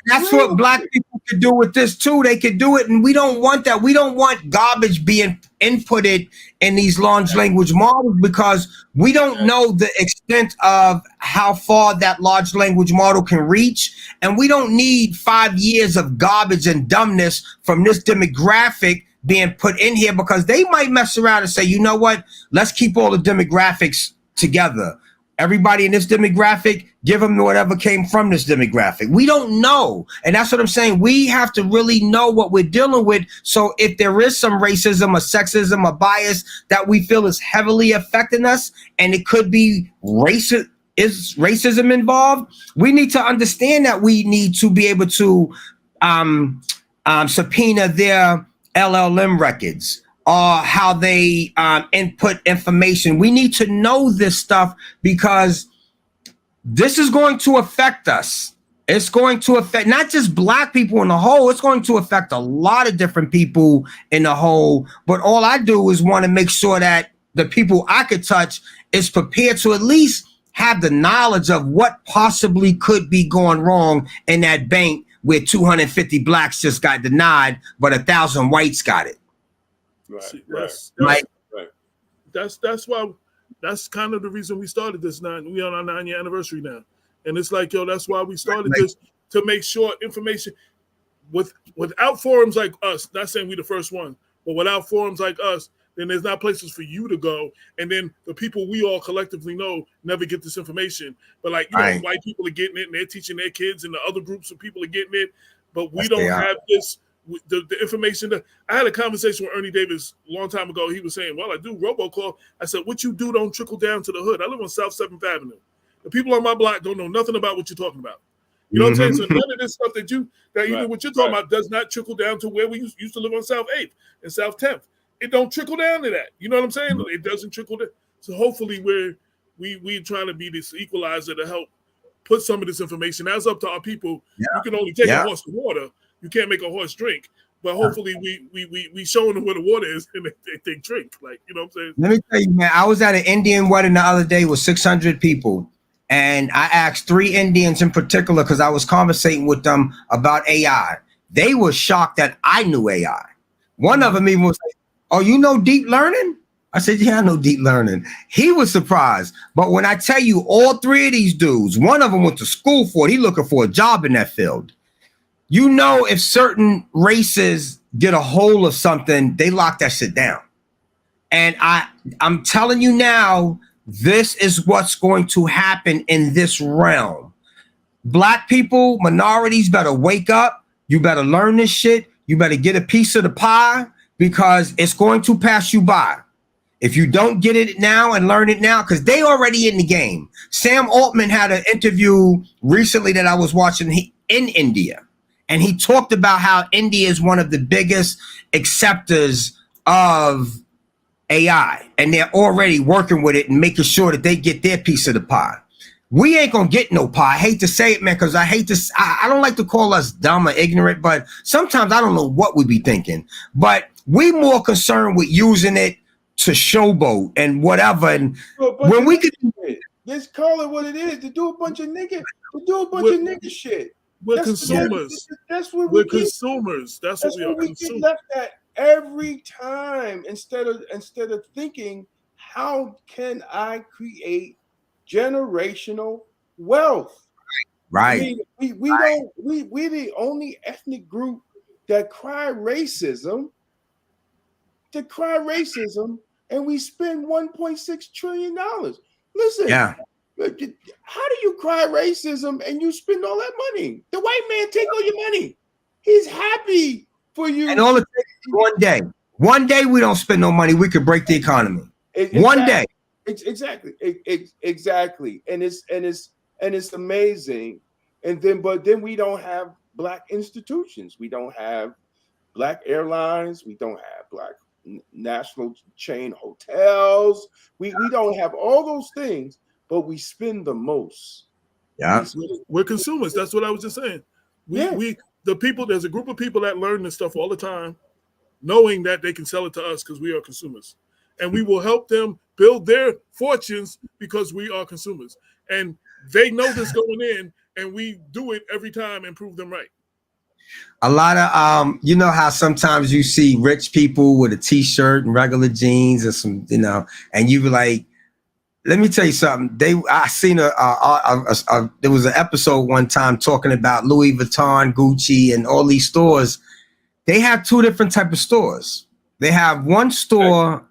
That's what black people could do with this too. They could do it, and we don't want that. We don't want garbage being inputted in these large language models because we don't know the extent of how far that large language model can reach, and we don't need 5 years of garbage and dumbness from this demographic being put in here because they might mess around and say, you know what? Let's keep all the demographics together. Everybody in this demographic, give them whatever came from this demographic. We don't know. And that's what I'm saying. We have to really know what we're dealing with. So if there is some racism or sexism or bias that we feel is heavily affecting us, and it could be racism involved, we need to understand that we need to be able to subpoena their LLM records, or how they input information. We need to know this stuff because this is going to affect us. It's going to affect not just black people in the whole, it's going to affect a lot of different people in the whole. But all I do is want to make sure that the people I could touch is prepared to at least have the knowledge of what possibly could be going wrong in that bank where 250 blacks just got denied, but 1,000 whites got it. Right. That's why. That's kind of the reason we started this. We on our 9-year anniversary now, and it's like, that's why we started this, to make sure information without forums like us. Not saying we the first one, but without forums like us, then there's not places for you to go, and then the people we all collectively know never get this information. But like white people are getting it, and they're teaching their kids, and the other groups of people are getting it, but we don't have this. The information that I had a conversation with Ernie Davis a long time ago. He was saying, well, I do robocall. I said, what you do don't trickle down to the hood. I live on South 7th Avenue. The people on my block don't know nothing about what you're talking about. You know what I'm saying? So none of this stuff that even what you're talking about does not trickle down to where we used to live on South 8th and South 10th. It don't trickle down to that. You know what I'm saying? It doesn't trickle down. So hopefully we're trying to be this equalizer to help put some of this information. That's up to our people. You can only take a horse to water. You can't make a horse drink, but hopefully we showing them where the water is and they drink. Like, you know what I'm saying? Let me tell you, man, I was at an Indian wedding the other day with 600 people, and I asked 3 Indians in particular because I was conversating with them about AI. They were shocked that I knew AI. One of them even was like, oh, you know deep learning? I said, yeah, I know deep learning. He was surprised. But when I tell you all 3 of these dudes, one of them went to school for it. He looking for a job in that field. You know, if certain races get a hold of something, they lock that shit down. And I'm telling you now, this is what's going to happen in this realm. Black people, minorities better wake up. You better learn this shit. You better get a piece of the pie because it's going to pass you by. If you don't get it now and learn it now, because they already in the game. Sam Altman had an interview recently that I was watching in India. And he talked about how India is one of the biggest acceptors of AI. And they're already working with it and making sure that they get their piece of the pie. We ain't going to get no pie. I hate to say it, man, because I don't like to call us dumb or ignorant, but sometimes I don't know what we be thinking. But we more concerned with using it to showboat and whatever. And when we could... Just call it what it is, to do a bunch of nigga shit. We're consumers. That's what we're consumers. That's what we are. Get left at. every time, instead of thinking, how can I create generational wealth? Right. I mean, we're the only ethnic group that cry racism, and we spend $1.6 trillion. Listen, Yeah. how do you cry racism and you spend all that money? The white man take all your money. He's happy for you. And all it takes is one day. One day we don't spend no money, we could break the economy. One day. Exactly. And it's amazing. But then we don't have Black institutions. We don't have Black airlines. We don't have Black national chain hotels. We don't have all those things, but we spend the most. Yeah. We're consumers. That's what I was just saying. There's a group of people that learn this stuff all the time, knowing that they can sell it to us because we are consumers. And we will help them build their fortunes because we are consumers. And they know this going in, and we do it every time and prove them right. A lot of you know how sometimes you see rich people with a t-shirt and regular jeans and some, and you be like, let me tell you something. I seen there was an episode one time talking about Louis Vuitton, Gucci, and all these stores. They have two different type of stores. They have one store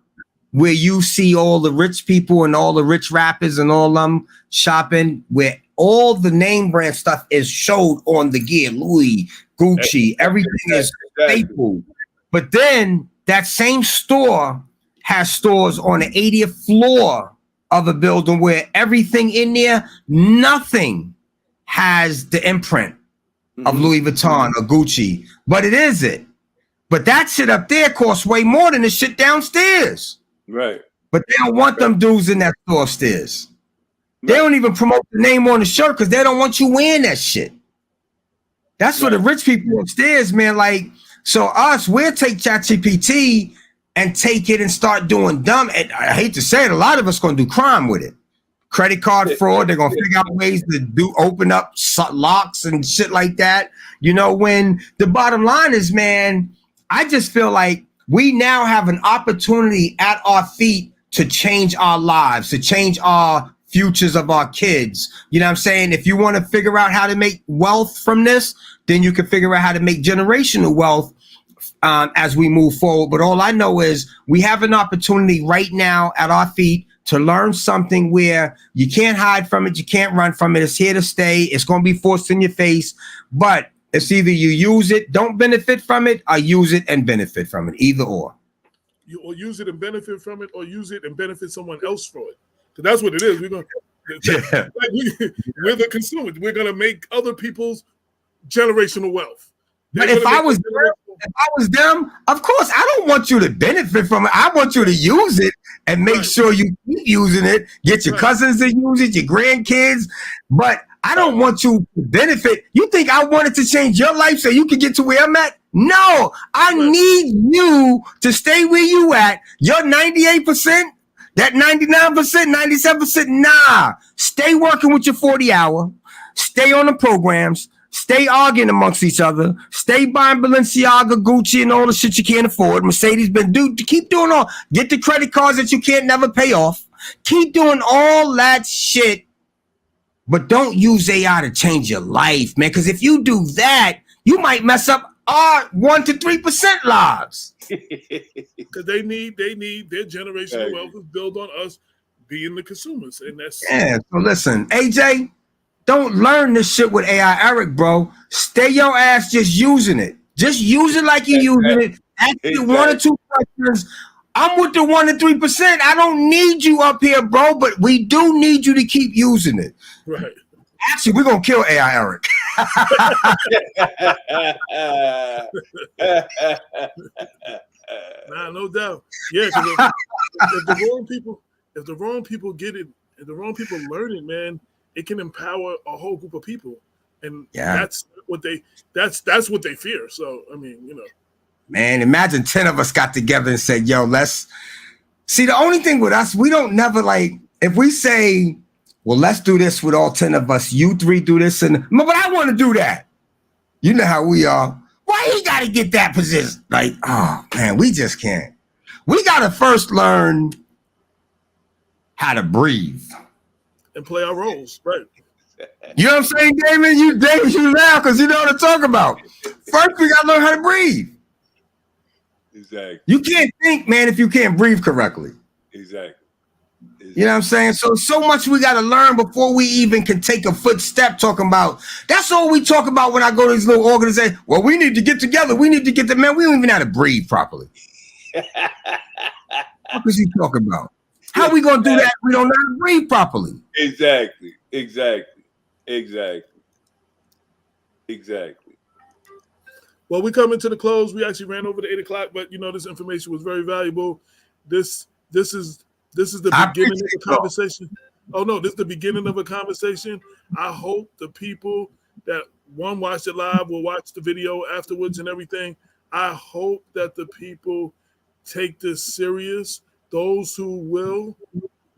where you see all the rich people and all the rich rappers and all them shopping, where all the name brand stuff is showed on the gear, Louis, Gucci, everything is staple. But then that same store has stores on the 80th floor of a building where everything in there, nothing has the imprint of Louis Vuitton or Gucci, but it is it. But that shit up there costs way more than the shit downstairs. Right. But they don't want them dudes in that store upstairs. They don't even promote the name on the shirt because they don't want you wearing that shit. That's for the rich people upstairs, man. Like, so we'll take ChatGPT and take it and start doing dumb. And I hate to say it, a lot of us going to do crime with it. Credit card fraud. They're going to figure out ways to open up locks and shit like that. When the bottom line is, man, I just feel like we now have an opportunity at our feet to change our lives, to change our futures of our kids. You know what I'm saying? If you want to figure out how to make wealth from this, then you can figure out how to make generational wealth as we move forward. But all I know is we have an opportunity right now at our feet to learn something where you can't hide from it. You can't run from it. It's here to stay. It's going to be forced in your face. But it's either you use it, don't benefit from it, or use it and benefit from it. Either or. You or use it and benefit from it, or use it and benefit someone else for it. Because that's what it is. We're the consumers. We're going to make other people's generational wealth. But if I was them, of course, I don't want you to benefit from it. I want you to use it and make sure you keep using it. Get your cousins to use it, your grandkids. But I don't want you to benefit. You think I wanted to change your life so you can get to where I'm at? No, I need you to stay where you at. You're 98%, that 99%, 97%. Nah, stay working with your 40-hour. Stay on the programs. Stay arguing amongst each other. Stay buying Balenciaga, Gucci, and all the shit you can't afford. Mercedes-Benz. Keep doing all. Get the credit cards that you can't never pay off. Keep doing all that shit. But don't use AI to change your life, man. Because if you do that, you might mess up our 1% to 3% lives. Because they need their generational wealth is built on us being the consumers. And that's So listen, AJ, don't learn this shit with AI Eric, bro. Stay your ass just using it. Just use it like you're using it. Ask it 1 or 2 questions. I'm with the 1 to 3%. I don't need you up here, bro, but we do need you to keep using it. Right. Actually, we're going to kill AI Eric. Nah, no doubt. Yeah, if the wrong people get it, if the wrong people learn it, man, it can empower a whole group of people. And that's what they fear. So, I mean, Man, imagine 10 of us got together and said, yo, let's see. The only thing with us, we don't never like, if we say, well, let's do this with all 10 of us, you 3 do this, but I want to do that. You know how we are. Why he got to get that position? Like, oh man, we just can't. We got to first learn how to breathe and play our roles, right? You know what I'm saying, Damon? You laugh because you know what I'm talking about. First, we got to learn how to breathe. Exactly. You can't think, man, if you can't breathe correctly. Exactly. You know what I'm saying? So much we got to learn before we even can take a footstep talking about. That's all we talk about when I go to these little organizations. Well, we need to get together. We need to get the man. We don't even know how to breathe properly. What is he talking about? How are we going to do that? We don't know how to breathe properly. Exactly. Well, we coming to the close. We actually ran over to 8 o'clock, but this information was very valuable. This is the beginning of the conversation. Oh no, this is the beginning of a conversation. I hope the people that watched it live will watch the video afterwards and everything. I hope that the people take this serious. Those who will,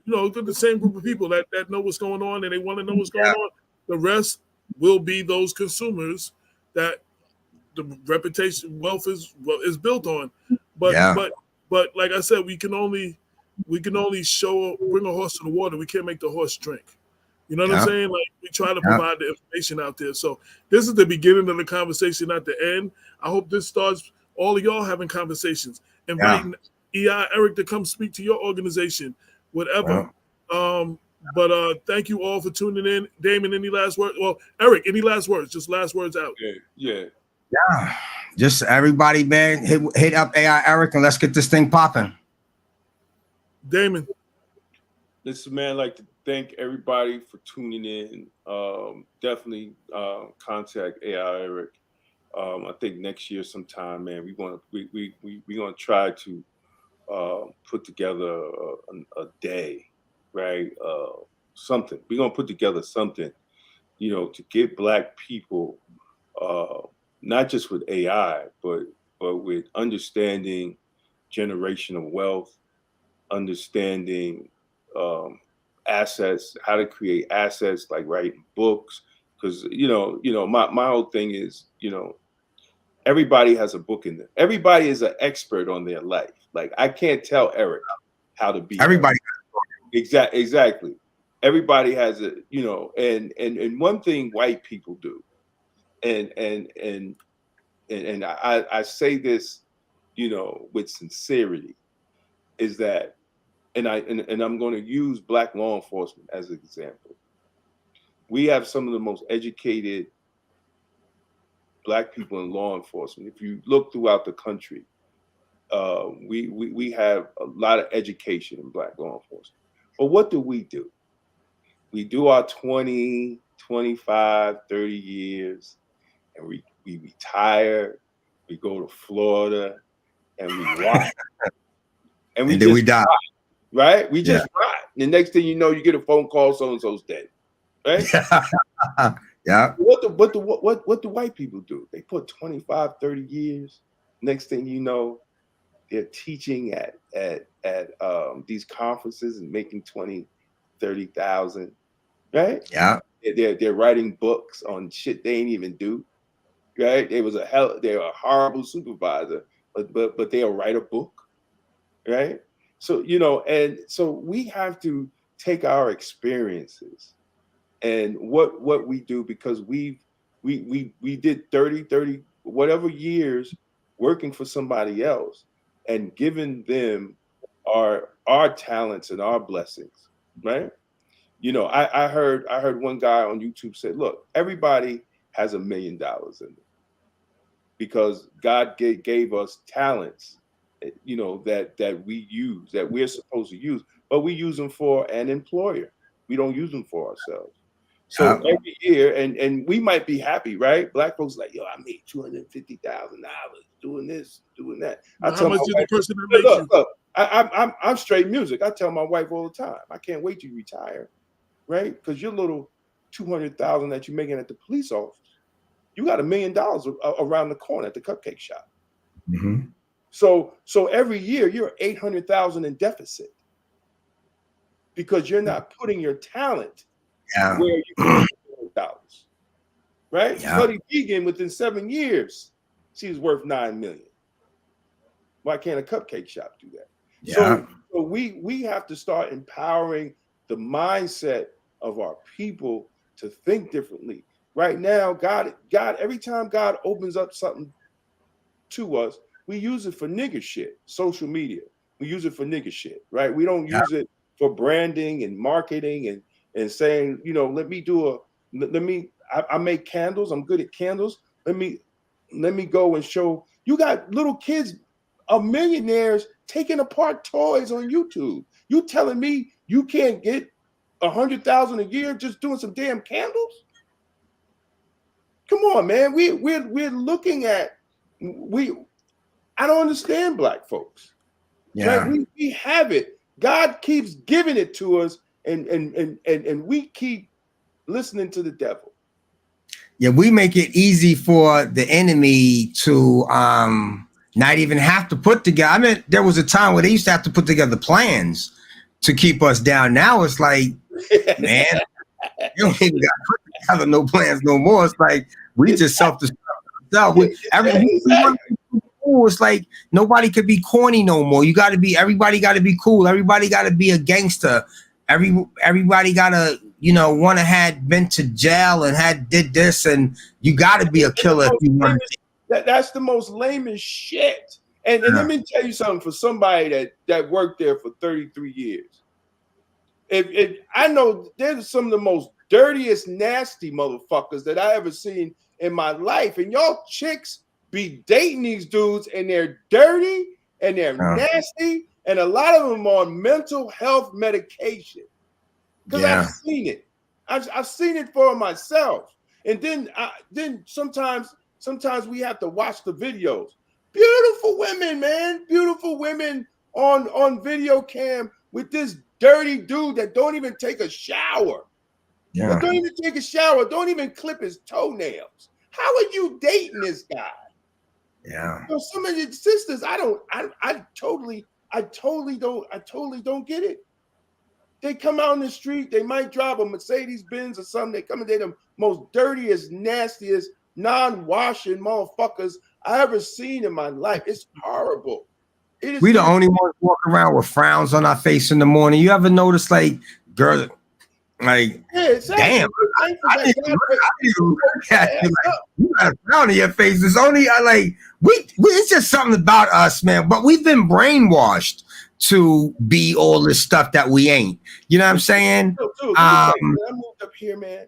the same group of people that know what's going on and they want to know what's going on. The rest will be those consumers that the reputation wealth is built on. But like I said, we can only bring a horse to the water. We can't make the horse drink. You know what I'm saying? Like we try to provide the information out there. So this is the beginning of the conversation, not the end. I hope this starts all of y'all having conversations, inviting EI Eric to come speak to your organization, whatever. But thank you all for tuning in. Damon, any last words? Well, Eric, any last words? Just last words out. Yeah. Just everybody, man, hit up AI Eric and let's get this thing popping. Damon. Listen, man, I'd like to thank everybody for tuning in. Definitely contact AI Eric. I think next year sometime, man, we're gonna try to put together a day, right? Something. We're gonna put together something, to get Black people, not just with AI, but with understanding generational wealth, understanding assets, how to create assets, like writing books. Because my whole thing is, everybody has a book in them. Everybody is an expert on their life. Like I can't tell Eric how to be. Everybody. Exactly. Everybody has a, and one thing white people do, and I say this, with sincerity, is that, and I'm going to use Black law enforcement as an example. We have some of the most educated Black people in law enforcement. If you look throughout the country, we have a lot of education in Black law enforcement. But what do? We do our 20, 25, 30 years, and we retire, we go to Florida, and we rock. And then we die. Right? We just rot. The next thing you know, you get a phone call, so-and-so's dead. Right? Yeah. What do white people do? They put 25, 30 years. Next thing you know, they're teaching at these conferences and making 20, 30,000. Right? Yeah. They're writing books on shit they ain't even do. Right? They were a horrible supervisor, but they'll write a book. Right? So, and so we have to take our experiences and what we do, because we did 30 whatever years working for somebody else and giving them our talents and our blessings, right? I heard one guy on YouTube say, look, everybody has $1 million in them because God gave us talents, that we use, that we're supposed to use, but we use them for an employer. We don't use them for ourselves. So every year, and we might be happy, right? Black folks like, yo, I made $250,000 doing this, doing that. I tell my wife, look, I'm straight music. I tell my wife all the time, I can't wait to retire, right? Because your little $200,000 that you're making at the police office, you got $1 million around the corner at the cupcake shop. Mm-hmm. So every year you're 800,000 in deficit because you're not putting your talent where you can $1 million, right? Buddy Vegan within 7 years she's worth $9 million. Why can't a cupcake shop do that? Yeah. So we have to start empowering the mindset of our people to think differently. Right now, God, every time God opens up something to us, we use it for nigger shit. Social media, we use it for nigger shit, right? We don't use it for branding and marketing and saying, you know, I make candles. I'm good at candles. Let me go and show. You got little kids, millionaires taking apart toys on YouTube. You telling me you can't get 100,000 a year just doing some damn candles? Come on, man. We're looking at I don't understand black folks. Yeah. Right? We have it. God keeps giving it to us, and we keep listening to the devil. Yeah, we make it easy for the enemy to not even have to put together. I mean, there was a time where they used to have to put together plans to keep us down. Now it's like, man, you don't even got to put together no plans no more. It's like we just self-destruct ourselves. It's like nobody could be corny no more. Everybody got to be cool. Everybody got to be a gangster. Everybody got to, you know, had been to jail and did this, and you got to be a killer. That's the most lamest shit. And let me tell you something, for somebody that worked there for 33 years. If I know there's some of the most dirtiest, nasty motherfuckers that I ever seen in my life, and y'all chicks be dating these dudes, and they're dirty and they're nasty, and a lot of them on mental health medication. Because I've seen it. I've seen it for myself. And then sometimes we have to watch the videos. Beautiful women, man. Beautiful women on video cam with this dirty dude that don't even take a shower. Yeah. Don't even take a shower. Don't even clip his toenails. How are you dating this guy? Yeah. So some of your sisters, I totally don't get it. They come out in the street, they might drive a Mercedes Benz or something. They come in, they're the most dirtiest, nastiest, non-washing motherfuckers I ever seen in my life. It's horrible. We the only ones walking around with frowns on our face in the morning. You ever notice, like, girl, like, exactly. Damn, I didn't look at you like, you got a frown on your face. It's only it's just something about us, man. But we've been brainwashed to be all this stuff that we ain't. You know what I'm saying? When I moved up here, man,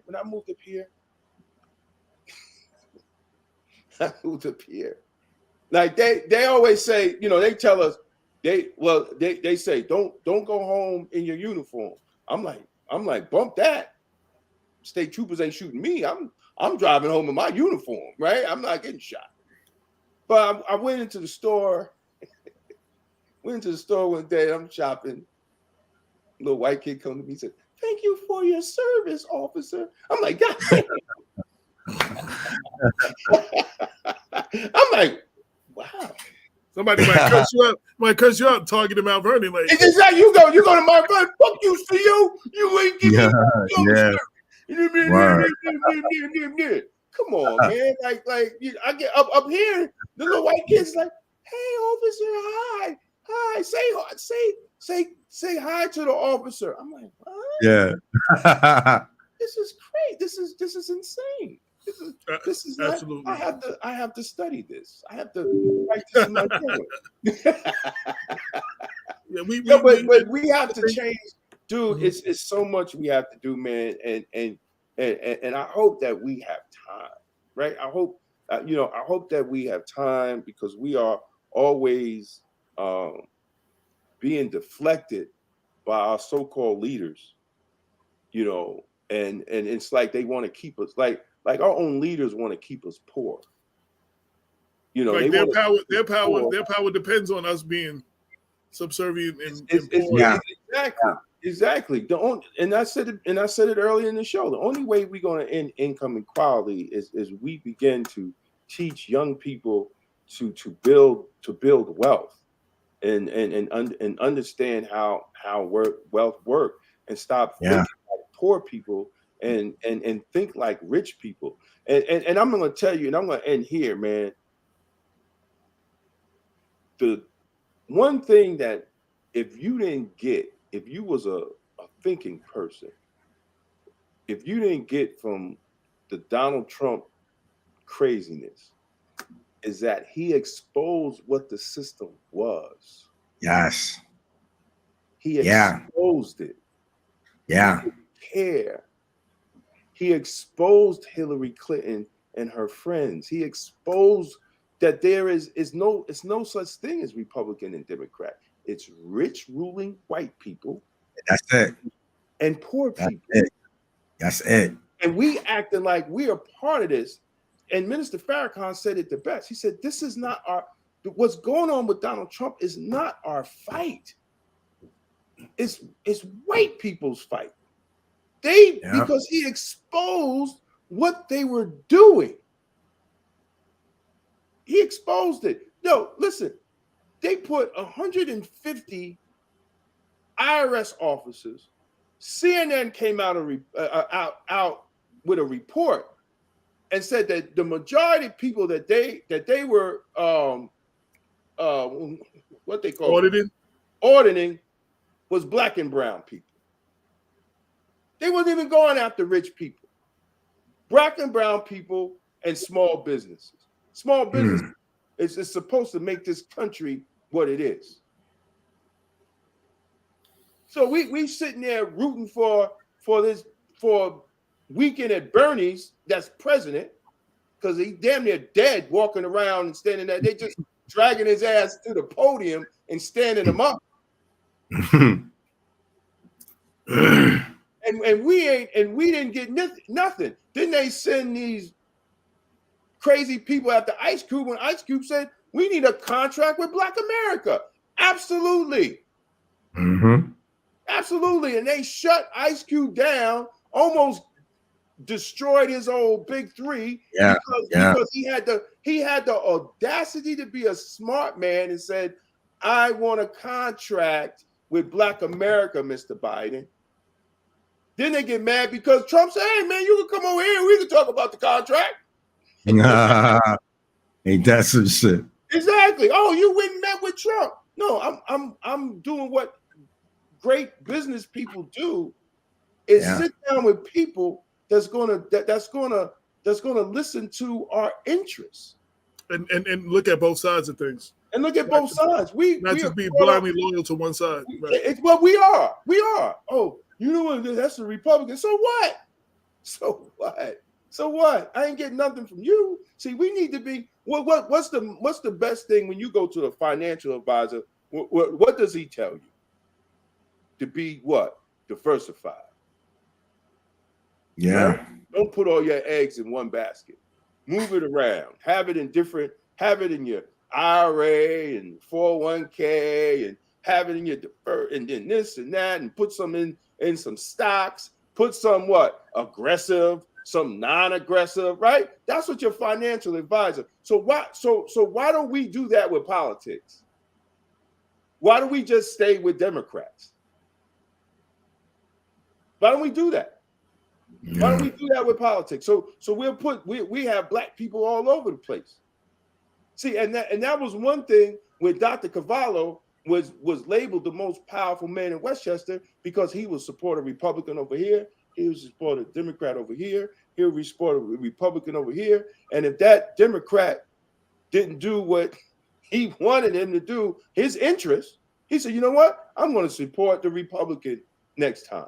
like they always say, you know, they tell us they say don't go home in your uniform. I'm like, bump that. State troopers ain't shooting me. I'm driving home in my uniform, right? I'm not getting shot. But I went into the store. Went to the store one day. I'm shopping. A little white kid come to me and said, "Thank you for your service, officer." I'm like, God damn. I'm like, wow. Somebody might curse you out. Might curse you out, targeting Mount Vernon. Like, it's just like you go to Mount Vernon. Fuck you, CEO. You ain't giving me. Come on, man. Like I get up here. The little white kid's like, "Hey, officer, hi. Say hi to the officer." I'm like, what? Yeah. This is great. This is insane. This is absolutely. I have to study this. I have to write this in my book. But we have to change, dude. Mm-hmm. It's so much we have to do, man. And I hope that we have time, right? I hope I hope that we have time, because we are always being deflected by our so-called leaders, you know, and it's like they want to keep us like our own leaders want to keep us poor. You know, like their power depends on us being subservient and poor. Exactly. And I said it earlier in the show. The only way we're going to end income inequality is we begin to teach young people to build wealth and understand how wealth work, and stop thinking like poor people and think like rich people. And I'm going to tell you, and I'm going to end here, man. the one thing that if you was a thinking person, if you didn't get from the Donald Trump craziness, is that he exposed what the system was. Yes. He exposed it. Yeah. He didn't care. He exposed Hillary Clinton and her friends. He exposed that there is no such thing as Republican and Democrat. It's rich ruling white people. That's it. And poor people. That's it. And we acting like we are part of this. And Minister Farrakhan said it the best. He said, this is not what's going on with Donald Trump is not our fight. It's white people's fight. Because he exposed what they were doing. He exposed it. No, listen, they put 150 IRS officers. CNN came out with a report and said that the majority of people that they were what they call auditing was black and brown people. They wasn't even going after rich people. Black and brown people and small businesses. Small business is supposed to make this country what it is. So we sitting there rooting for Weekend at Bernie's that's president, because he damn near dead walking around and standing there. They just dragging his ass to the podium and standing him up. And we didn't get nothing. Then they send these crazy people after Ice Cube when Ice Cube said we need a contract with Black America. Absolutely. Absolutely. And they shut Ice Cube down, almost destroyed his old big three because he had the audacity to be a smart man and said, I want a contract with Black America, Mr. Biden. Then they get mad because Trump said, hey man, you can come over here, we can talk about the contract. Ain't that some shit? Exactly. Oh, you went and met with Trump. No, I'm doing what great business people do is sit down with people that's gonna listen to our interests and look at both sides of things. And look at both sides. We just be blindly loyal to one side. Right. It's what we are. We are. Oh, you know what? That's the Republican. So what? So what? So what? I ain't getting nothing from you. See, we need to be. What's the best thing when you go to a financial advisor? What does he tell you? To be what? Diversified. Yeah. Right? Don't put all your eggs in one basket. Move it around. Have it in your IRA and 401k and have it in your defer and then this and that and put some in some stocks. Put some aggressive, some non-aggressive, right? That's what your financial advisor. So why don't we do that with politics? Why don't we just stay with Democrats? Why don't we do that? Why don't we do that with politics? So we have black people all over the place. See, and that was one thing where Dr. Cavallo was labeled the most powerful man in Westchester because he would support a Republican over here, he would support a Democrat over here, he would support a Republican over here, and if that Democrat didn't do what he wanted him to do, his interest, he said, you know what? I'm going to support the Republican next time.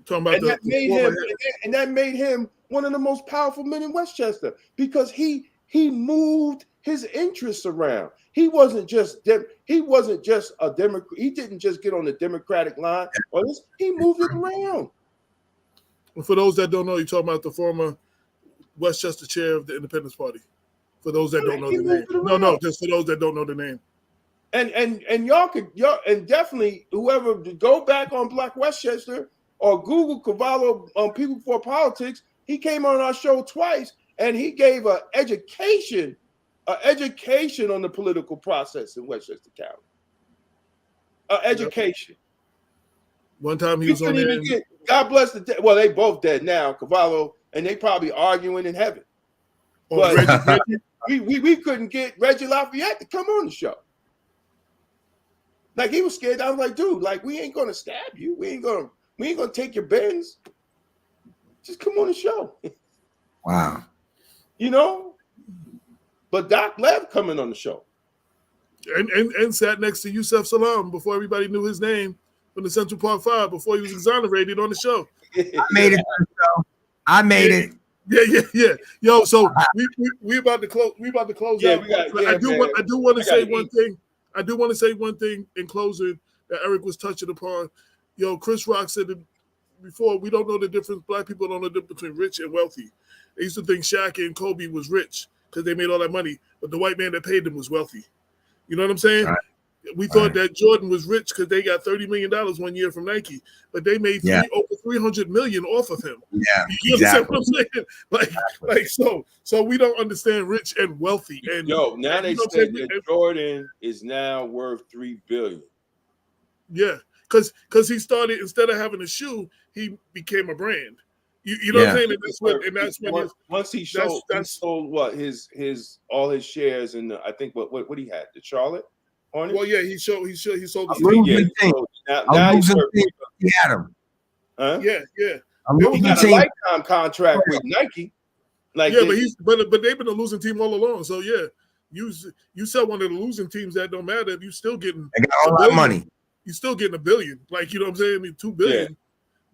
That made him one of the most powerful men in Westchester because he moved his interests around. He wasn't just a Democrat. He didn't just get on the Democratic line. He moved it around. Well, for those that don't know, you're talking about the former Westchester chair of the Independence Party. For those that don't know the name. No, just for those that don't know the name. And y'all definitely whoever go back on Black Westchester or Google Cavallo on People Before Politics, he came on our show twice and he gave an education on the political process in Westchester County. Education. One time he was on there. God bless the dead. Well, they both dead now, Cavallo, and they probably arguing in heaven. Or But Reggie. we couldn't get Reggie Lafayette to come on the show. Like he was scared. I was like, dude, like we ain't gonna stab you. We ain't gonna take your Benz. Just come on the show. Wow. You know? But Doc Lev coming on the show. And sat next to Yusef Salam before everybody knew his name from the Central Park Five before he was exonerated on the show. I made it to the show. I made it. Yeah. Yo, so we about to close. We about to close out. I do want to say one thing. I do want to say one thing in closing that Eric was touching upon. Yo, Chris Rock said that before, we don't know the difference. Black people don't know the difference between rich and wealthy. They used to think Shaq and Kobe was rich because they made all that money, but the white man that paid them was wealthy. You know what I'm saying? Right. We thought that Jordan was rich because they got $30 million 1 year from Nike, but they made over $300 million off of him. Yeah, you understand what I'm saying? Like so we don't understand rich and wealthy. And now they said that Jordan is now worth $3 billion. Yeah, because he started, instead of having a shoe, he became a brand. You know what I'm saying? And that's when once he sold what his all his shares in I think what he had, the Charlotte Hornets. Well, yeah, he sold his team. Now he had him. Huh? Yeah. He got a lifetime contract with Nike. Like but they've been a losing team all along. So yeah, you sell one of the losing teams that don't matter. You still getting they got all that money. You still getting $1 billion. Like, you know what I'm saying? I mean, $2 billion.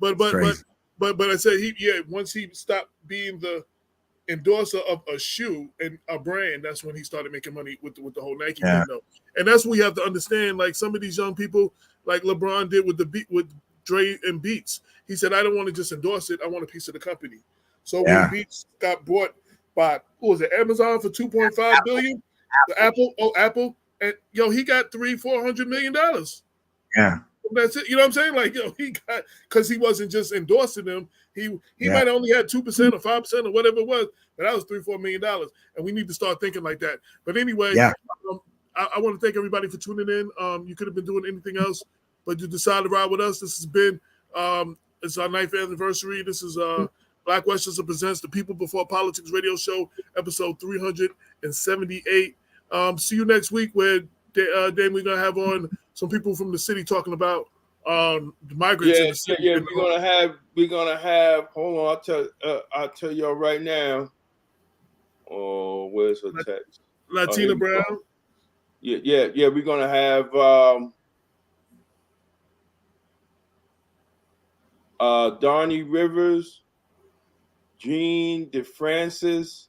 Yeah. But I said once he stopped being the endorser of a shoe and a brand, that's when he started making money with the whole Nike thing, though. And that's what we have to understand. Like some of these young people, like LeBron did with Dre and Beats. He said, I don't want to just endorse it. I want a piece of the company. So when Beats got bought by Amazon for $2.5 billion, Apple, and he got $300-400 million. Yeah. That's it. You know what I'm saying? Like, he got, because he wasn't just endorsing them. He might have only had 2% or 5% or whatever it was, but that was $3-4 million. And we need to start thinking like that. But anyway, I want to thank everybody for tuning in. You could have been doing anything else, but you decided to ride with us. This has been it's our 9th anniversary. This is Black Westchester Presents the People Before Politics Radio Show, episode 378. See you next week where then we're gonna have on some people from the city talking about the migrants in the city. Yeah, we're gonna have. Hold on, I'll tell y'all right now. Oh, where's her text? Latina Brown. Yeah. We're gonna have Darnie Rivers, Jean DeFrancis,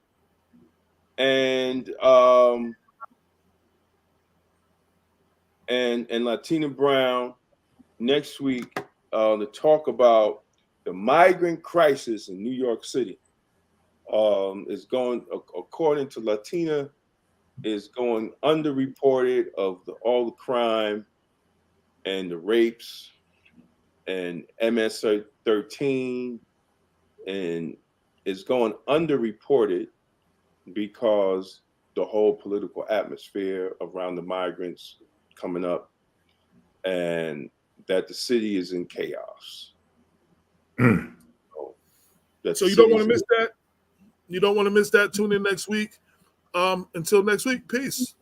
and Latina Brown next week to talk about the migrant crisis in New York City. Is going, according to Latina, is going underreported of all the crime and the rapes and MS-13, and is going underreported because the whole political atmosphere around the migrants coming up, and that the city is in chaos. So you don't want to miss that. You don't want to miss that. Tune in next week. Until next week, peace.